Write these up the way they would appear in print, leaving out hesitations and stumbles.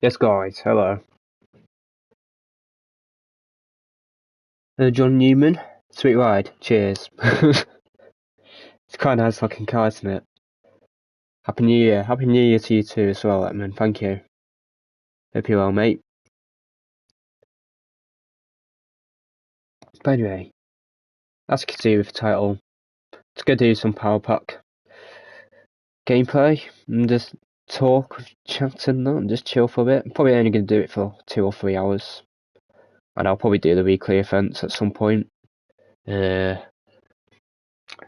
Yes, guys, hello. John Newman, Sweet Ride, cheers. It's quite a nice looking car, isn't it? Happy New Year. Happy New Year to you too as well, Edmund. Thank you. Hope you're well, mate. But anyway, as you can see with the title, let's go do some Powerpack gameplay and just talk, chat and just chill for a bit. I'm probably only going to do it for 2 or 3 hours. And I'll probably do the weekly events at some point. It's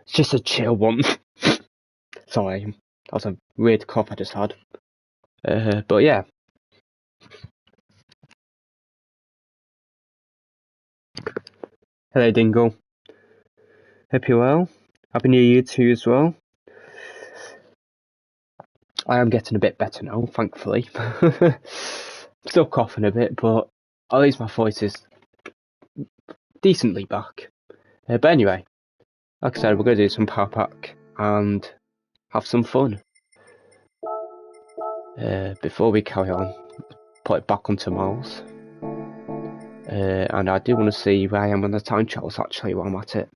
just a chill one. Sorry, that was a weird cough I just had. But yeah. Hello, Dingle. Hope you're well. Happy New Year to you as well. I am getting a bit better now, thankfully. Still coughing a bit, but at least my voice is decently back. But anyway, like I said, we're going to do some Powerpack and have some fun. Before we carry on, put it back onto Miles. And I do want to see where I am on the time charts actually while I'm at it.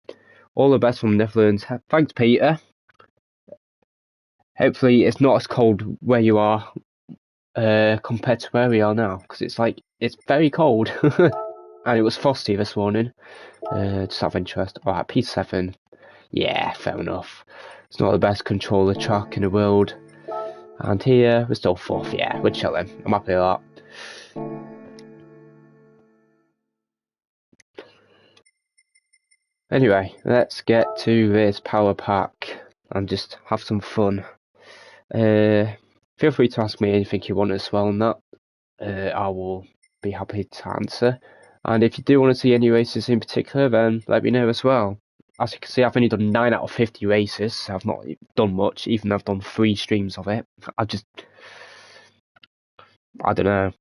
All the best from Netherlands. Thanks, Peter. Hopefully it's not as cold where you are compared to where we are now, because it's very cold. And it was frosty this morning. Just out of interest. Alright, P7. Yeah, fair enough. It's not the best controller track in the world. And here, we're still 4th. Yeah, we're chilling. I'm happy with that. Anyway, let's get to this Powerpack and just have some fun. Feel free to ask me anything you want as well on that. I will be happy to answer. And if you do want to see any races in particular, then let me know as well. As you can see, I've only done 9 out of 50 races. So I've not done much, even though I've done 3 streams of it. I don't know.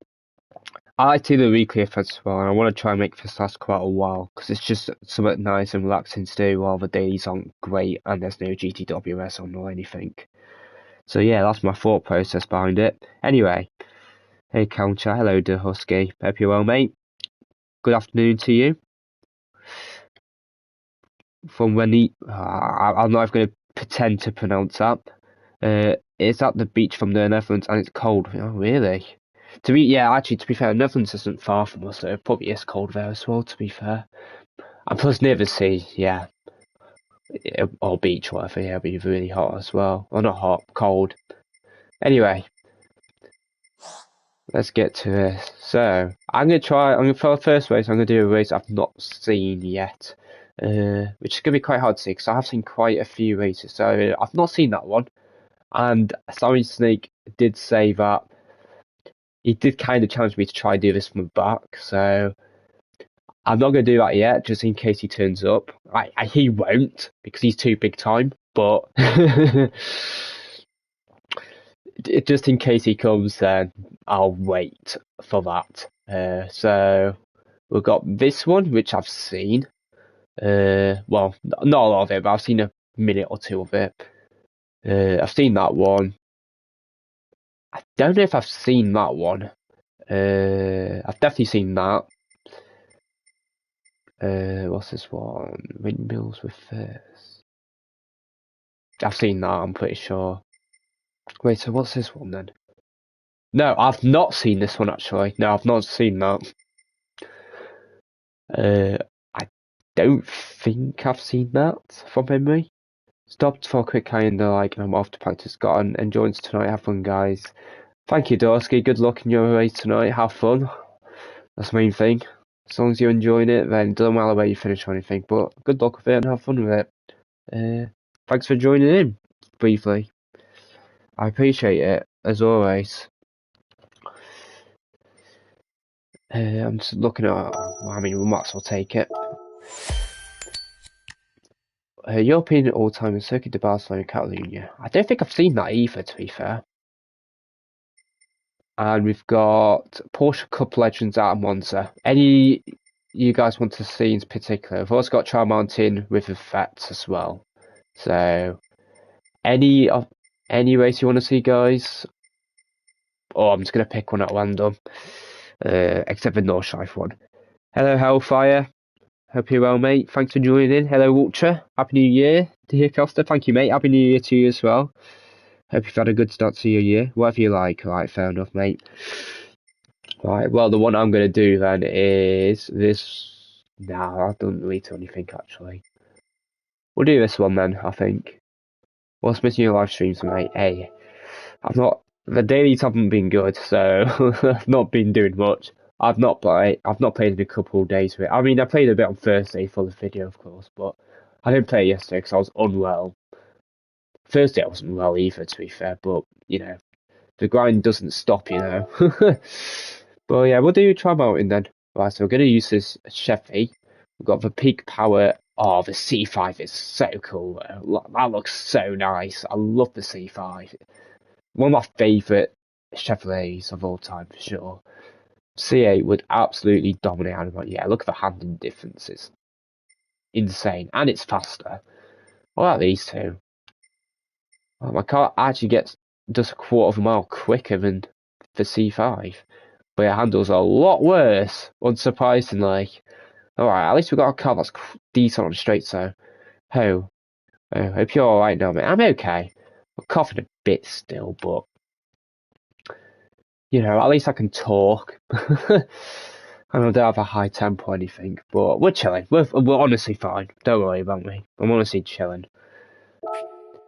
I like to do the weekly events as well, and I want to try and make this last quite a while, because it's just something nice and relaxing to do while the dailies aren't great and there's no GTWS on or anything. So yeah, that's my thought process behind it. Anyway, hey Counter, hello dear Husky, hope you're well, mate. Good afternoon to you. From when I'm not even going to pretend to pronounce that. It's at the beach from the Netherlands and it's cold. Oh, really? To be fair, Netherlands isn't far from us, so it probably is cold there as well, to be fair. And plus near the sea, yeah. Or beach, whatever, yeah, it'll be really hot as well. Well, not hot, cold. Anyway, let's get to this. So, for the first race, I'm going to do a race I've not seen yet. Which is going to be quite hard to see, because I have seen quite a few races. So, I've not seen that one. And Sorry Snake did say that he did kind of challenge me to try and do this from the back, so I'm not going to do that yet, just in case he turns up. He won't, because he's too big time, but just in case he comes, then I'll wait for that. So we've got this one, which I've seen. Well, not a lot of it, but I've seen a minute or 2 of it. I've seen that one. I don't know if I've seen that one. I've definitely seen that. What's this one? Windmills with First. I've seen that, I'm pretty sure. Wait, so what's this one then? No, I've not seen this one actually. No, I've not seen that. I don't think I've seen that from memory. Stopped for a quick kind of and I'm off to practice. Got on. Enjoying tonight. Have fun, guys. Thank you, Dorsky. Good luck in your race tonight. Have fun. That's the main thing. As long as you're enjoying it, then it doesn't matter where you finish or anything. But good luck with it and have fun with it. Thanks for joining in briefly. I appreciate it as always. I'm just looking at. We might as well take it. European all-time Circuit de Barcelona, Catalunya. I don't think I've seen that either, to be fair. And we've got Porsche Cup Legends out of Monza. Any you guys want to see in particular? We've also got Trial Mountain with effects as well. So any race you want to see, guys, Oh, I'm just going to pick one at random. Except the North Shife one. Hello, Hellfire. Hope you're well, mate. Thanks for joining in. Hello, Ultra. Happy New Year. Dear Costa, thank you, mate. Happy New Year to you as well. Hope you've had a good start to your year. Whatever you like. Right, fair enough, mate. Right, well, the one I'm going to do then is this. Nah, I don't really do anything, actually. We'll do this one then, I think. What's missing your live streams, mate? Hey, the dailies haven't been good, so I've not been doing much. I've not played in a couple of days. I mean, I played a bit on Thursday for the video, of course, but I didn't play yesterday because I was unwell. Thursday I wasn't well either, to be fair, but, you know, the grind doesn't stop, you know. But yeah, we'll do Tri Mountain then. Right, so we're going to use this Chevy. We've got the peak power. Oh, the C5 is so cool. That looks so nice. I love the C5. One of my favourite Chevrolets of all time, for sure. C8 would absolutely dominate Animal. Yeah, look at the handling differences. Insane. And it's faster. What about these two? Well, my car actually does a quarter of a mile quicker than the C5. But it handles a lot worse, unsurprisingly. Alright, at least we've got a car that's decent on straight, so. Oh, hope you're alright now, mate. I'm okay. I'm coughing a bit still, but. You know, at least I can talk. I don't have a high tempo or anything, but we're chilling. We're honestly fine. Don't worry about me. I'm honestly chilling.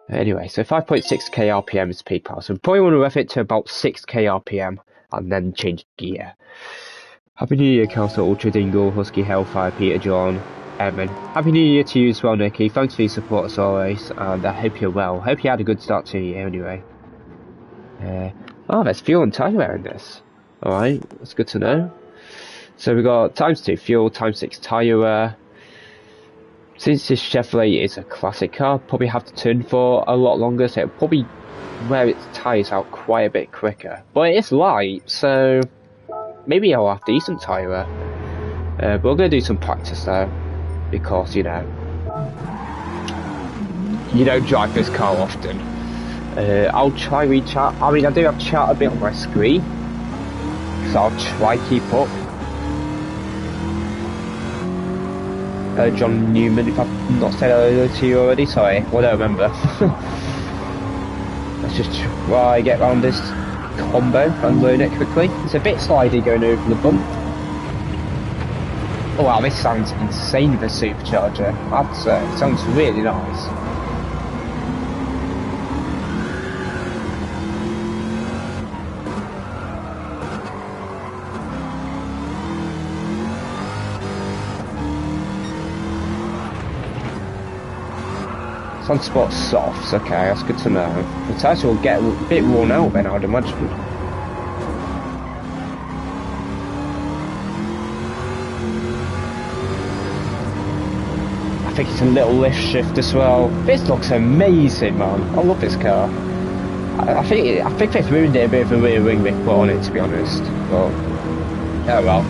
Anyway, so 5.6k RPM is peak power, so we probably want to rev it to about 6k RPM and then change gear. Happy New Year, Kelso, Ultra Dingle, Husky, Hellfire, Peter John, Evan. Happy New Year to you as well, Nicky. Thanks for your support as always, and I hope you're well. Hope you had a good start to your year anyway. Oh, there's fuel and tyre wear in this. Alright, that's good to know. So we got ×2 fuel, ×6 tyre wear. Since this Chevrolet is a classic car, probably have to turn for a lot longer, so it'll probably wear its tyres out quite a bit quicker. But it's light, so maybe I'll have decent tyre wear. But we're going to do some practice though, because, you know, you don't drive this car often. I'll try rechat. I mean, I do have chat a bit on my screen, so I'll try keep up. John Newman, if I've not said hello to you already, sorry, I don't remember. Let's just try get around this combo and learn it quickly. It's a bit slidey going over the bump. Oh wow, this sounds insane with a supercharger. I'd say it sounds really nice. Sunspot softs, okay, that's good to know. The tyres will get a bit worn out then, I'd imagine. I think it's a little lift shift as well. This looks amazing, man. I love this car. I think they've ruined it a bit of a rear wing they put on it, to be honest. But, oh well.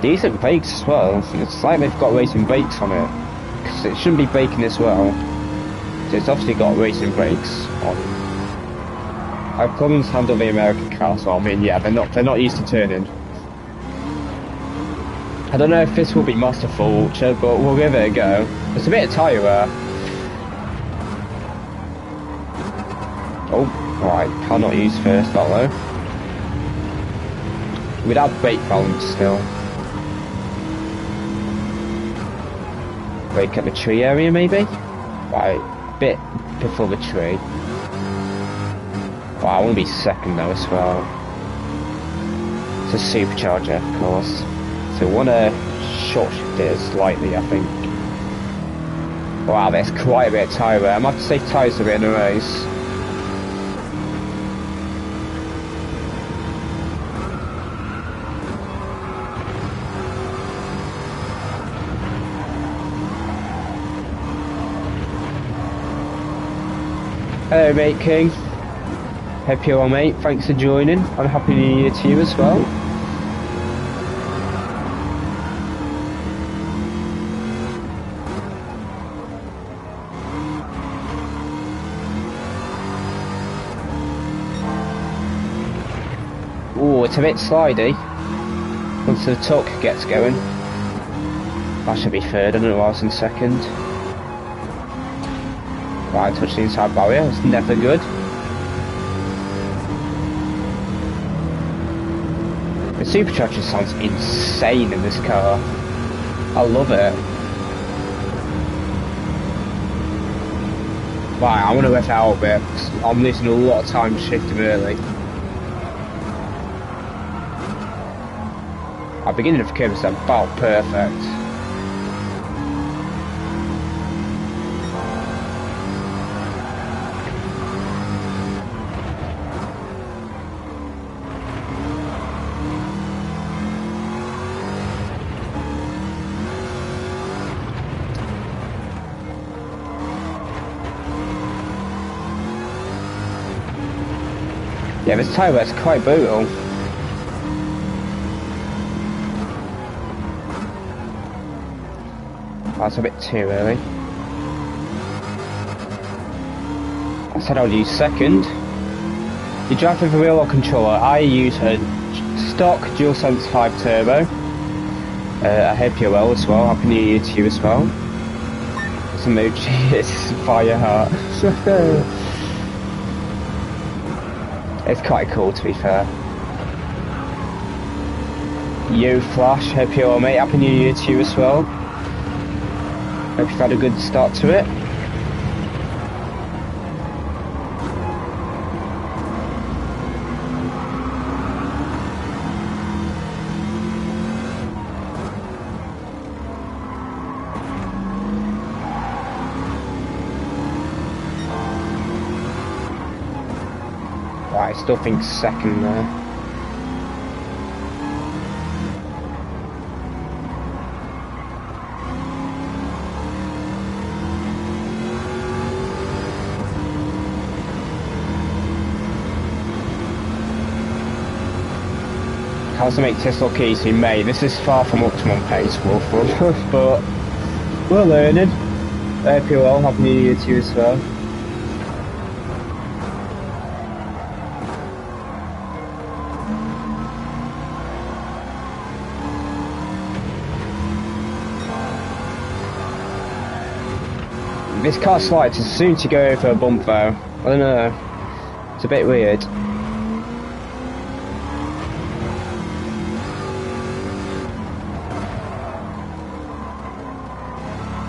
Decent brakes as well. It's like they've got racing brakes on it, because it shouldn't be braking as well. So it's obviously got racing brakes on. I've Cummins handle the American car, so I mean, yeah, they're not used to turning. I don't know if this will be masterful, Ultra, but we'll give it a go. There's a bit of tyre wear. Oh, alright, cannot use first, that though. Without brake balance still. Brake at the tree area maybe? Right, bit before the tree. Wow, I want to be second though as well. It's a supercharger, of course. So we want to short shift it slightly, I think. Wow, there's quite a bit of tyre wear. I'm going to have to save tyres a bit in a race. Hello mate King, hope you're well mate, thanks for joining, and happy new year to you as well. Oh, it's a bit slidey. Once the tuck gets going. That should be third, I don't know why I was in second. Right, touch the inside barrier, it's never good. The supercharger sounds insane in this car. I love it. Right, I'm gonna let out a bit, because I'm losing a lot of time shifting early. Our beginning of the curve is about perfect. Yeah, this tyre wear's quite brutal. That's a bit too early. I said I'll use second. You drive with a real controller. I use a stock DualSense 5 Turbo. I hope you're well as well. Happy New Year to you as well. It's emoji, it's fire heart. It's quite cool to be fair. Yo Flash, hope you're well mate. Happy New Year to you as well. Hope you've had a good start to it. Right, I still think second there. How to make this look easy, mate. This is far from optimum pace, Wolfram, but we're learning. I hope you're well. Happy New Year to you as well. This car slides as soon as you go over a bump though. I don't know. It's a bit weird.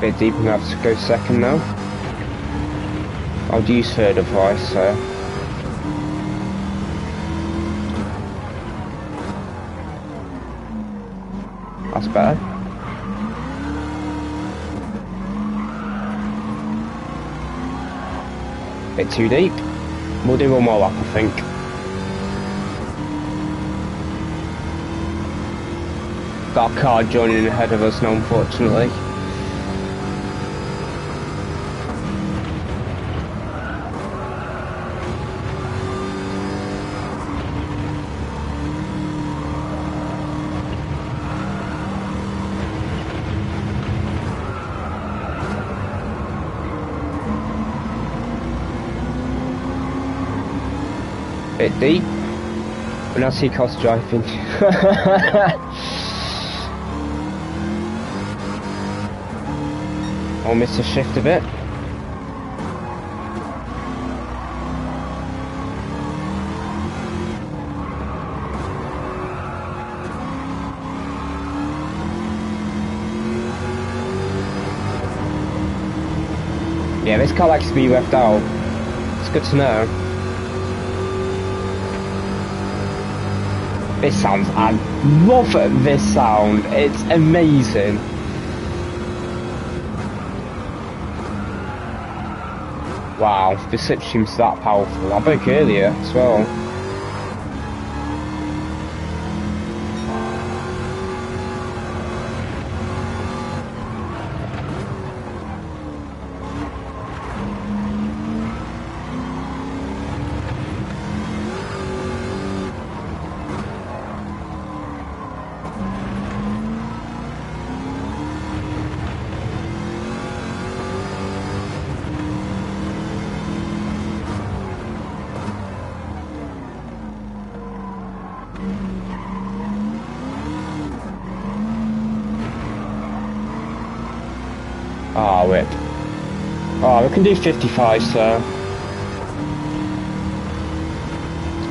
Bit deep, I'm gonna have to go second now. I'll use third advice, so. That's better. Bit too deep. We'll do one more lap, I think. Got a car joining ahead of us now, unfortunately. Bit deep, but now see cost driving. I'll miss the shift a bit. Yeah, this car likes to be left out. It's good to know. This sounds, I love this sound, it's amazing. Wow, the slipstream's that powerful. I broke earlier as well. Oh, we can do 55, so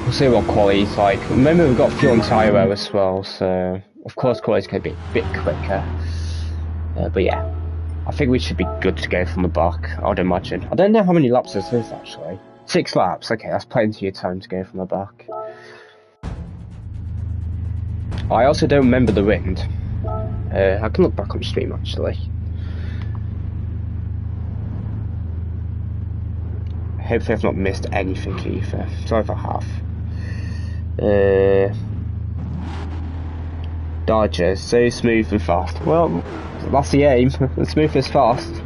we'll see what quality's like. Remember, we've got fuel and tyre wear as well, so of course quality's going to be a bit quicker. But yeah, I think we should be good to go from the back, I'd imagine. I don't know how many laps this is actually. 6 laps, okay, that's plenty of time to go from the back. I also don't remember the wind. I can look back on the stream actually. Hopefully I've not missed anything either. Sorry if I have. Dodger, so smooth and fast. Well, that's the aim. Smooth as fast.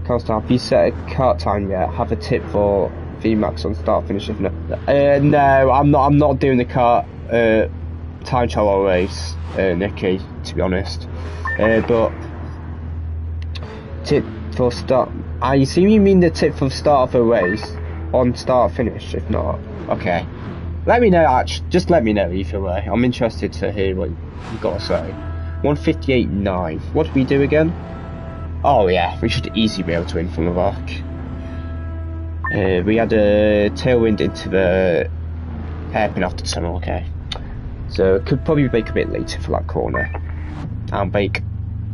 Carlstar, have you set a kart time yet? Have a tip for VMAX on start finish if no. No, I'm not doing the kart time trial race, Nicky, to be honest. But tip for start. I assume you mean the tip for start of a race on start finish. If not, okay. Let me know. Actually, just let me know either way. I'm interested to hear what you got to say. 158.9. What did we do again? Oh yeah, we should easily be able to win from the back. We had a tailwind into the hairpin after the tunnel. Okay, so could probably brake a bit later for that corner, and brake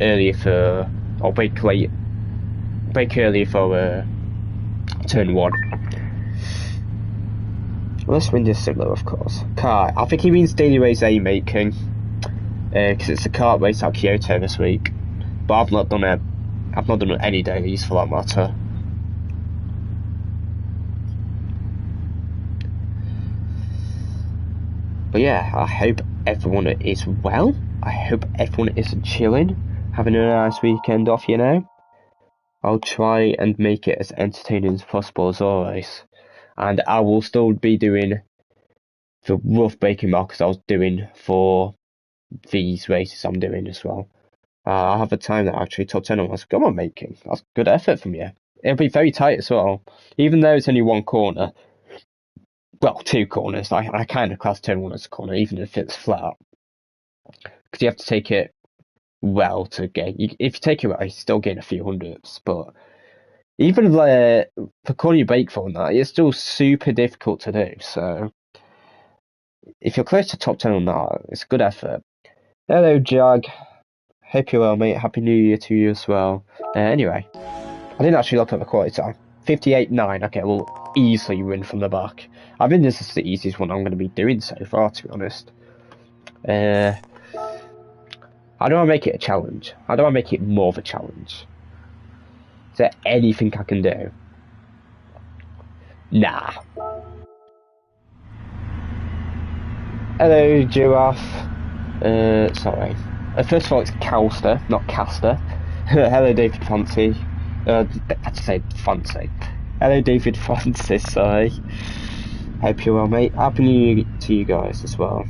earlier for, or brake late. Brake earlier for turn 1. Well, this wind is similar, of course. Car, I think he means daily race A making, because it's a kart race at Kyoto this week. But I've not done it. I've not done any dailies for that matter. But yeah, I hope everyone is well. I hope everyone is chilling, having a nice weekend off. You know. I'll try and make it as entertaining as possible as always. And I will still be doing the rough braking markers I was doing for these races I'm doing as well. I'll have a time that actually top 10 on us. Come on, making. That's good effort from you. It'll be very tight as well. Even though it's only one corner. Well, 2 corners. I kind of class turn 1 as a corner, even if it's flat. Because you have to take it well to gain. If you take it well, you still gain a few hundreds. But even for corner you brake for that, it's still super difficult to do. So if you're close to top 10 on that, it's a good effort. Hello, Jag. Hope you're well, mate. Happy New Year to you as well. Anyway, I didn't actually look at the quality time. 58.9. Okay, we'll easily win from the back. I think this is the easiest one I'm going to be doing so far, to be honest. How do I make it a challenge? How do I make it more of a challenge? Is there anything I can do? Nah. Hello, Giraffe. Sorry. First of all, it's Calster, not Caster. Hello, David Fancy. I had to say Fancy. Hello, David Francis, sorry. Hope you're well, mate. Happy New Year to you guys as well.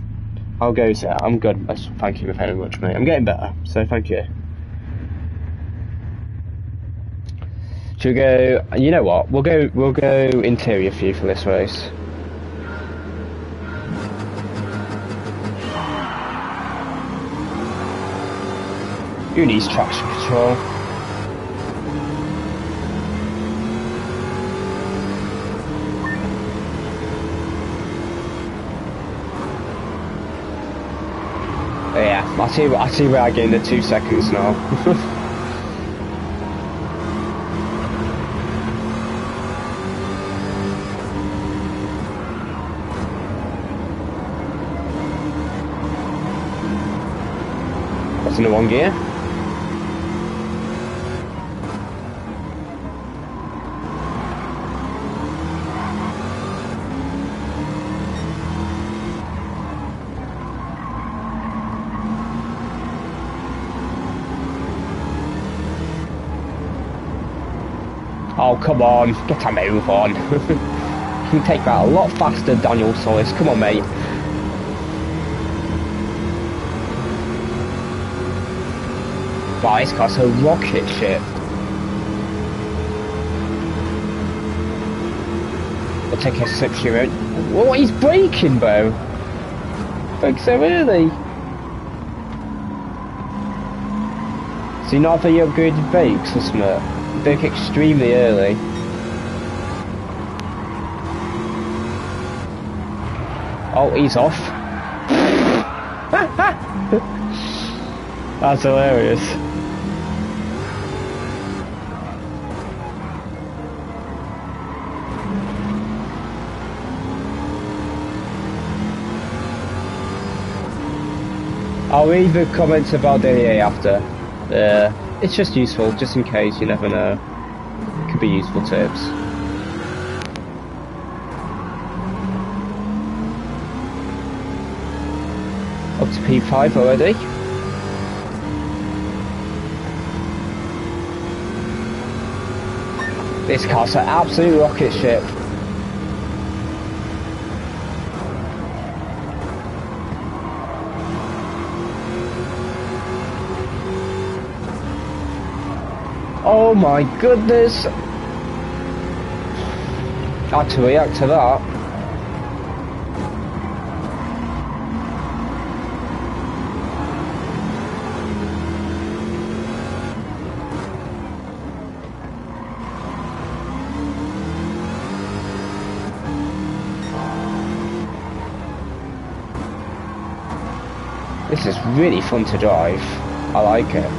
I'll go, sir. I'm good. Thank you very much, mate. I'm getting better, so thank you. Should we go? You know what? We'll go interior for you for this race. Who needs traction control? Oh, yeah, I see where I gained the 2 seconds now. That's in the 1 gear. Oh, come on, get a move on. You can take that a lot faster, Daniel Solis. Come on, mate. Wow, this car's a rocket ship. We'll take a slip here. What, he's braking, bro? Brake so early. So you not have any upgraded brakes or something? brake extremely early. Oh, he's off. That's hilarious. I'll read the comments about DA after. It's just useful, just in case, you never know. It could be useful tips. Up to P5 already. This car's an absolute rocket ship. Oh my goodness! I had to react to that. This is really fun to drive. I like it.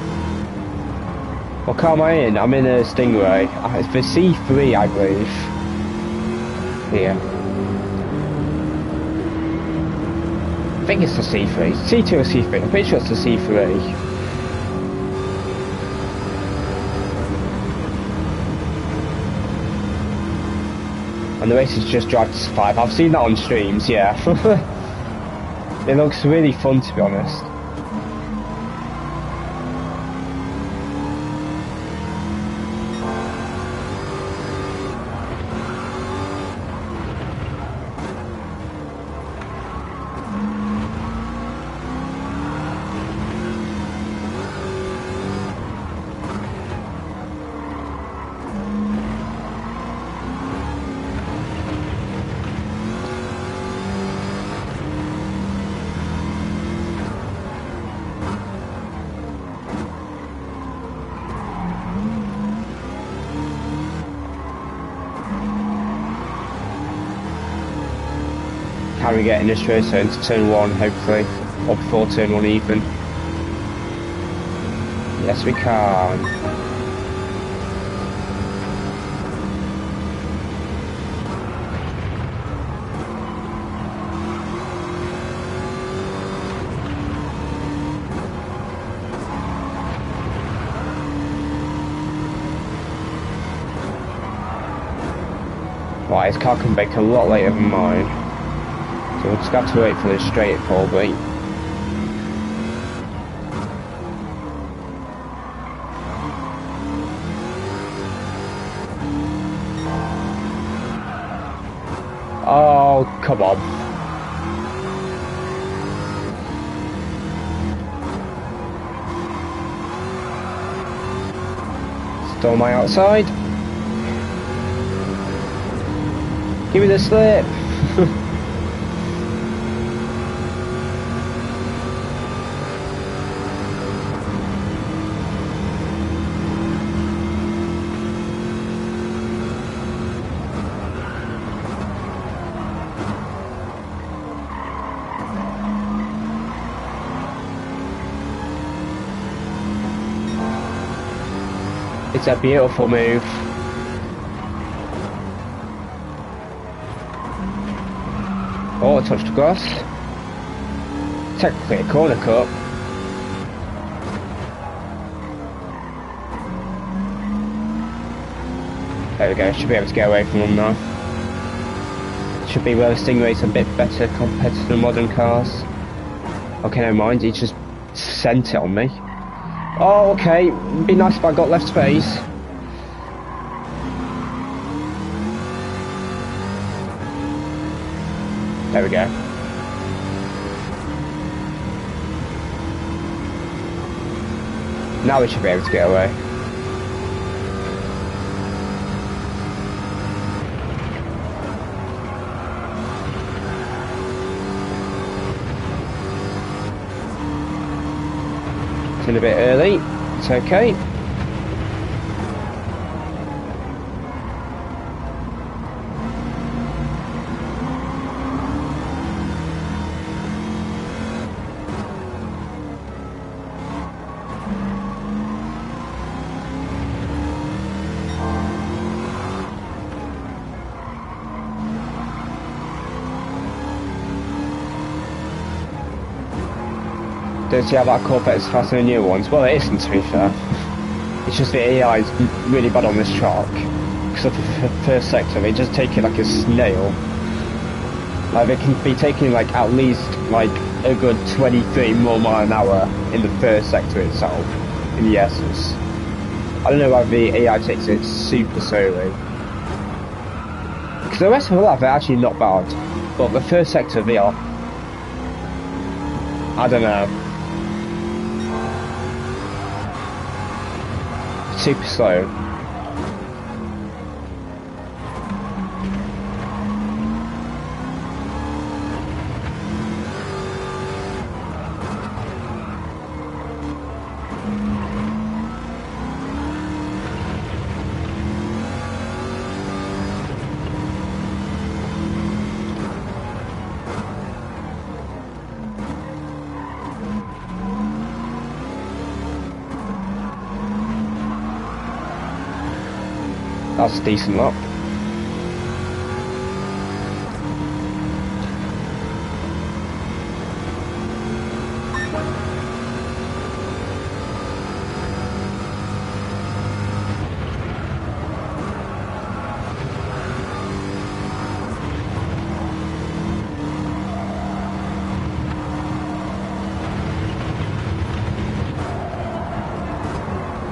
What car am I in? I'm in a Stingray. It's the C3, I believe. Here. I think it's the C3. C2 or C3. I'm pretty sure it's the C3. And the race is just Drive to Survive. I've seen that on streams, yeah. It looks really fun, to be honest. Can we get in this race into turn 1, hopefully, or before turn 1 even? Yes, we can. Right, his car can brake a lot later than mine. So we'll just have to wait for this straight probably. Oh, come on. Still on my outside. Give me the slip. It's a beautiful move. Oh, I touched the grass. Technically a corner cut. There we go, should be able to get away from them now. Should be where the Stingray's a bit better compared to the modern cars. Okay, never mind, he just sent it on me. Oh, okay, be nice if I got left space. There we go. Now we should be able to get away. It's in a bit early. It's okay. don't see how that Corvette is faster than new ones. Well, it isn't, to be fair. It's just the AI is really bad on this track. Because of the first sector, they just take it like a snail. Like, they can be taking, like, at least, like, a good 20-30 more mile an hour in the first sector itself, in the essence. I don't know why the AI takes it super slowly. Because the rest of the lap, they're actually not bad. But the first sector, they are... I don't know. Super slow. That's a decent lap.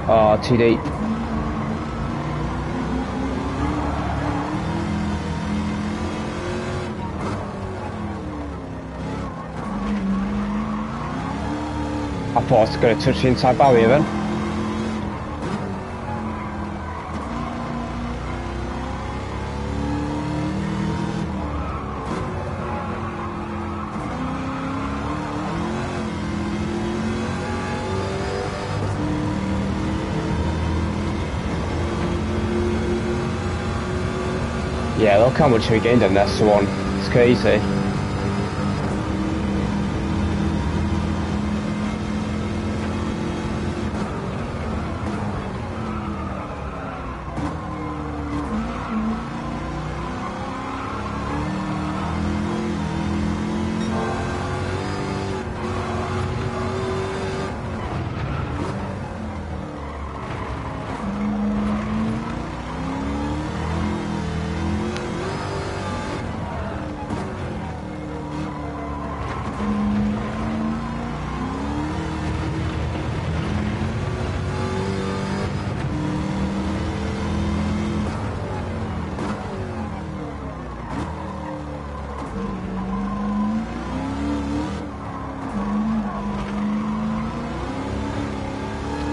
Oh, too deep. I thought I was going to touch the inside barrier then. Yeah, look how much we gained in this one. It's crazy.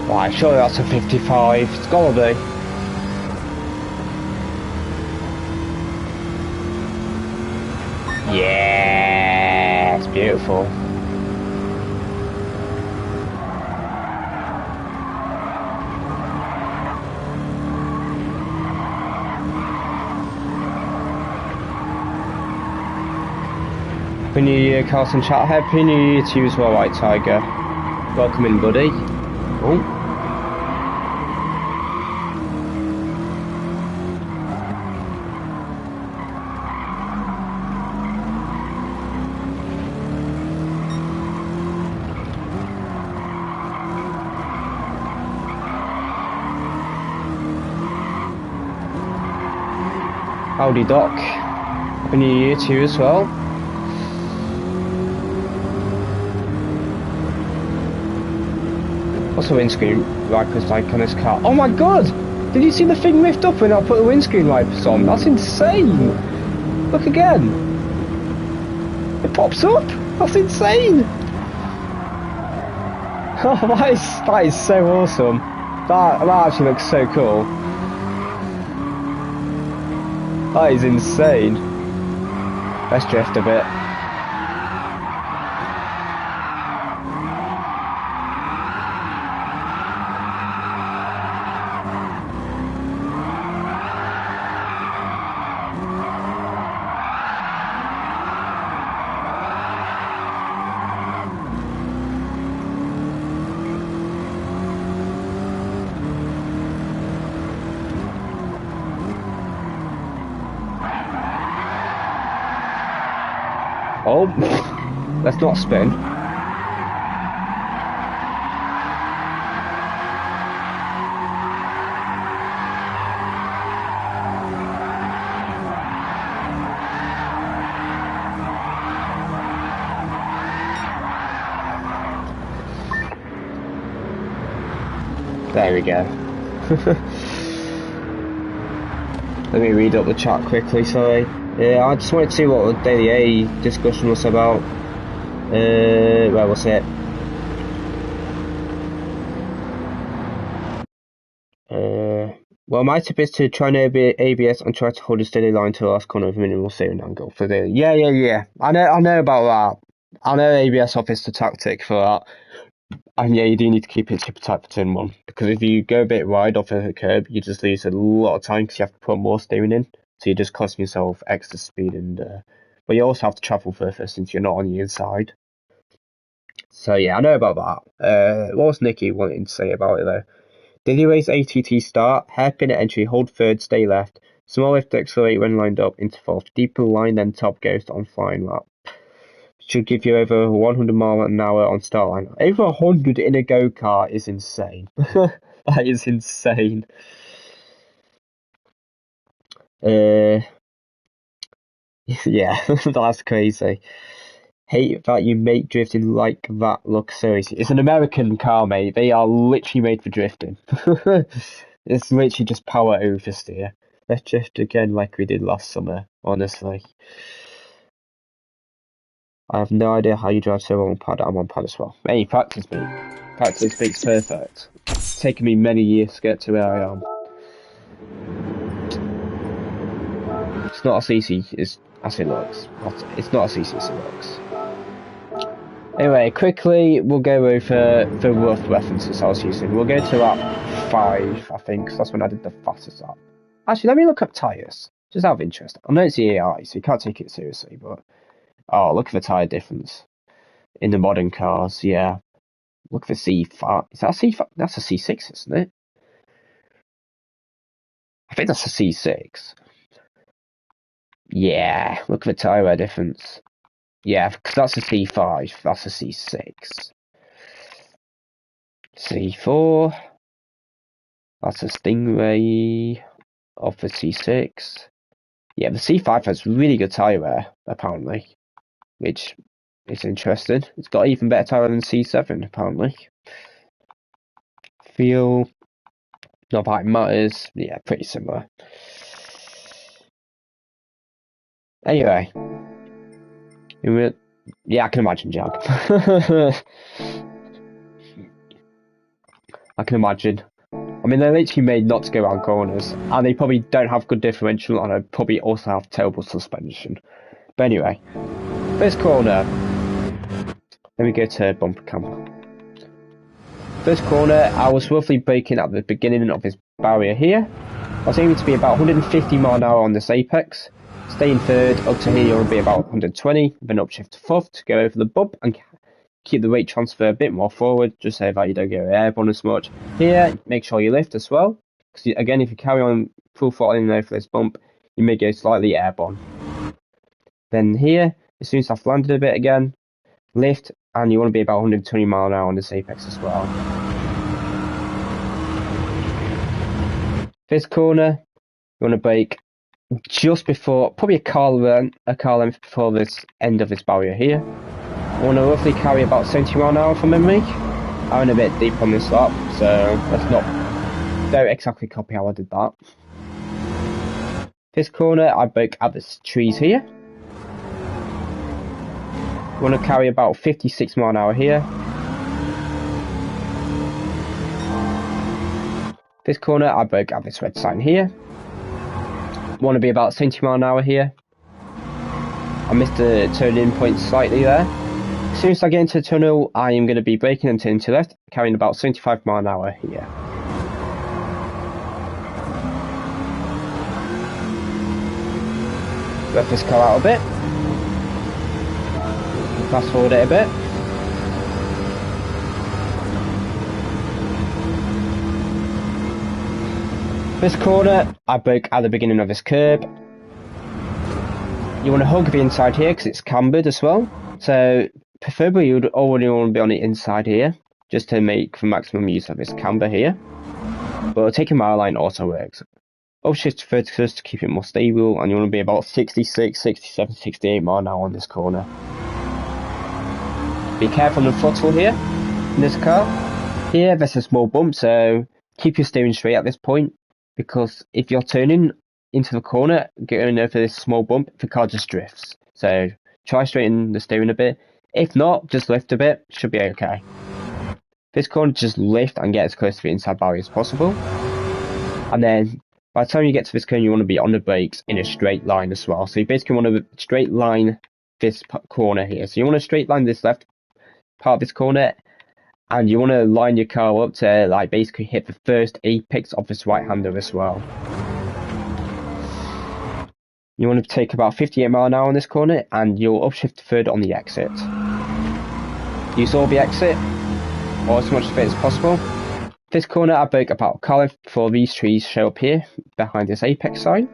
Right, surely that's a 55. It's gotta be. Yeah, it's beautiful. Happy New Year, Carlson chat. Happy New Year to you as well, White Tiger. Welcome in, buddy. Oh. Howdy, Doc. Happy New Year to you as well. What's the windscreen wipers like on this car? Oh my god! Did you see the thing lift up when I put the windscreen wipers on? That's insane! Look again! It pops up! That's insane! Oh, that is so awesome. That actually looks so cool. That is insane. Let's drift a bit. Oh, let's not spin. There we go. Let me read up the chat quickly, sorry. I just wanted to see what the Daily A discussion was about. Where was it? Well, my tip is to try an ABS and try to hold a steady line to the last corner of minimal steering angle for the. Yeah. I know about that. I know ABS offers the tactic for that. And yeah, you do need to keep it super tight for turn 1, because if you go a bit wide off of the curb, you just lose a lot of time because you have to put more steering in. So you're just costing yourself extra speed, and but you also have to travel further since you're not on the inside. So yeah, I know about that. What was Nicky wanting to say about it though? Daily race ATT start, hairpin at entry, hold third, stay left. Small lift to accelerate when lined up into fourth. Deeper line, then top goes on flying lap. Should give you over 100 miles an hour on start line. Over 100 in a go-kart is insane. That is insane. Yeah, that's crazy. Hate that you make drifting like that look so easy. It's an American car, mate. They are literally made for drifting. It's literally just power oversteer. Let's drift again like we did last summer, honestly. I have no idea how you drive so well on pad. I'm on pad as well. Hey, practice, mate. Practice makes perfect. It's taken me many years to get to where I am. It's not as easy as it looks. It's not as easy as it looks. Anyway, quickly, we'll go over the rough references I was using. We'll go to lap 5, I think, because that's when I did the fastest lap. Actually, let me look up tyres, just out of interest. I know it's the AI, so you can't take it seriously, but... Oh, look at the tyre difference. In the modern cars, yeah. Look at the C5. Is that a C5? That's a C6, isn't it? I think that's a C6. Yeah, look at the tyre wear difference. Yeah, because that's a C5, that's a C6. C4, that's a Stingray of the C6. Yeah, the C5 has really good tyre wear, apparently, which is interesting. It's got even better tyre than C7, apparently. Feel, not that it matters, yeah, pretty similar. Anyway, yeah, I can imagine, Jag. I can imagine. I mean, they're literally made not to go around corners, and they probably don't have good differential, and they probably also have terrible suspension. But anyway, first corner. Let me go to bumper cam. First corner, I was roughly braking at the beginning of this barrier here. I was aiming to be about 150 miles an hour on this apex. Staying third, up to here you'll be about 120, then upshift to fourth to go over the bump and keep the weight transfer a bit more forward, just so that you don't get airborne as much. Here, make sure you lift as well, because again, if you carry on full throttling over this bump, you may go slightly airborne. Then here, as soon as I've landed a bit again, lift, and you want to be about 120 miles an hour on this apex as well. This corner, you want to brake just before, probably a car length before this end of this barrier here. I want to roughly carry about 70 miles an hour from memory. I'm a bit deep on this lap, so don't exactly copy how I did that. This corner, I brake at the trees here. I want to carry about 56 miles an hour here. This corner, I brake at this red sign here. Want to be about 70 miles an hour here. I missed the turn-in point slightly there. As soon as I get into the tunnel, I am going to be braking and turning to left, carrying about 75 miles an hour here. Let this car out a bit. Fast forward it a bit. This corner, I brake at the beginning of this curb. You want to hug the inside here because it's cambered as well. So preferably you would already want to be on the inside here, just to make the maximum use of this camber here. But taking mile line also works. Upshift to third first to keep it more stable, and you want to be about 66, 67, 68 miles an hour on this corner. Be careful on the throttle here in this car. Here there's a small bump, so keep your steering straight at this point, because if you're turning into the corner, going over this small bump, the car just drifts. So try straighten the steering a bit. If not, just lift a bit, should be okay. This corner, just lift and get as close to the inside barrier as possible. And then by the time you get to this corner, you want to be on the brakes in a straight line as well. So you basically want to straight line this corner here. So you want to straight line this left part of this corner, and you want to line your car up to like basically hit the first apex of this right hander as well. You want to take about 58 miles an hour on this corner, and you'll upshift to third on the exit. You saw the exit, or as much of it as possible. This corner, I brake about a car length before these trees show up here, behind this apex sign.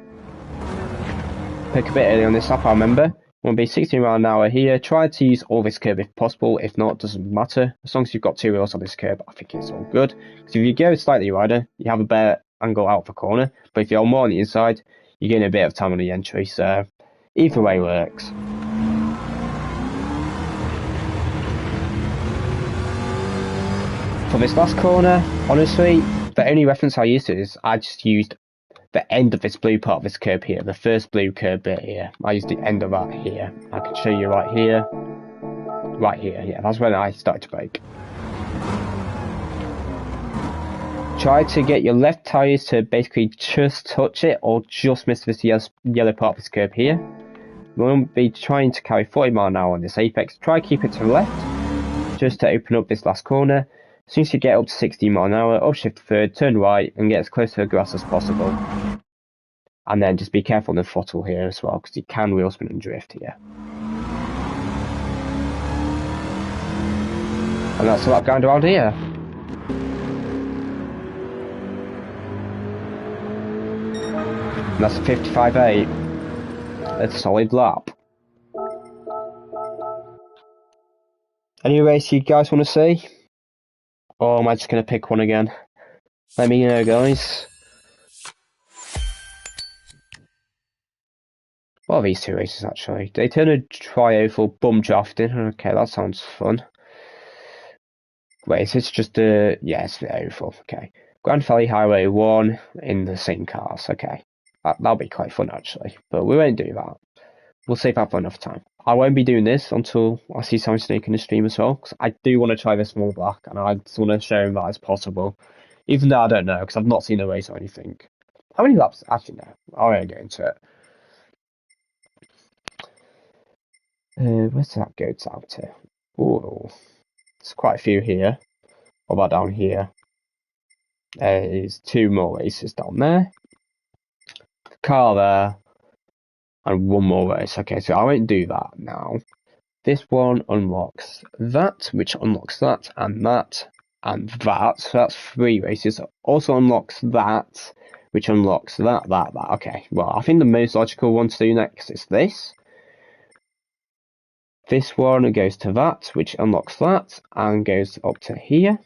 Pick a bit early on this lap, I remember. You want to be 60 miles an hour here. Try to use all this curve if possible. If not, it doesn't matter. As long as you've got 2 wheels on this curve, I think it's all good. Because if you go slightly wider, you have a better angle out of the corner. But if you're more on the inside, you gain a bit of time on the entry. So either way works. For this last corner, honestly, the only reference I used is I just used the end of this blue part of this curb here, the first blue curb bit here. I used the end of that here. I can show you right here. Right here, yeah, that's when I started to brake. Try to get your left tyres to basically just touch it or just miss this yellow part of this curb here. We'll be trying to carry 40 miles an hour on this apex. Try keep it to the left, just to open up this last corner. As soon as you get up to 60 miles an hour, upshift to third, turn right, and get as close to the grass as possible. And then just be careful on the throttle here as well, because you can wheel spin and drift here. And that's the lap going around here. And that's a 55.8. It's a solid lap. Any race you guys want to see? Or am I just going to pick one again? Let me know, guys. What are these 2 races, actually? Daytona Trioval Bum Drafting. Okay, that sounds fun. Wait, is this just a... Yeah, it's the oval. Okay. Grand Valley Highway 1 in the same cars. Okay. That'll be quite fun, actually. But we won't do that. We'll save that for enough time. I won't be doing this until I see Simon Snake in the stream as well, because I do want to try this more black, and I just want to show him that it's possible. Even though I don't know, because I've not seen the race or anything. How many laps? Actually, no. I won't get into it. Where's that go down to? Oh, there's quite a few here. What about down here? There's 2 more races down there. The car there. And 1 more race. Okay, so I won't do that now. This one unlocks that, which unlocks that, and that, and that. So that's 3 races. Also unlocks that, which unlocks that. Okay, well, I think the most logical one to do next is this. This one goes to that, which unlocks that, and goes up to here.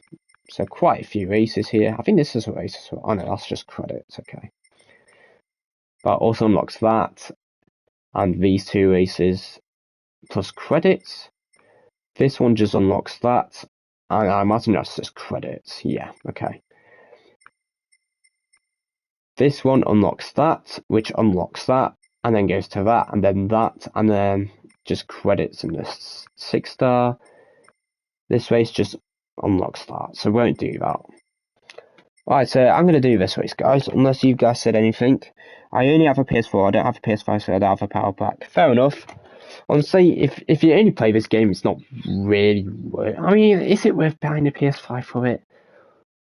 So quite a few races here. I think this is a race as well. Oh no, that's just credits, okay. But also unlocks that, and these 2 races plus credits. This one just unlocks that, and I imagine that's just credits. Yeah, okay. This one unlocks that, which unlocks that, and then goes to that, and then just credits in this 6-star. This race just unlocks that, so won't do that. Alright, so I'm going to do this race, guys, unless you guys said anything. I only have a PS4, I don't have a PS5, so I don't have a Powerpack. Fair enough. Honestly, if you only play this game, it's not really worth... I mean, is it worth buying a PS5 for it?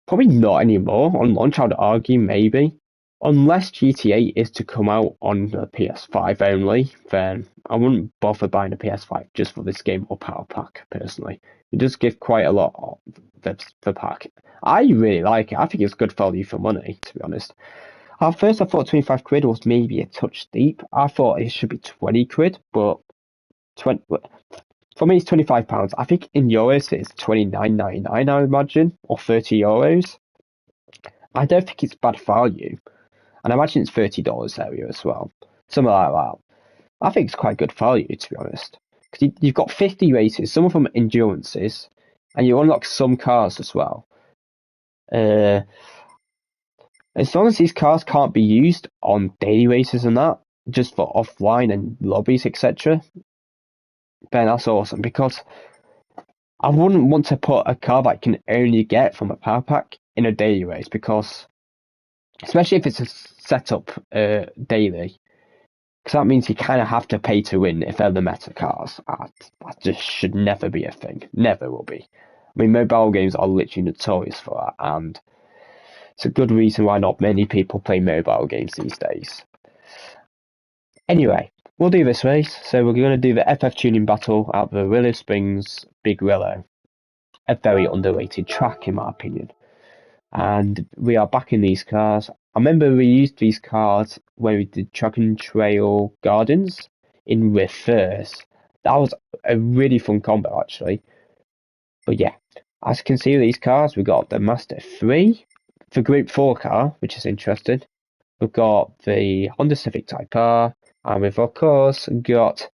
Probably not anymore. On launch, I'd argue, maybe. Unless GTA is to come out on the PS5 only, then I wouldn't bother buying a PS5 just for this game or Powerpack, personally. It does give quite a lot of the pack. I really like it. I think it's good value for money, to be honest. At first, I thought 25 quid was maybe a touch steep. I thought it should be 20 quid, but for me, it's £25. I think in euros, it's £29.99, I imagine, or €30. I don't think it's bad value. And I imagine it's $30 area as well. Something like that. I think it's quite good value, to be honest. Because you've got 50 races, some of them endurances, and you unlock some cars as well. As long as these cars can't be used on daily races and that, just for offline and lobbies, etc., then that's awesome, because I wouldn't want to put a car that I can only get from a power pack in a daily race, because especially if it's a setup daily, because that means you kind of have to pay to win if they're the meta cars. That just should never be a thing. Never will be. I mean, mobile games are literally notorious for that, and it's a good reason why not many people play mobile games these days. Anyway, we'll do this race. So we're going to do the FF tuning battle at the Willow Springs Big Willow. A very underrated track, in my opinion. And we are back in these cars. I remember we used these cars when we did Truck and Trail Gardens in reverse. That was a really fun combo, actually. But yeah, as you can see with these cars, we've got the Master 3, the Group 4 car, which is interesting. We've got the Honda Civic Type R, and we've of course got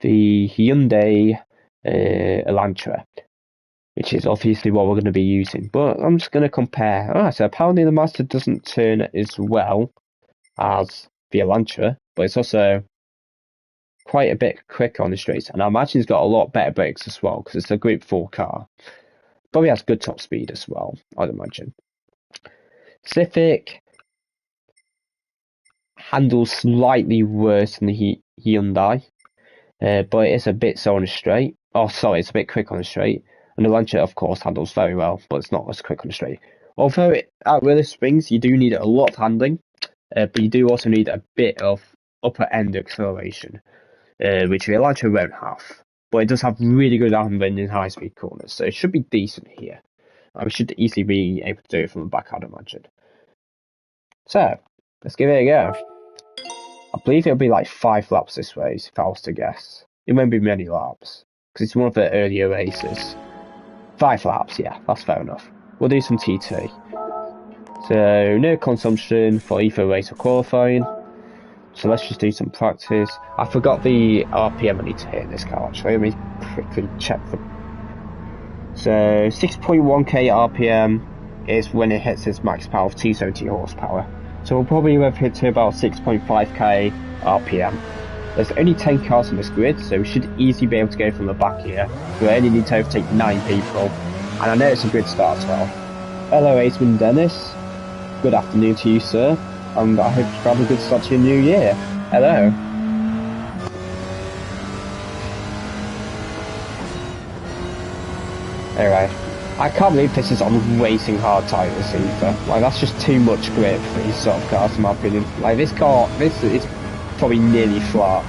the Hyundai Elantra, which is obviously what we're going to be using. But I'm just going to compare. So apparently the Master doesn't turn as well as the Elantra, but it's also quite a bit quicker on the straights, and I imagine it's got a lot better brakes as well, because it's a Group 4 car. Probably has good top speed as well, I'd imagine. Civic handles slightly worse than the Hyundai, but it's a bit slow on the straight. Oh, sorry, it's a bit quick on the straight. And the Lancia, of course, handles very well, but it's not as quick on the straight. Although at Willow Springs, you do need a lot of handling, but you do also need a bit of upper end acceleration, which the Elantra won't have. But it does have really good handling in high speed corners, so it should be decent here. We should easily be able to do it from the back, I'd imagine. So, let's give it a go. I believe it'll be like 5 laps this race, if I was to guess. It won't be many laps, because it's one of the earlier races. 5 laps, yeah, that's fair enough. We'll do some T2. So, no consumption for either race or qualifying. So let's just do some practice. I forgot the RPM I need to hit in this car, actually. Let me quickly check the... So, 6.1k RPM is when it hits its max power of 270 horsepower. So we'll probably have hit to about 6.5k RPM. There's only 10 cars on this grid, so we should easily be able to go from the back here. We only need to overtake 9 people. And I know it's a good start as well. Hello, Aceman Dennis. Good afternoon to you, sir. And I hope you have a good start to your new year. Hello. Anyway, I can't believe this is on racing hard tires either. Like, that's just too much grip for these sort of cars, in my opinion. Like, this car, this is probably nearly flat.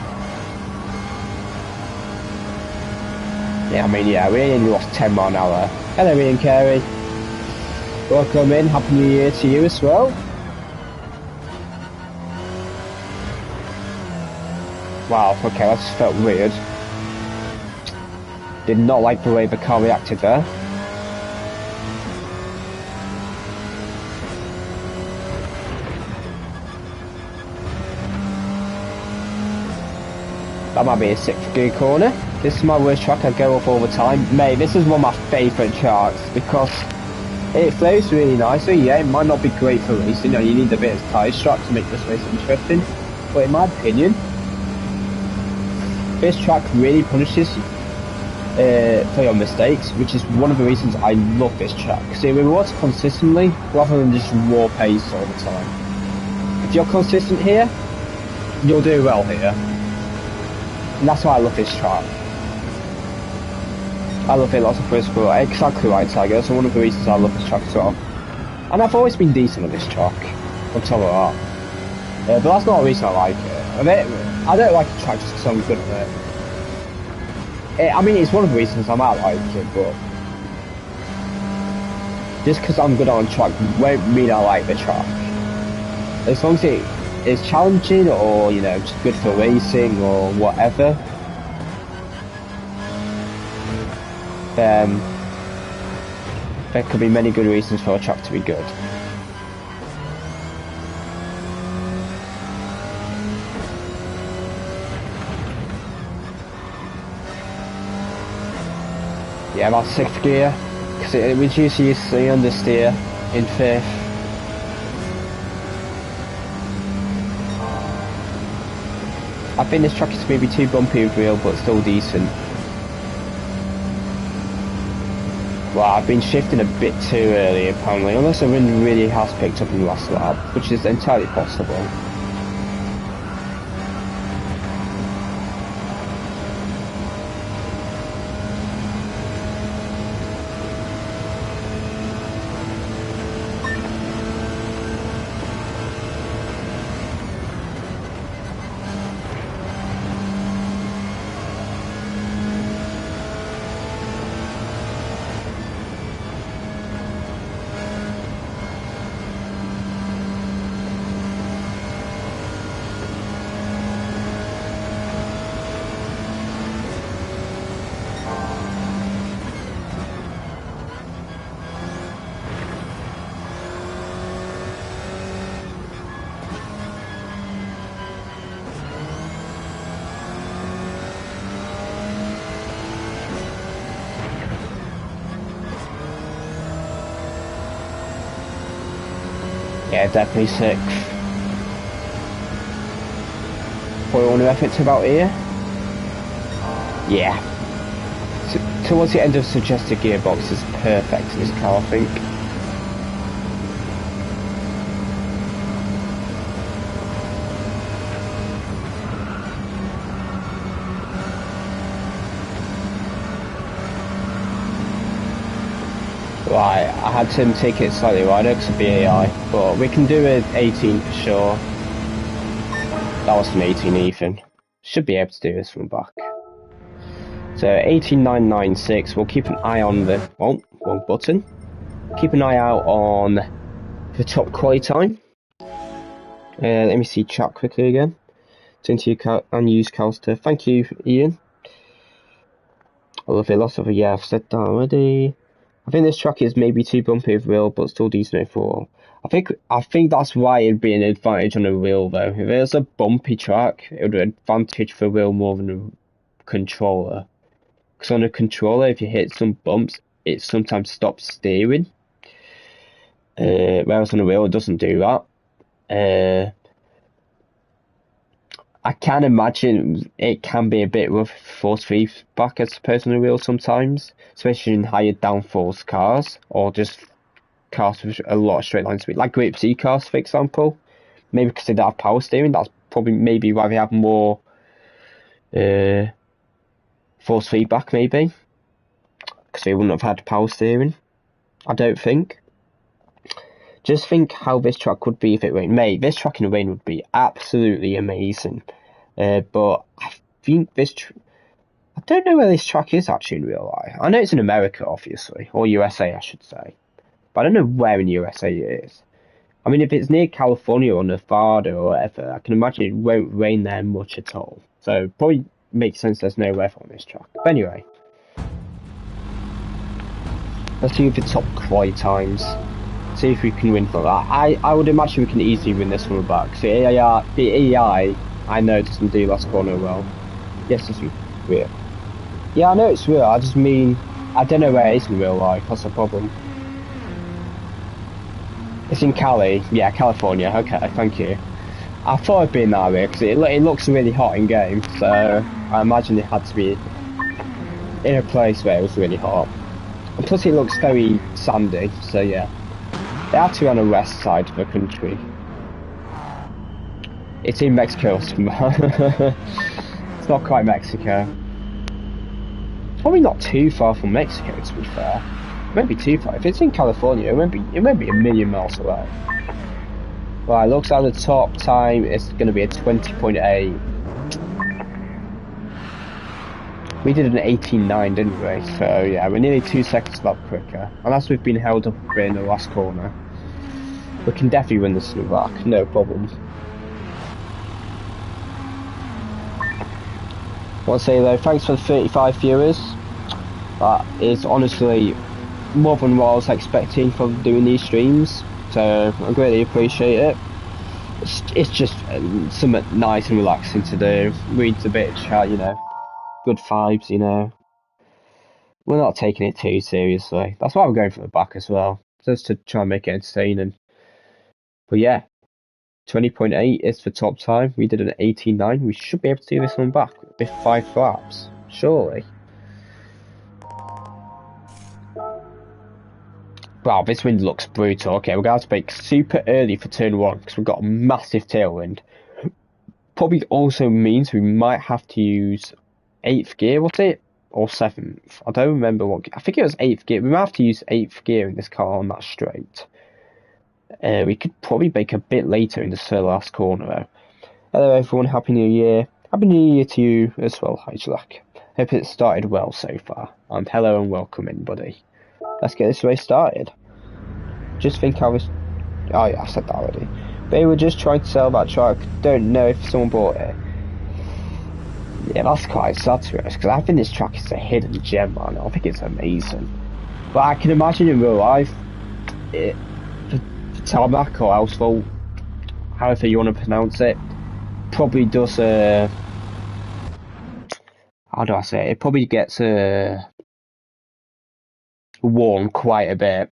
Yeah, I mean, yeah, we only lost 10 miles an hour. Hello, Ian Carey. Welcome in. Happy New Year to you as well. Wow, okay, that just felt weird. Did not like the way the car reacted there. That might be a 6th gear corner. This is my worst track, I go off all the time. Mate, this is one of my favourite tracks because it flows really nicely. Yeah, it might not be great for racing, you know, you need a bit of tyre strap to make this race interesting. But in my opinion, this track really punishes for your mistakes, which is one of the reasons I love this track. Because it rewards consistently rather than just raw pace all the time. If you're consistent here, you'll do well here. And that's why I love this track. I love it lots of first school. Exactly right, Tiger. That's one of the reasons I love this track as well. And I've always been decent at this track, on top of that. But that's not the reason I like it. I don't like the track just because I'm good at it. I mean, it's one of the reasons I might like it, but just because I'm good on a track won't mean I like the track. As long as it is challenging or, you know, just good for racing or whatever, then there could be many good reasons for a track to be good. Yeah, about 6th gear, because it reduces the understeer in 5th. I think this track is maybe too bumpy with real, but still decent. Well, I've been shifting a bit too early apparently, unless the wind really has picked up in the last lap, which is entirely possible. Yeah, definitely 6th. What I want to effort about here? Yeah. Towards the end of suggested gearbox is perfect in this car, I think. Right, I had to take it slightly wider because of the AI, but we can do an 18 for sure. That was an 18 Ethan. Should be able to do this from back. So 18996, we'll keep an eye on the, oh, wrong button. Keep an eye out on the top quality time. Let me see chat quickly again. Turn to your unused coaster. Thank you, Ian. I love it, lots of it, yeah, I've said that already. I think this track is maybe too bumpy with wheel, but still decent overall. I think that's why it'd be an advantage on a wheel though. If it was a bumpy track, it would be an advantage for a wheel more than a controller. Because on a controller, if you hit some bumps, it sometimes stops steering. Whereas on a wheel, it doesn't do that. I can imagine it can be a bit rough force feedback, I suppose, on the wheel sometimes, especially in higher downforce cars, or just cars with a lot of straight line speed, like Group C cars, for example. Maybe because they don't have power steering, that's probably maybe why they have more force feedback, maybe. Because they wouldn't have had power steering, I don't think. Just think how this track would be if it rained. Mate, this track in the rain would be absolutely amazing. But I think I don't know where this track is actually in real life. I know it's in America, obviously, or USA, I should say. But I don't know where in USA it is. I mean, if it's near California or Nevada or whatever, I can imagine it won't rain there much at all. So probably makes sense there's no weather on this track. But anyway, let's see if it's top quality times. See if we can win for that. I would imagine we can easily win this one back. So the AI, I know doesn't do last corner well. Yes, it's real. Yeah, I know it's real. I just mean, I don't know where it is in real life. That's the problem. It's in Cali. Yeah, California. Okay, thank you. I thought it'd be in that area because it looks really hot in game. So I imagine it had to be in a place where it was really hot. And plus, it looks very sandy. So yeah. They have to be on the west side of the country. It's in Mexico. It's not quite Mexico. Probably not too far from Mexico, to be fair. It won't be too far. If it's in California, it won't be a million miles away. Right, looks like the top time is going to be a 20.8. We did an 18.9, didn't we? So yeah, we're nearly 2 seconds a lap quicker. Unless we've been held up a bit in the last corner. We can definitely win this in the back, no problem. I want to say though, thanks for the 35 viewers. That is honestly more than what I was expecting from doing these streams. So I greatly appreciate it. It's just something nice and relaxing to do. Read a bit of chat, you know. Good vibes, you know. We're not taking it too seriously. That's why we're going for the back as well. Just to try and make it entertaining. But yeah, 20.8 is for top time. We did an 18.9. We should be able to do this one back with 5 laps, surely. Wow, this wind looks brutal. Okay, we're going to have to brake super early for turn 1 because we've got a massive tailwind. Probably also means we might have to use 8th gear, was it? Or 7th? I don't remember what. I think it was 8th gear. We might have to use 8th gear in this car on that straight. We could probably brake a bit later in this last corner though. Hello everyone, Happy New Year. Happy New Year to you as well, Hijlack. Hope it started well so far. Hello and welcome everybody. Let's get this race started. Just think I was... Oh yeah, I said that already. They were just trying to sell that truck. Don't know if someone bought it. Yeah, that's quite sad to us, because I think this track is a hidden gem, man. I think it's amazing. But I can imagine in real life, the tarmac or asphalt, however you want to pronounce it, probably does how do I say it? It probably gets worn quite a bit.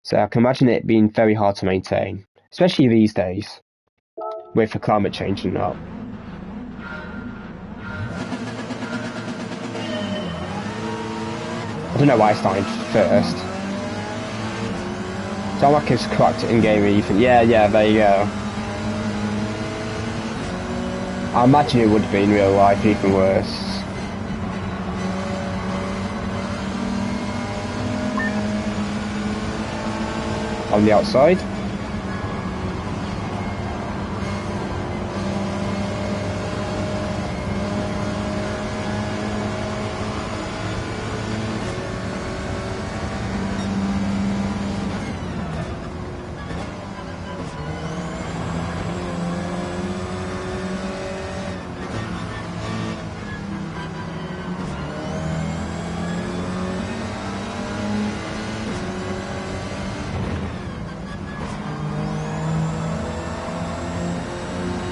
So I can imagine it being very hard to maintain, especially these days, with the climate change and that. I don't know why I started first. Tarmac is cracked in game even. Yeah, there you go. I imagine it would be in real life even worse. On the outside.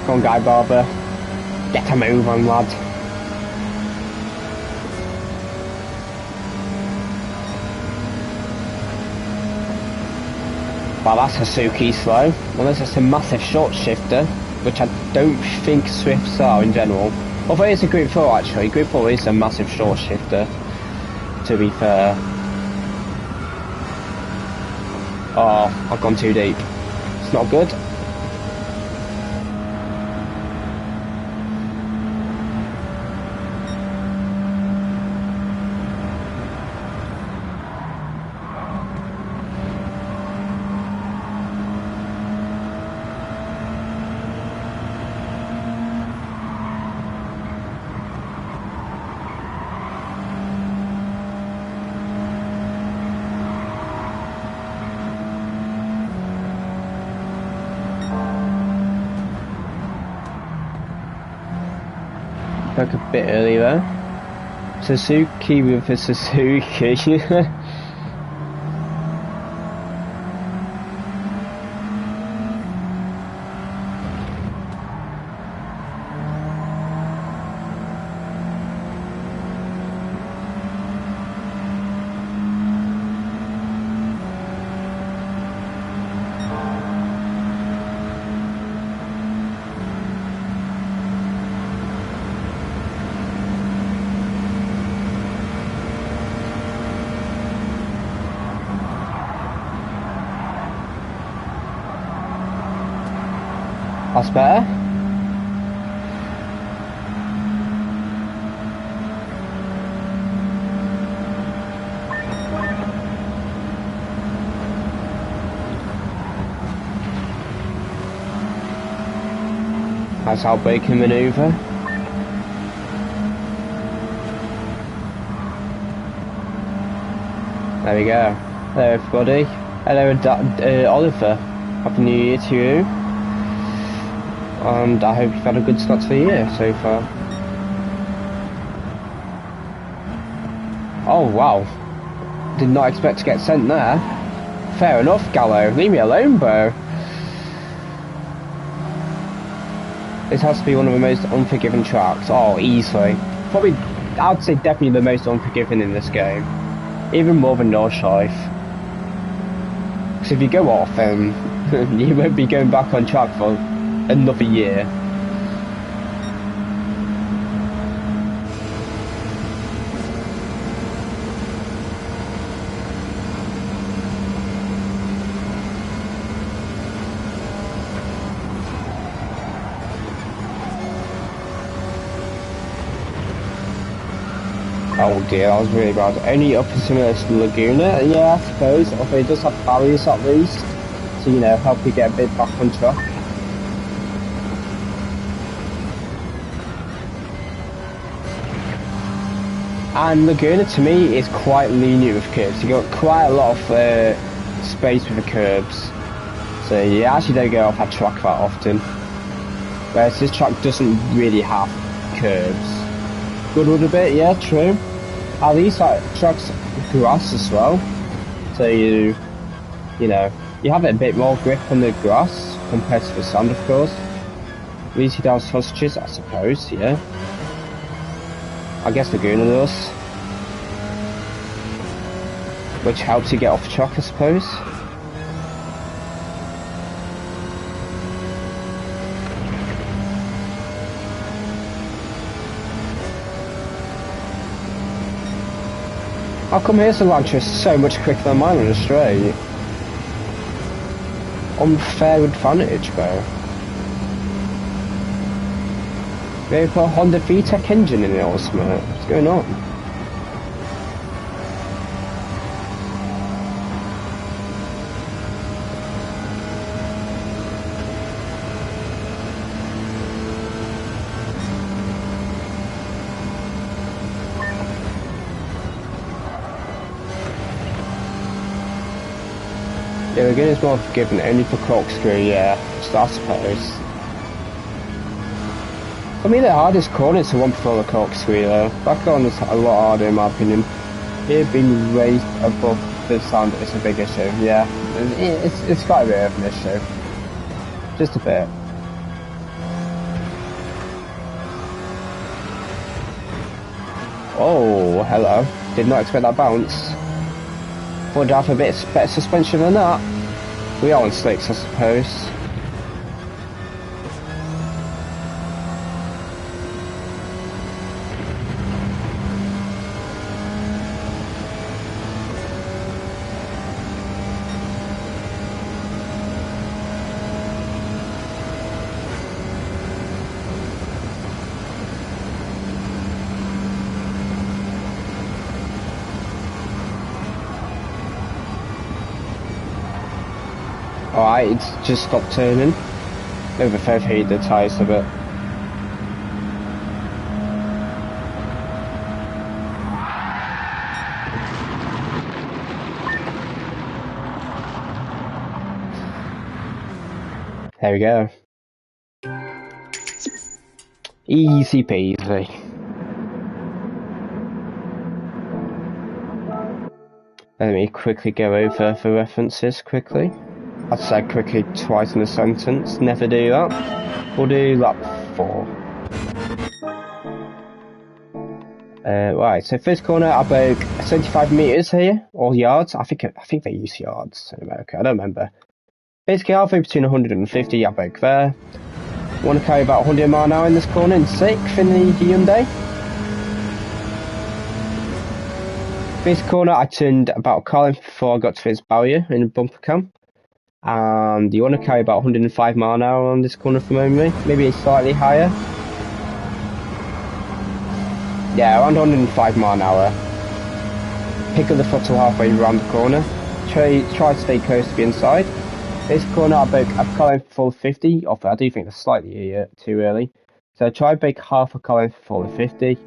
Come on, Guy Barber. Get a move on, lad. Well, that's Hasuki slow. Unless it's a massive short shifter, which I don't think Swifts are in general. Although it's a Group 4 actually. Group 4 is a massive short shifter, to be fair. Oh, I've gone too deep. It's not good. Back a bit early there. Suzuki with a Suzuki. That's better. That's our braking manoeuvre. There we go. Hello everybody. Hello Oliver. Happy New Year to you. And I hope you've had a good start to the year so far. Oh wow. Did not expect to get sent there. Fair enough, Gallo. Leave me alone, bro. This has to be one of the most unforgiving tracks. Oh, easily. Probably, I'd say definitely the most unforgiving in this game. Even more than Nordschleife. Because if you go off, you won't be going back on track for another year. Oh dear, that was really bad. Only up until this Laguna, yeah, I suppose. Although it does have barriers at least, to, you know, help you get a bit back on track. And Laguna, to me, is quite lenient with curbs. You got quite a lot of space with the curbs, so you actually don't go off that track that often. Whereas this track doesn't really have curbs. Good a bit, yeah, true. At least like tracks grass as well, so you know, you have a bit more grip on the grass compared to the sand, of course. At least you don't have sausages, I suppose, yeah. I guess Laguna does. Which helps you get off track, I suppose. How come here's the Lantra is so much quicker than mine on the straight? Unfair advantage, bro. They put a Honda VTEC engine in it or something. What's going on? Yeah, the game is more forgiving only for corkscrew, yeah, so I suppose. I mean, the hardest corner is the one before the corkscrew though. That corner is a lot harder in my opinion. It being raised above the sand is a big issue, yeah. It's quite a bit of an issue. Just a bit. Oh, hello. Did not expect that bounce. Thought I'd have a bit better suspension than that. We are on slicks, I suppose. Alright, it's just stopped turning. Maybe if I've heated the tyres a bit. There we go. Easy peasy. Let me quickly go over the references quickly. I said quickly twice in a sentence, never do that. We'll do lap 4. Right, so first corner I broke 75 meters here, or yards. I think they use yards in America, I don't remember. Basically halfway between 150 I broke there. Want to carry about 100 mile an hour in this corner in 6th in the Hyundai. This corner I turned about a car length before I got to this barrier in a bumper cam. And you want to carry about 105 mile an hour on this corner from memory, maybe slightly higher. Yeah, around 105 mile an hour. Pick up the throttle halfway around the corner. Try to stay close to the inside. This corner I broke a car length full 50, although I do think that's slightly too early. So try to break half a car length full 50.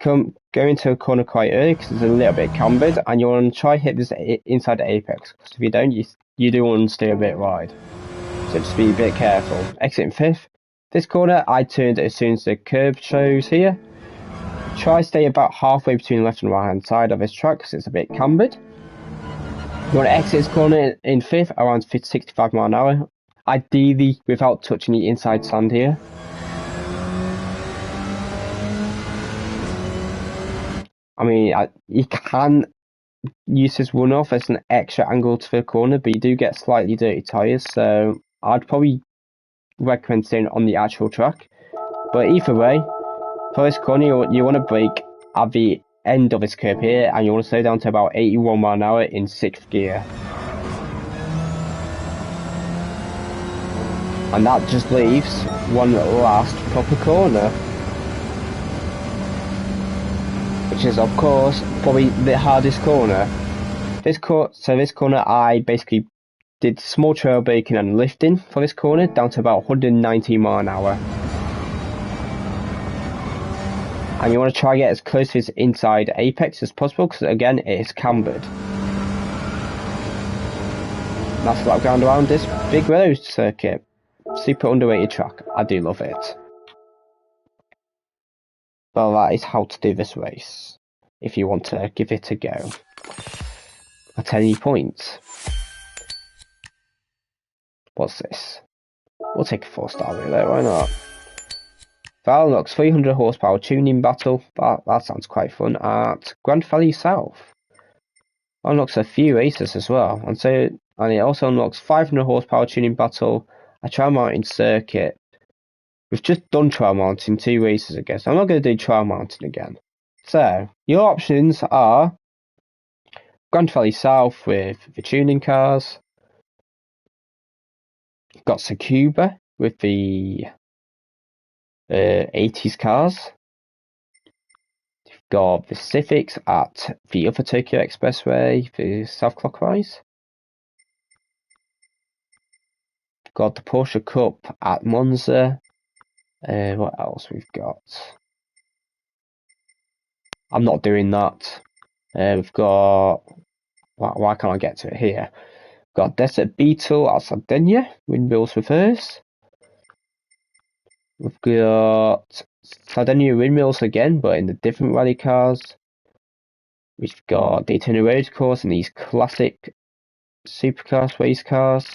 Go into a corner quite early because it's a little bit cambered, and you want to try hit this inside the apex, because if you don't, you do want to steer a bit wide. So just be a bit careful. Exiting 5th. This corner I turned as soon as the curb shows here. Try stay about halfway between the left and right hand side of this track because it's a bit cambered. You want to exit this corner in 5th around 65 mile an hour. Ideally without touching the inside sand here. I mean, you can use this runoff as an extra angle to the corner, but you do get slightly dirty tyres, so I'd probably recommend staying on the actual track. But either way, for this corner, you want to brake at the end of this curve here, and you want to slow down to about 81 miles an hour in 6th gear. And that just leaves one last proper corner, which is of course probably the hardest corner. This corner I basically did small trail braking and lifting for this corner down to about 190 miles an hour. And you want to try and get as close to this inside apex as possible, because again it is cambered. That's what I've gone around this big road circuit. Super underrated track. I do love it. Well, that is how to do this race, if you want to give it a go. At any point. What's this? We'll take a 4-star relay, why not? That unlocks 300 horsepower tuning battle. That sounds quite fun. At Grand Valley South. Unlocks a few races as well. And it also unlocks 500 horsepower tuning battle, a trial mounting circuit. We've just done trial mounting 2 races ago, so I'm not going to do trial mounting again. So, your options are Grand Valley South with the tuning cars. You've got Tsukuba with the 80s cars. You've got the Civics at the other Tokyo Expressway, the South Clockwise. You've got the Porsche Cup at Monza. What else we've got? I'm not doing that. We've got... Why can't I get to it here? We've got Desert Beetle at Sardinia, windmills reverse. We've got Sardinia windmills again, but in the different rally cars. We've got Daytona Road Course in these classic supercars race cars.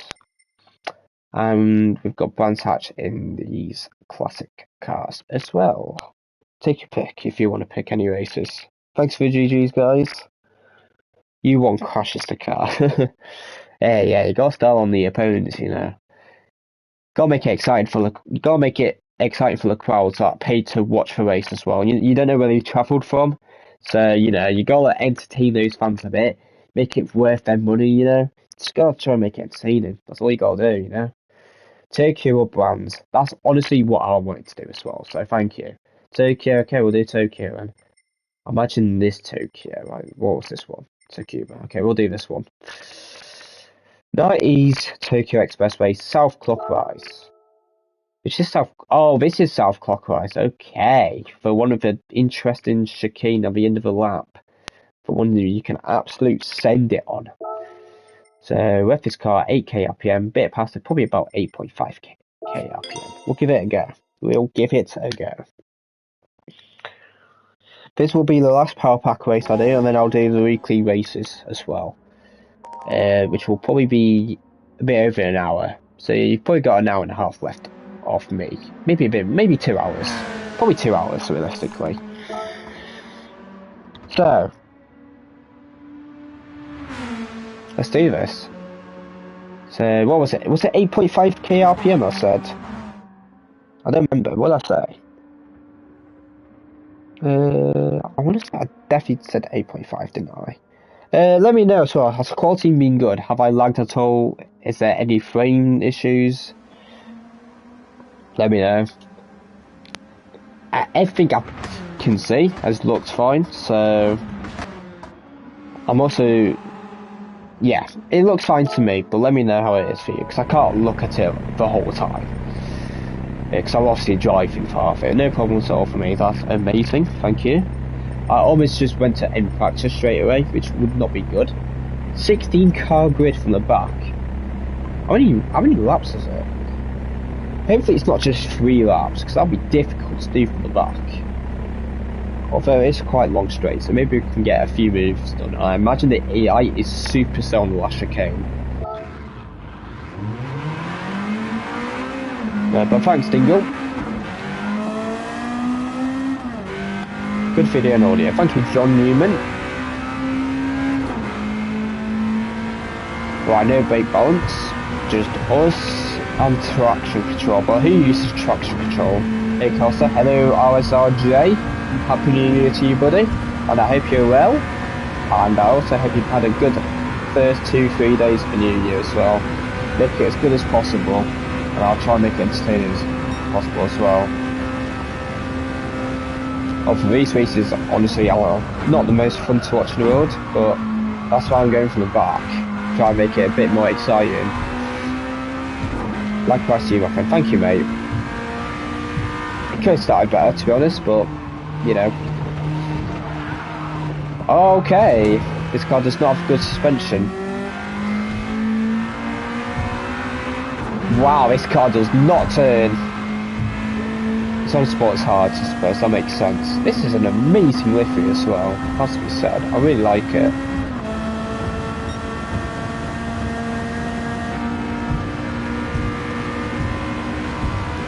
And we've got Brands Hatch in these classic cars as well. Take your pick if you want to pick any races. Thanks for the GGs, guys. You won crashes the car. Yeah, you gotta start on the opponents, you know. Gotta make it exciting for the crowds that are paid to watch the race as well. You don't know where they travelled from, so you know you gotta entertain those fans a bit, make it worth their money. You know, just gotta try and make it entertaining. That's all you gotta do. You know, Tokyo or Brands. That's honestly what I wanted to do as well. So thank you, Tokyo. Okay, we'll do Tokyo and imagine this Tokyo. Right, what was this one? Tsukuba. Okay, we'll do this one. 90s Tokyo Expressway South Clockwise. Which is South... Oh, this is South Clockwise. Okay. For one of the interesting chicane at the end of the lap. For one that you can absolute send it on. So, with this car, 8k RPM. Bit past it, probably about 8.5k RPM. We'll give it a go. This will be the last Powerpack race I do, and then I'll do the weekly races as well. Which will probably be a bit over an hour. So you've probably got an hour and a half left of me. Maybe 2 hours. Probably 2 hours realistically. So let's do this. So what was it? Was it 8.5k RPM I said? I don't remember. What did I say? I want to say I definitely said 8.5, didn't I? Let me know as well. Has the quality been good? Have I lagged at all? Is there any frame issues? Let me know. Everything I can see has looked fine, so I'm also... Yeah, it looks fine to me, but let me know how it is for you, because I can't look at it the whole time. Because I'm obviously driving part of it. No problem at all for me. That's amazing. Thank you. I almost just went to end practice straight away, which would not be good. 16 car grid from the back. How many laps is it? Hopefully it's not just 3 laps, because that'll be difficult to do from the back. Although it's quite long straight, so maybe we can get a few moves done. I imagine the AI is super slow on the last chicane. But thanks, Dingle. Good video and audio. Thank you, John Newman. Right, no brake balance. Just us I'm traction control, but who uses traction control? Hey Costa, hello RSRJ, Happy New Year to you buddy, and I hope you're well, and I also hope you've had a good first 2-3 days of the New Year as well. Make it as good as possible, and I'll try and make it entertaining as possible as well. For these races, honestly, are not the most fun to watch in the world, but that's why I'm going from the back, try and make it a bit more exciting. Likewise to you, my friend. Thank you, mate. It could have started better, to be honest, but, you know. Okay, this car does not have good suspension. Wow, this car does not turn. It's on sports hard, I suppose, that makes sense. This is an amazing livery as well, has to be said. I really like it.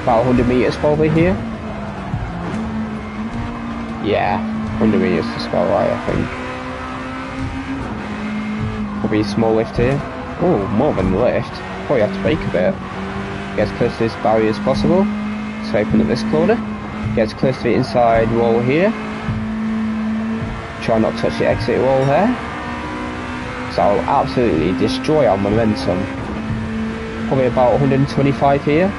About 100 metres probably here. Yeah, 100 metres is about right, I think. Probably a small lift here. Oh, more than a lift. Probably have to brake a bit. Get as close to this barrier as possible. So open up this corner. Get as close to the inside wall here. Try not to touch the exit wall here. So I'll absolutely destroy our momentum. Probably about 125 here.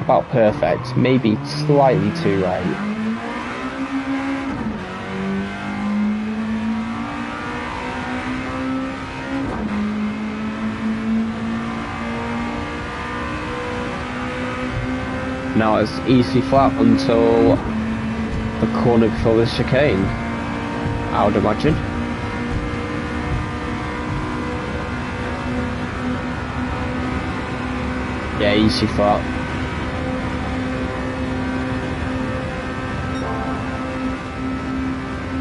About perfect, maybe slightly too right. Now it's easy flat until the corner before the chicane, I would imagine. Yeah, easy flat.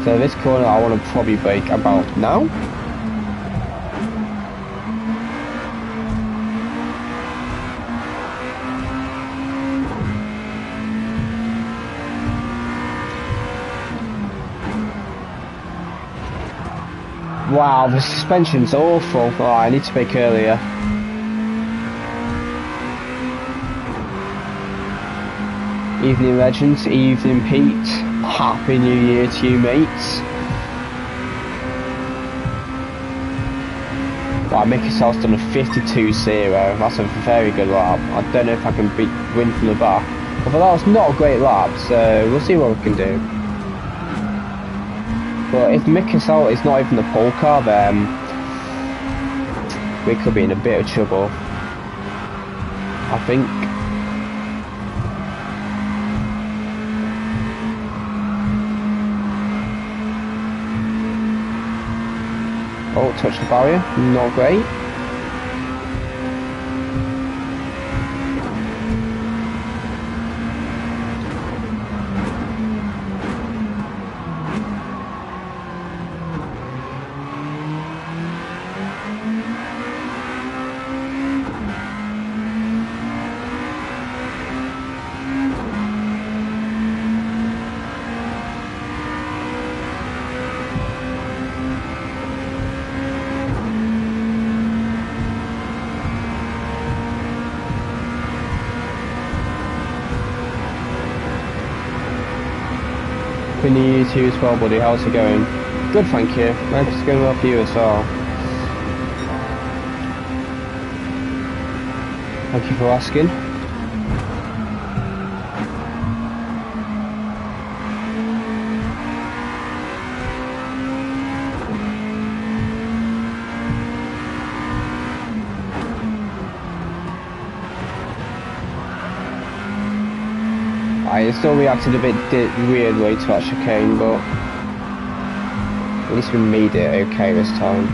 So this corner I want to probably brake about now. Wow, the suspension's awful. Oh, I need to brake earlier. Evening legends, evening Pete. Happy New Year to you, mates. Wow, Mickey Sal's done a 52.0. That's a very good lap. I don't know if I can win from the back. But that was not a great lap, so we'll see what we can do. But if Mickey Sal is not even the pole car, then we could be in a bit of trouble, I think. Oh, touch the barrier, not great. Happy New Year to you as well, buddy. How's it going? Good, thank you. Hope it's going well for you as well. Thank you for asking. I still reacted a bit weirdly to that chicane, but at least we made it okay this time.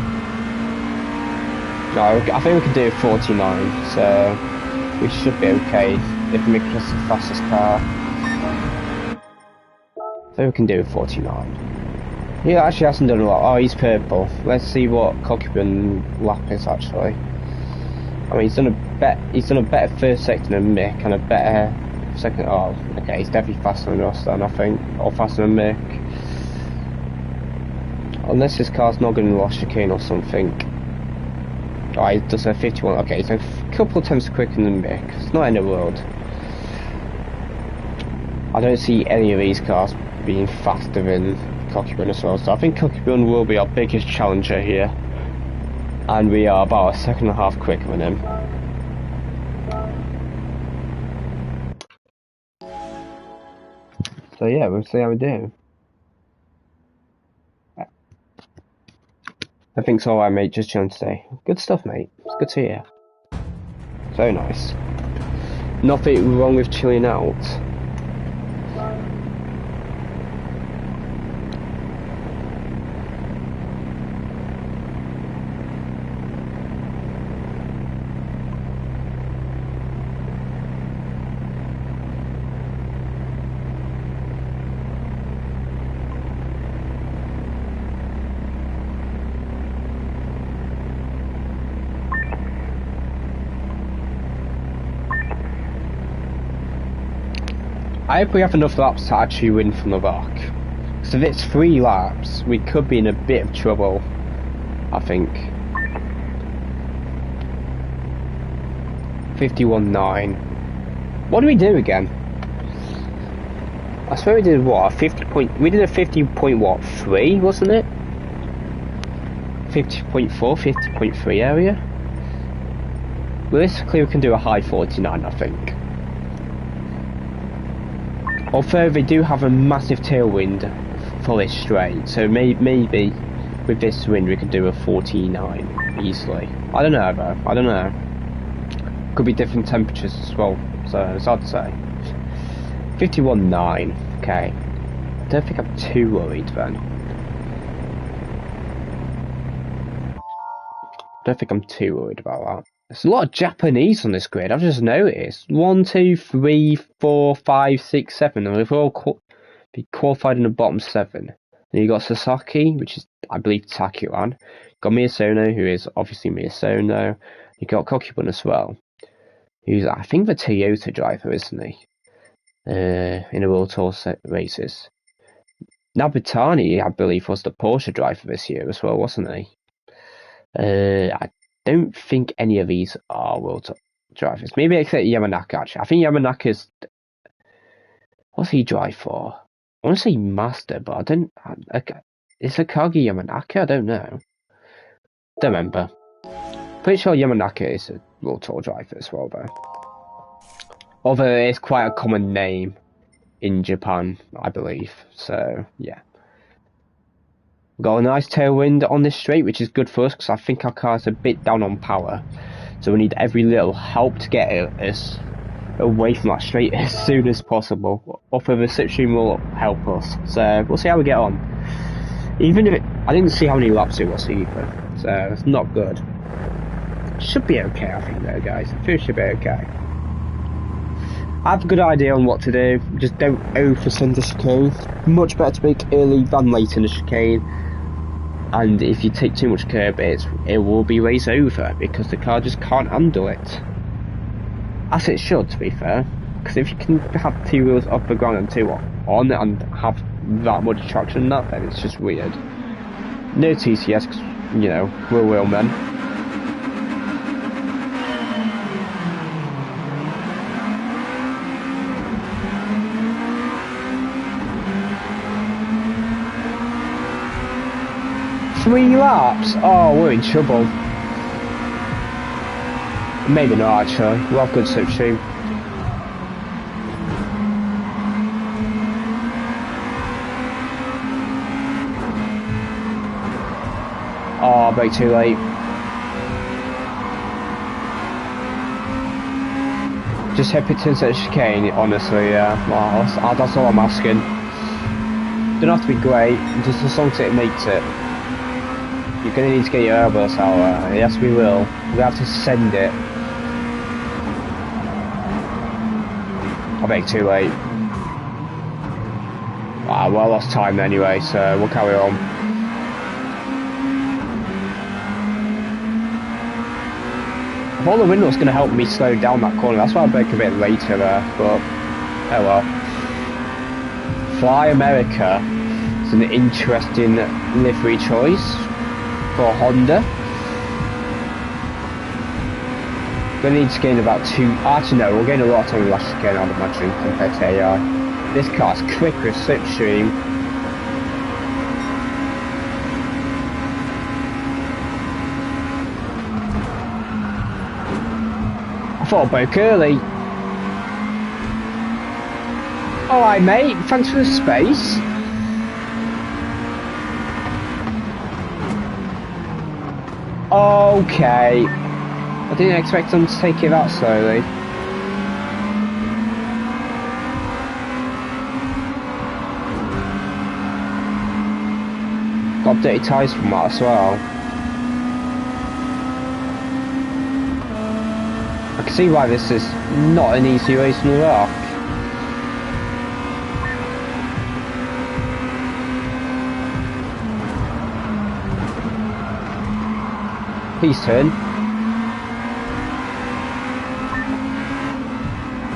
No, I think we can do 49, so we should be okay if we make us the fastest car. So we can do 49. He actually hasn't done a lot. Oh, he's purple. Let's see what Cockburn lap is actually. I mean, he's done a better first sector than Mick and a better second. Oh, okay, he's definitely faster than us then, I think, or faster than Mick. Unless this car's not going to lost chicane or something. Oh, it does a 51. Okay, so a couple of times quicker than Mick. It's not in the world. I don't see any of these cars being faster than Cockburn as well, so I think Cockburn will be our biggest challenger here. And we are about a second and a half quicker than him. So yeah, we'll see how we do. I think so, alright mate, just chilling today. Good stuff mate, it's good to hear. So nice. Nothing wrong with chilling out. I hope we have enough laps to actually win from the back. Because if it's 3 laps, we could be in a bit of trouble, I think. 51.9. What do we do again? I swear we did what? We did a 50.3, wasn't it? 50.4, 50.3 area? Realistically, we can do a high 49, I think. Although they do have a massive tailwind for this straight, so maybe with this wind we could do a 49 easily. I don't know though, I don't know. Could be different temperatures as well, so it's hard to say. 51.9, okay. I don't think I'm too worried then. I don't think I'm too worried about that. There's a lot of Japanese on this grid, I've just noticed. 1, 2, 3, 4, 5, 6, 7, and we've all be qualified in the bottom 7. And you got Sasaki, which is, I believe, Takuran. You got Miyasono, who is obviously Miyasono. You got Kokibun as well, who's, I think, the Toyota driver, isn't he? In the World Tour races. Nabutani, I believe, was the Porsche driver this year as well, wasn't he? I don't think any of these are World Tour drivers. Maybe except Yamanaka, actually. I think Yamanaka's... What's he drive for? I want to say Master, but I don't... Is Akagi Yamanaka? I don't know. Don't remember. Pretty sure Yamanaka is a World Tour driver as well, though. Although it's quite a common name in Japan, I believe. So, yeah. Got a nice tailwind on this straight, which is good for us, because I think our car's a bit down on power. So we need every little help to get us away from that straight as soon as possible. Off of the slipstream will help us. So we'll see how we get on. Even if I didn't see how many laps it was either, so it's not good. Should be okay, I think, though, guys. I think it should be okay. I have a good idea on what to do. Just don't oversend the chicane. Much better to make early than late in the chicane. And if you take too much curb, it will be race over because the car just can't handle it. As it should, to be fair. Because if you can have 2 wheels off the ground and 2 on and have that much traction in that, then it's just weird. No TCS, because, you know, we're real men. Three laps? Oh, we're in trouble. Maybe not, actually. We'll have good slipstream. Oh, brake too late. Just hope it turns out chicane, honestly, yeah. Oh, that's all I'm asking. Don't have to be great, just as long as it makes it. You're going to need to get your airburst out. Yes, we will. We have to send it. I brake too late. Ah, well, I lost time anyway, so we'll carry on. I thought the wind was going to help me slow down that corner. That's why I brake a bit later there, but oh well. Fly America. It's an interesting livery choice for Honda. Gonna need to gain about 2. Actually, no, we'll gain a lot of time with last again, I'd imagine, compared to AI. This car's quicker slipstream. I thought I broke early. Alright, mate, thanks for the space. Okay. I didn't expect them to take it that slowly. Got updated tyres from that as well. I can see why this is not an easy race in the rock. Please turn.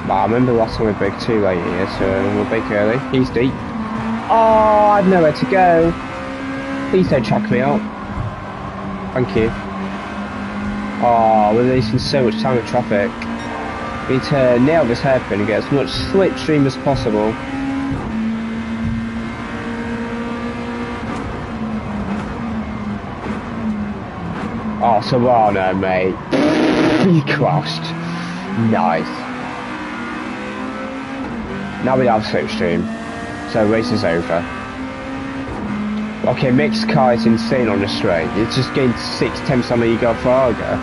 But I remember last time we broke too late here, so we'll break early. He's deep. Oh, I've nowhere to go. Please don't chuck me out. Thank you. Oh, we're wasting so much time with traffic. We need to nail this hairpin and get as much slipstream as possible. Oh, Serrano, mate. He crashed. Nice. Now we have slipstream. So race is over. Okay, mixed car is insane on the straight. It's just gained 6 tenths on the Ego Fargo.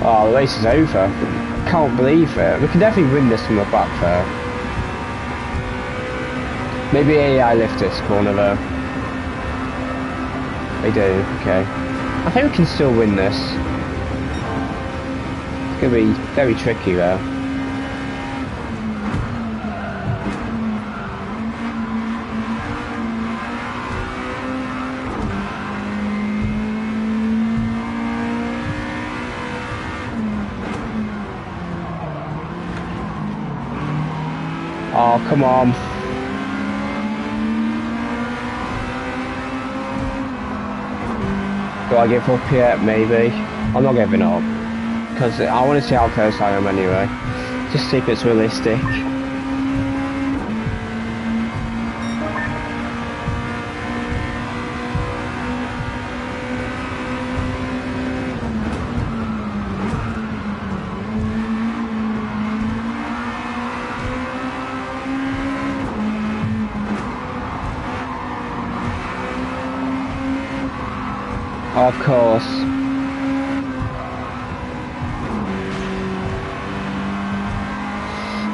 Oh, the race is over. Can't believe it. We can definitely win this from the back there. Maybe AI lift this corner though. They do, okay. I think we can still win this. It's going to be very tricky though. Oh, come on. Do I give up yet? Maybe. I'm not giving up. Because I want to see how close I am anyway. Just see if it's realistic. Of course.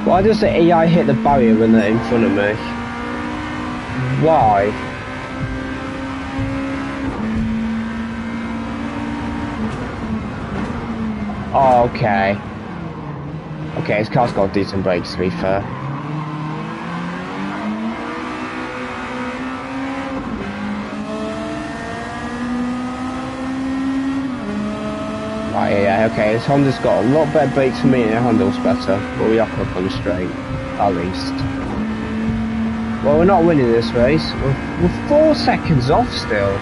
Why does the AI hit the barrier when they're in front of me? Why? Oh, okay. Okay, his car's got decent brakes to be fair. Yeah, okay, this Honda's got a lot better brakes for me and it handles better, but we are up on the straight, at least. Well, we're not winning this race, we're 4 seconds off still.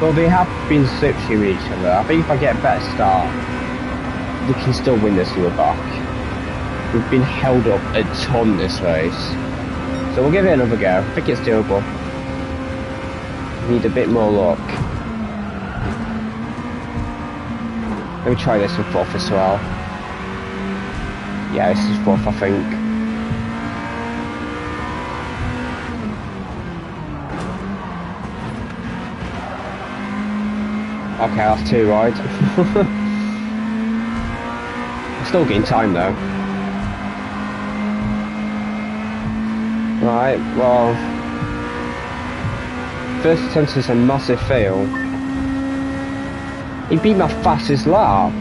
Well, they have been slipstreaming each other. I think if I get a better start, we can still win this in the back. We've been held up a ton this race. So we'll give it another go, I think it's doable. Need a bit more luck. Let me try this with 4th as well. Yeah, this is 4th, I think. Okay, that's 2 right. I'm still getting time though. Right, well, first attempt is a massive fail. He beat my fastest lap.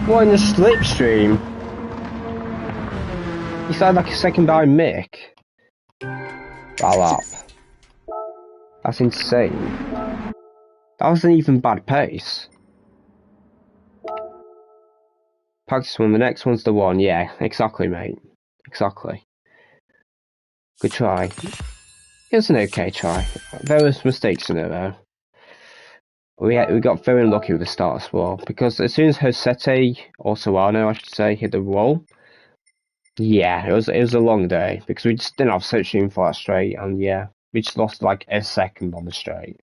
What in the slipstream? He started like a second behind Mick. That lap. That's insane. That wasn't even bad pace. Practice one, the next one's the one. Yeah, exactly, mate. Exactly. Good try. It was an okay try. There was mistakes in it though. We got very unlucky with the start as well, because as soon as Josete, or Solano I should say, hit the wall, yeah, it was a long day, because we just didn't have searching for that straight, and yeah, we just lost like a second on the straight,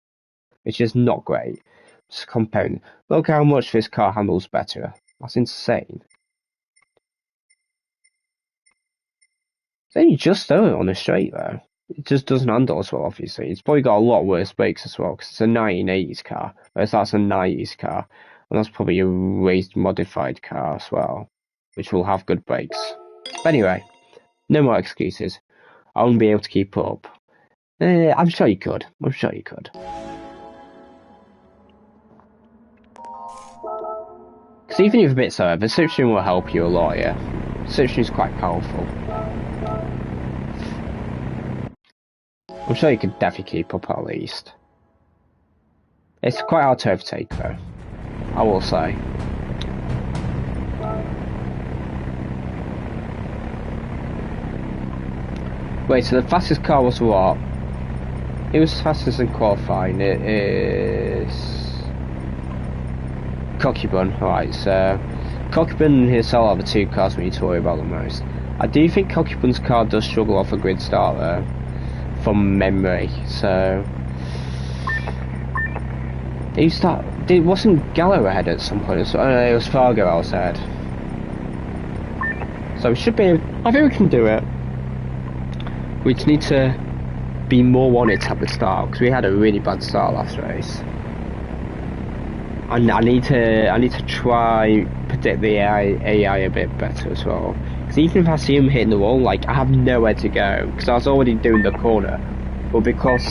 which is not great. Just comparing, look how much this car handles better. That's insane. It's only just over on the straight though. It just doesn't handle as well, obviously. It's probably got a lot worse brakes as well, because it's a 1980s car, whereas that's a 90s car, and that's probably a raised modified car as well, which will have good brakes. But anyway, no more excuses. I won't be able to keep up. I'm sure you could. I'm sure you could. Because even if a bit slower, the switching will help you a lot, yeah. Switching is quite powerful. I'm sure you could definitely keep up at least. It's quite hard to overtake though, I will say. Wait, so the fastest car was what? It was fastest in qualifying. It is Cockybun, right, so Cockybun and Hirsel are the two cars we need to worry about the most. I do think Cockybun's car does struggle off a grid start though, from memory, so wasn't Gallo ahead at some point? It was Fargo else ahead. So we should be, I think we can do it. We just need to be more on it at the start, because we had a really bad start last race. And I need to try predict the AI a bit better as well. Because even if I see him hitting the wall, like, I have nowhere to go, because I was already doing the corner, but because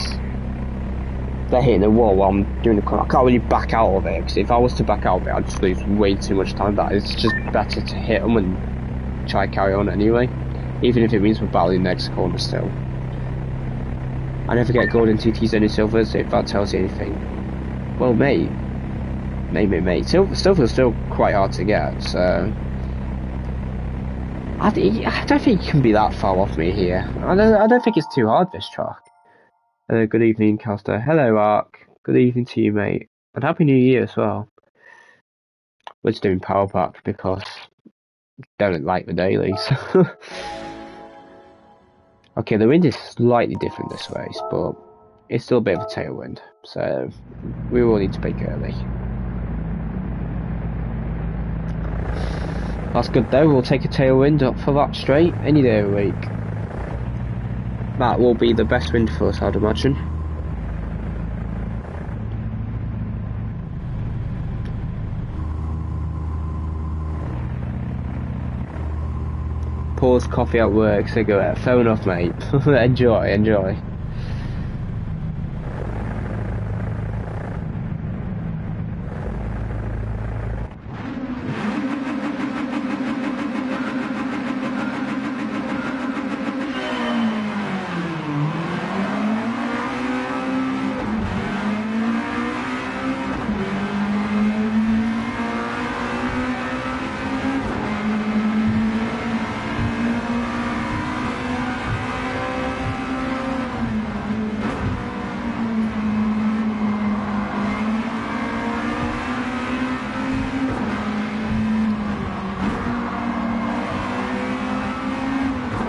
they're hitting the wall while I'm doing the corner, I can't really back out of it, because if I was to back out of it, I'd just lose way too much time. But it's just better to hit them and try to carry on anyway, even if it means we're battling the next corner still. I never get golden TTs any silvers, if that tells you anything. Well, mate. Silver's still quite hard to get, so I don't think you can be that far off me here. I don't think it's too hard, this track. Good evening, Caster. Hello, Ark. Good evening to you, mate. And Happy New Year as well. We're just doing Powerpack because I don't like the dailies. Okay, the wind is slightly different this race, but it's still a bit of a tailwind, so we will need to brake early. That's good though, we'll take a tailwind up for that straight any day of the week. That will be the best wind for us, I'd imagine. Pause coffee at work, cigarette. Fair enough, mate. enjoy.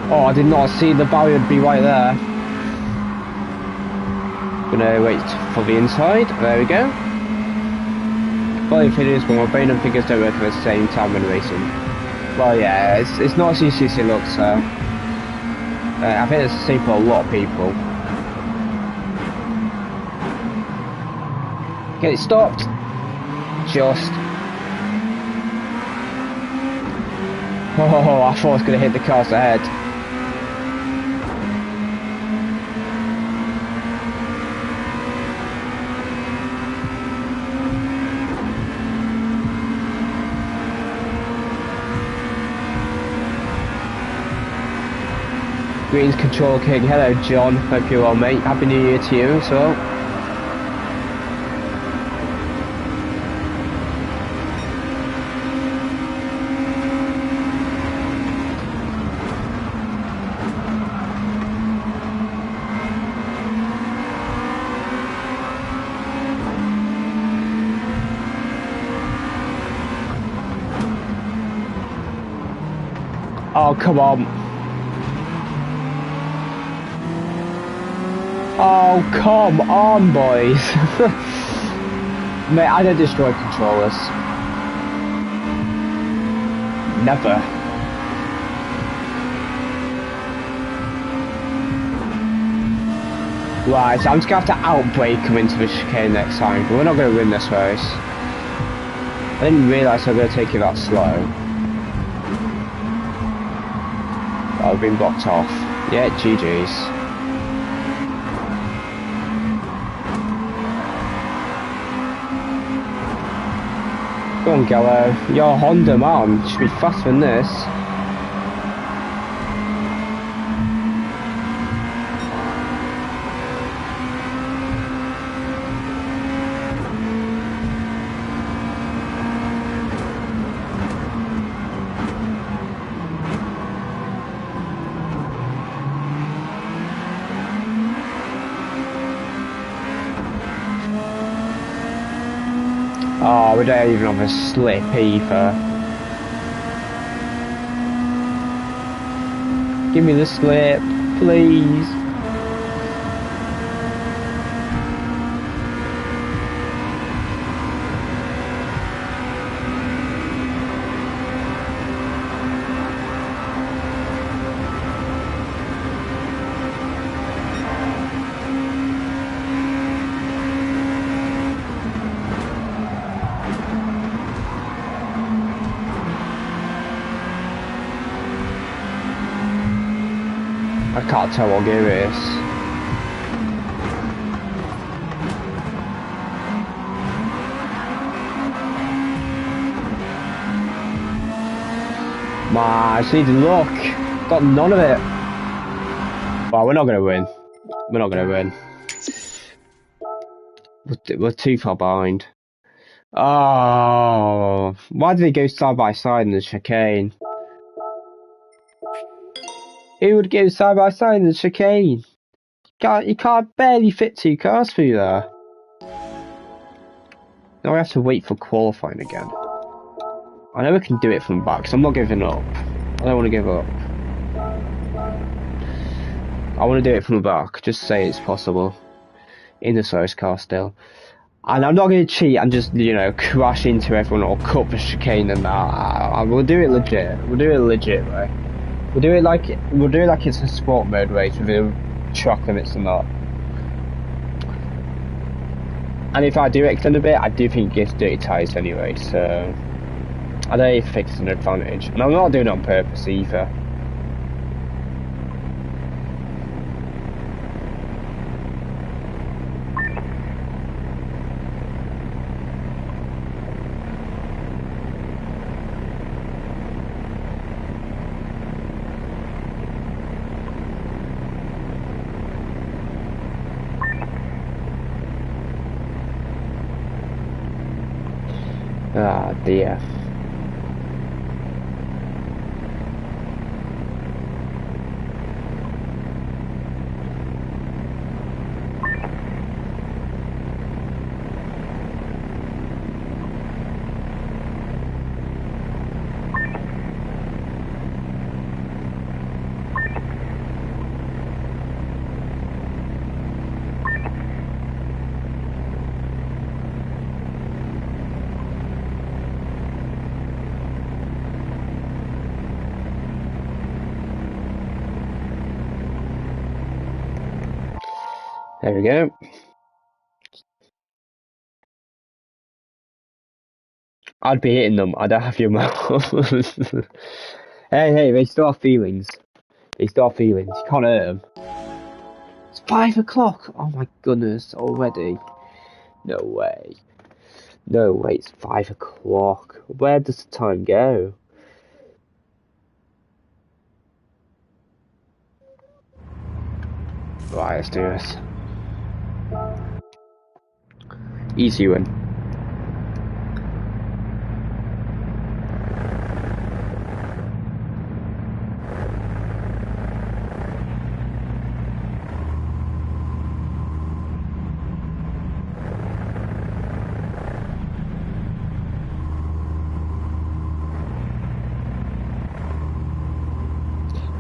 Oh, I did not see the barrier be right there. Gonna wait for the inside. There we go. Probably if it is when my brain and fingers don't work at the same time when racing. Well, yeah, it's not as easy as it looks. I think it's the same for a lot of people. Get it stopped. Just. Oh, I thought I was gonna hit the cars ahead. Greens Control King, hello John, hope you're well mate, Happy New Year to you as well. Oh, come on. Oh, come on, boys. Mate, I don't destroy controllers. Never. Right, so I'm just going to have to outbrake him into the chicane next time, but we're not going to win this race. I didn't realise I was going to take it that slow. I've been blocked off. Yeah, GG's. Go on, Gallo. You're a Honda, man. You should be faster than this. Oh, we don't even have a slip either. Give me the slip, please. I can't tell what gear it is. Man, I just need luck. Got none of it. Well, we're not going to win. We're not going to win. We're too far behind. Oh, why did they go side by side in the chicane? Who would go side by side in the chicane? You can't barely fit two cars through there. Now we have to wait for qualifying again. I know we can do it from the back, so I'm not giving up. I don't want to give up. I want to do it from the back. Just say it's possible. In the slowest car still. And I'm not going to cheat and just, you know, crash into everyone or cut the chicane and that. We'll do it legit. We'll do it legit, right? We'll do it like it's a sport mode race with the track limits and that. And if I do extend a bit, I do think it gets dirty tyres anyway, so I don't think it's an advantage. And I'm not doing it on purpose either. Ah, dear. There we go. I'd be hitting them. I don't have your mouth. Hey, they still have feelings. They still have feelings. You can't hurt them. It's 5 o'clock. Oh my goodness, already. No way. No way, it's 5 o'clock. Where does the time go? Right, let's do this. Easy win.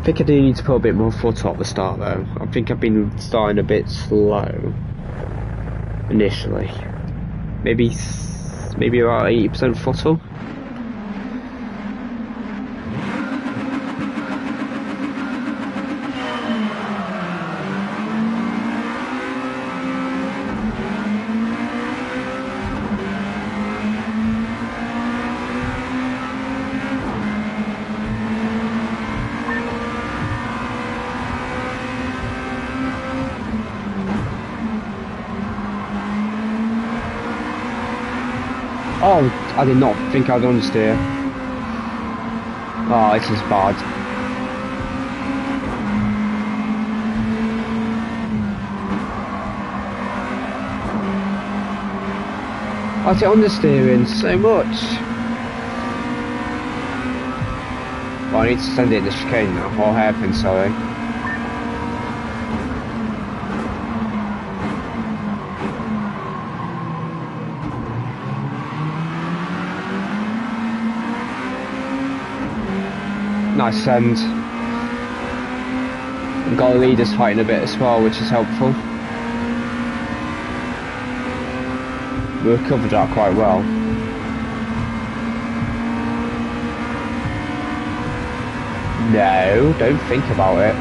think I do need to put a bit more throttle at the start though. I think I've been starting a bit slow initially. Maybe about 80% throttle. Oh, I did not think I'd understeer. Oh, this is bad. I was understeering so much. Well, I need to send it in the chicane now, or hairpin, sorry. Nice send. We've got the leaders fighting a bit as well, which is helpful. We recovered that quite well. No, don't think about it.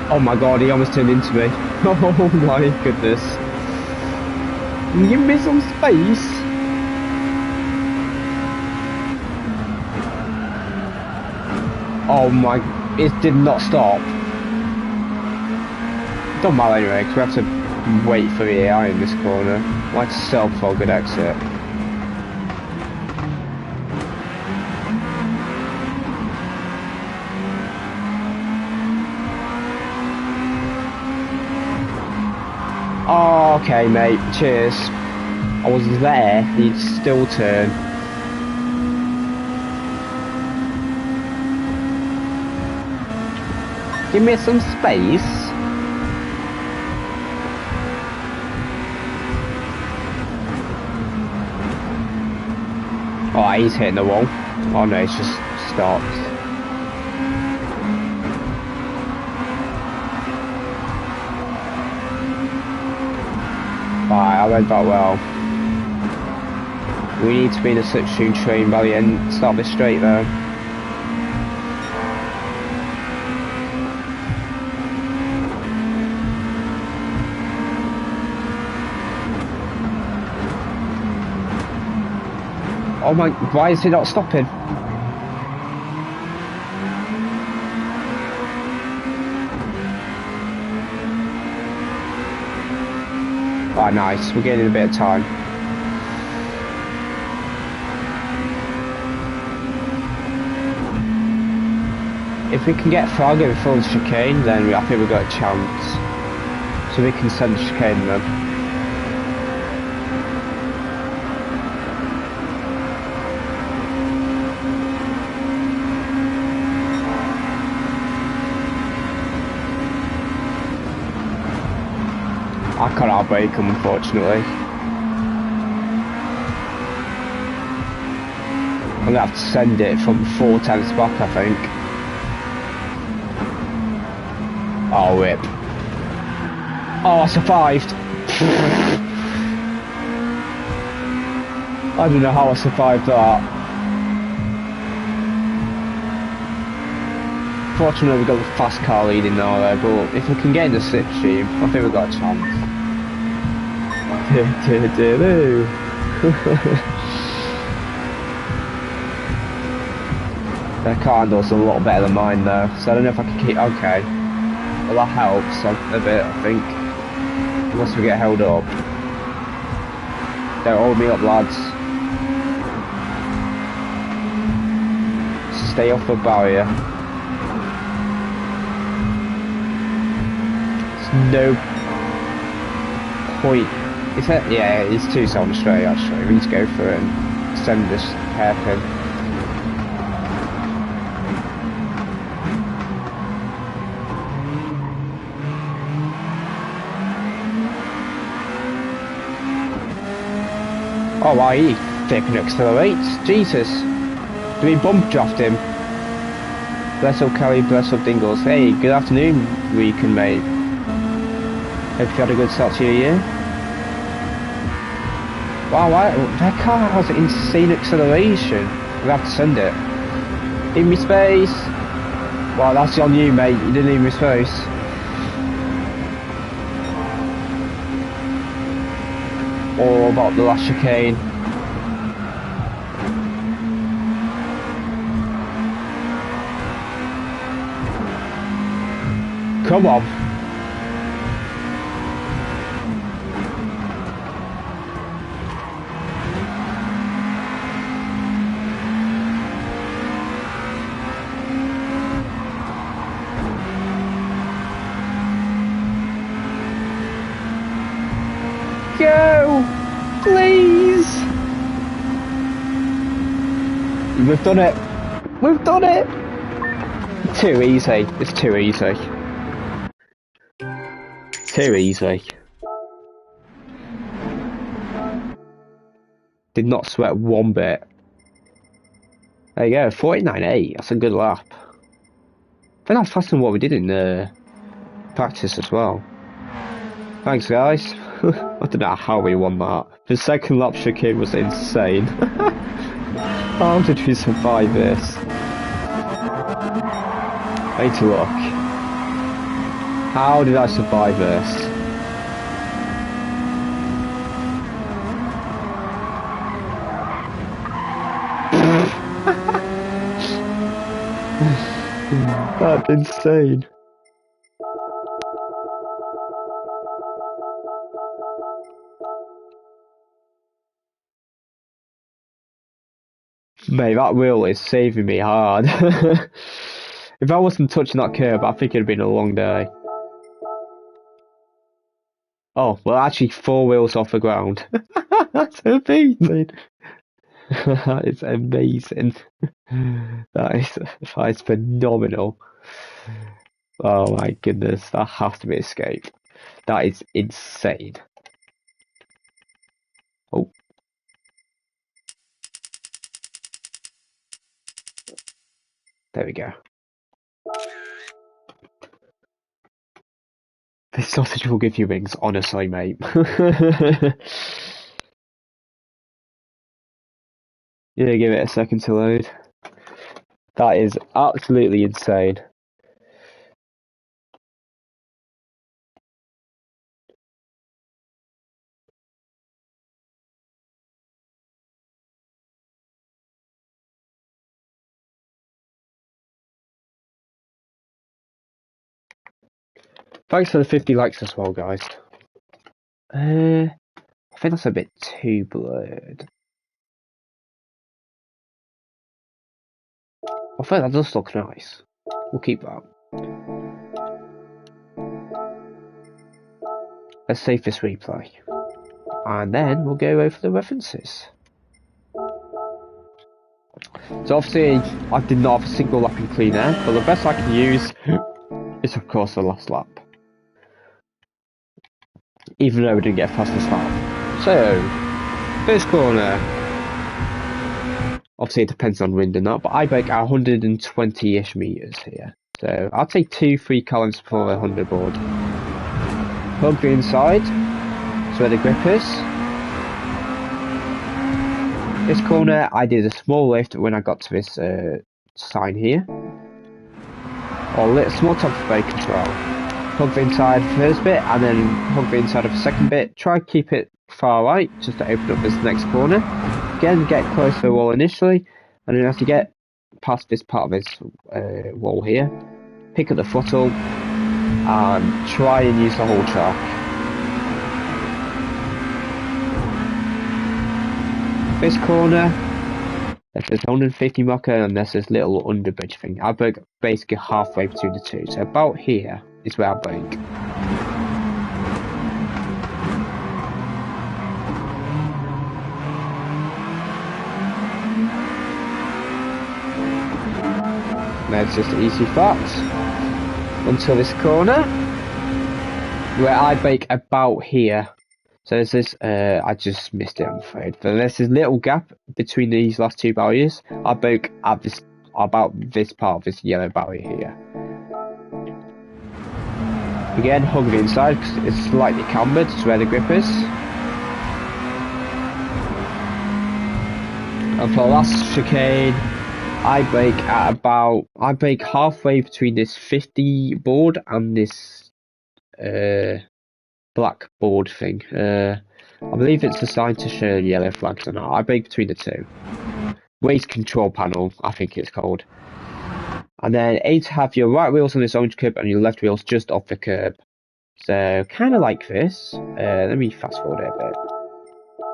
Oh my god, he almost turned into me. Oh my goodness. Give me some space. Oh my, it did not stop. Don't matter anyway, because we have to wait for the AI in this corner. Like to sell for a good exit. Oh, okay mate, cheers. I was there, he'd still turn. Give me some space. Oh, he's hitting the wall. Oh no, it's just stopped. Right, I went that well. We need to be in a slipstream train by the end. Start this straight though. Oh my, why is he not stopping? Oh nice, we're getting a bit of time. If we can get Frog in full chicane, then I think we've got a chance. So we can send chicane them. I can't outbrake him, unfortunately. I'm gonna have to send it from 4/10 back, I think. Oh, whip. Oh, I survived! I don't know how I survived that. Fortunately, we've got the fast car leading now there, but if we can get in the slipstream, I think we've got a chance. Their car handle's a lot better than mine though, so I don't know if I can keep. Okay. Well, that helps a bit, I think. Unless we get held up. Don't hold me up, lads. Stay off the barrier. There's no point. Is that? Yeah, it's too sound straight actually. We need to go for it and send this hairpin. Oh, why he flipping accelerates? Jesus. Do we bump draft him? Bless up Kelly, bless up Dingles. Hey, good afternoon, Recon mate. Hope you had a good start to your year. Wow, that car has insane acceleration. We have to send it. Give me space. Wow, that's on you, mate. You didn't leave me space. All about the last chicane. Come on. Go! Please! We've done it! We've done it! Too easy. It's too easy. Too easy. Did not sweat one bit. There you go, 49.8. That's a good lap. I think that's faster than what we did in practice as well. Thanks, guys. I don't know how we won that. The second lap chicane was insane. How did we survive this? I need to look. How did I survive this? That's insane. Mate, that wheel is saving me hard. If I wasn't touching that curb, I think it'd been a long day. Oh, well, actually, 4 wheels off the ground. That's amazing. That is amazing. That is phenomenal. Oh my goodness, that has to be escape. That is insane. Oh. There we go. This sausage will give you wings, honestly, mate. Yeah, give it a second to load. That is absolutely insane. Thanks for the 50 likes as well, guys. I think that's a bit too blurred. I think that does look nice. We'll keep that. Let's save this replay. And then we'll go over the references. So obviously, I did not have a single lap in clean air, but the best I can use is of course the last lap. Even though we didn't get past the start. So, first corner. Obviously it depends on wind and that, but I brake at 120-ish meters here. So I'll take 2-3 columns before the 100 board. Plug the inside, that's where the grip is. This corner I did a small lift when I got to this sign here. Or a small top of brake control. Plug the inside the first bit and then plug the inside of the second bit. Try to keep it far right just to open up this next corner. Again, get close to the wall initially, and then as you get past this part of this wall here, pick up the throttle and try and use the whole track. This corner, there's this 150 marker and there's this little underbridge thing. I brake basically halfway between the two, so about here is where I brake. There's just easy flat until this corner where I brake about here. So there's this, I just missed it, I'm afraid. But there's this little gap between these last two barriers. I broke at this, about this part of this yellow barrier here. Again, hug the inside because it's slightly cambered to where the grip is. And for the last chicane, I break halfway between this 50 board and this black board thing. I believe it's assigned to show yellow flags or not. I break between the two. Race control panel, I think it's called. And then aim to have your right wheels on this orange curb and your left wheels just off the curb. So kind of like this. Let me fast forward it a bit.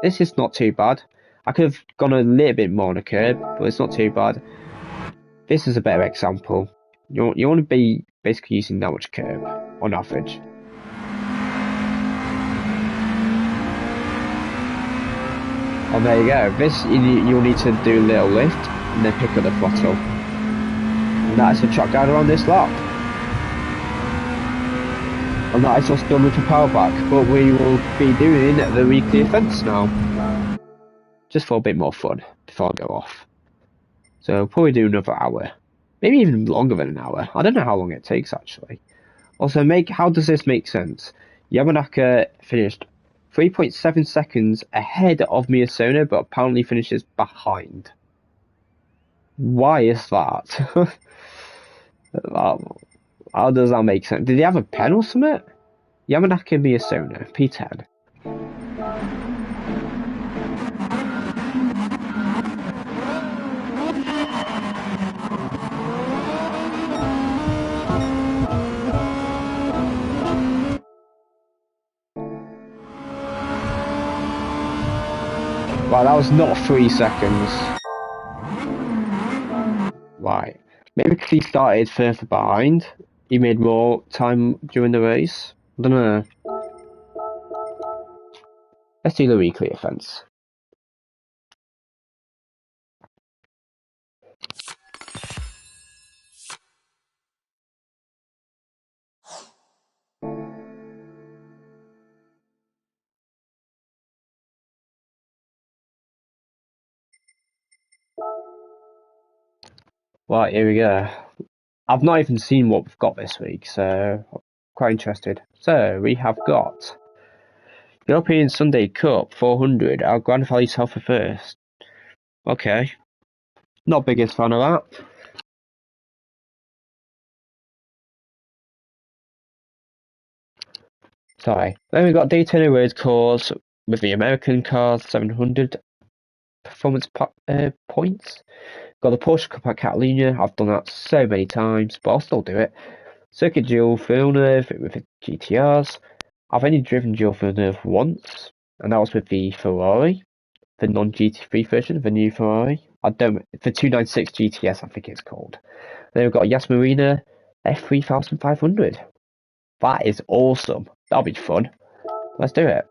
This is not too bad. I could have gone a little bit more on a curb, but it's not too bad. This is a better example. You want to be basically using that much curb on average. Oh, there you go. This you'll need to do a little lift and then pick up the throttle. And that is the track guide around this lap. And that is us done with the Powerpack, but we will be doing the weekly events now. Just for a bit more fun before I go off. So we'll probably do another hour. Maybe even longer than an hour. I don't know how long it takes actually. Also, how does this make sense? Yamanaka finished 3.7 seconds ahead of Miyasona, but apparently finishes behind. Why is that? How does that make sense? Did he have a pen or something? Yamanaka Miyasona, P10. Right, that was not 3 seconds. Right. Maybe because he started further behind, he made more time during the race. I don't know. Let's do the weekly offense. Right, here we go. I've not even seen what we've got this week, so I'm quite interested. So we have got European Sunday Cup 400. Our Grand Valley South for first. Okay, not biggest fan of that. Sorry. Then we got Daytona Road Course with the American Cars 700 performance points. Got the Porsche Cup at Catalunya. I've done that so many times, but I'll still do it. Circuit Dual Villeneuve with the GTRs. I've only driven Dual Villeneuve once, and that was with the Ferrari, the non-GT3 version of the new Ferrari. The 296 GTS, I think it's called. Then we've got Yas Marina F3500. That is awesome. That'll be fun. Let's do it.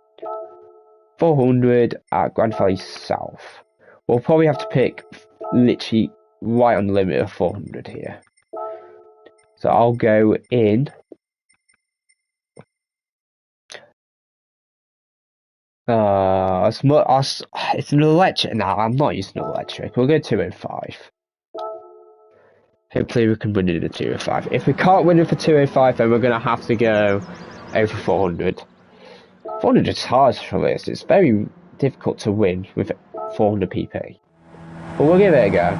400 at Grand Valley South. We'll probably have to pick literally right on the limit of 400 here. So I'll go in. It's an electric. No, I'm not using an electric. We'll go 205. Hopefully we can win it at 205. If we can't win it for 205, then we're going to have to go over 400. 400 is hard for this. It's very difficult to win with 400 pp. But we'll give it a go.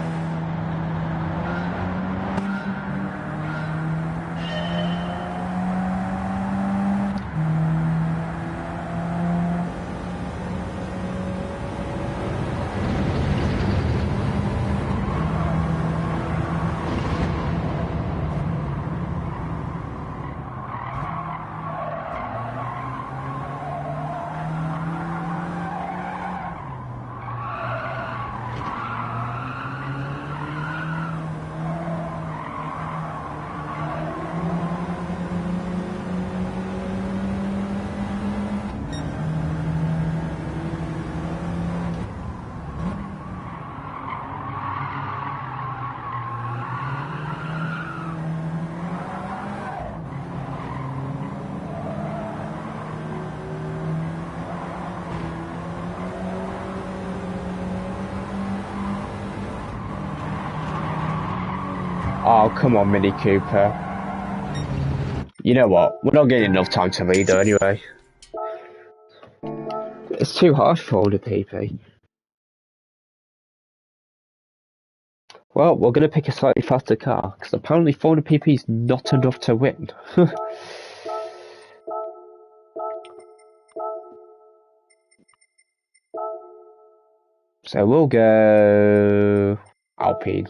Oh, come on, Mini Cooper. You know what? We're not getting enough time to read her anyway. It's too harsh for older people. Well, we're going to pick a slightly faster car, because apparently 400 pp is not enough to win. So we'll go Alpine.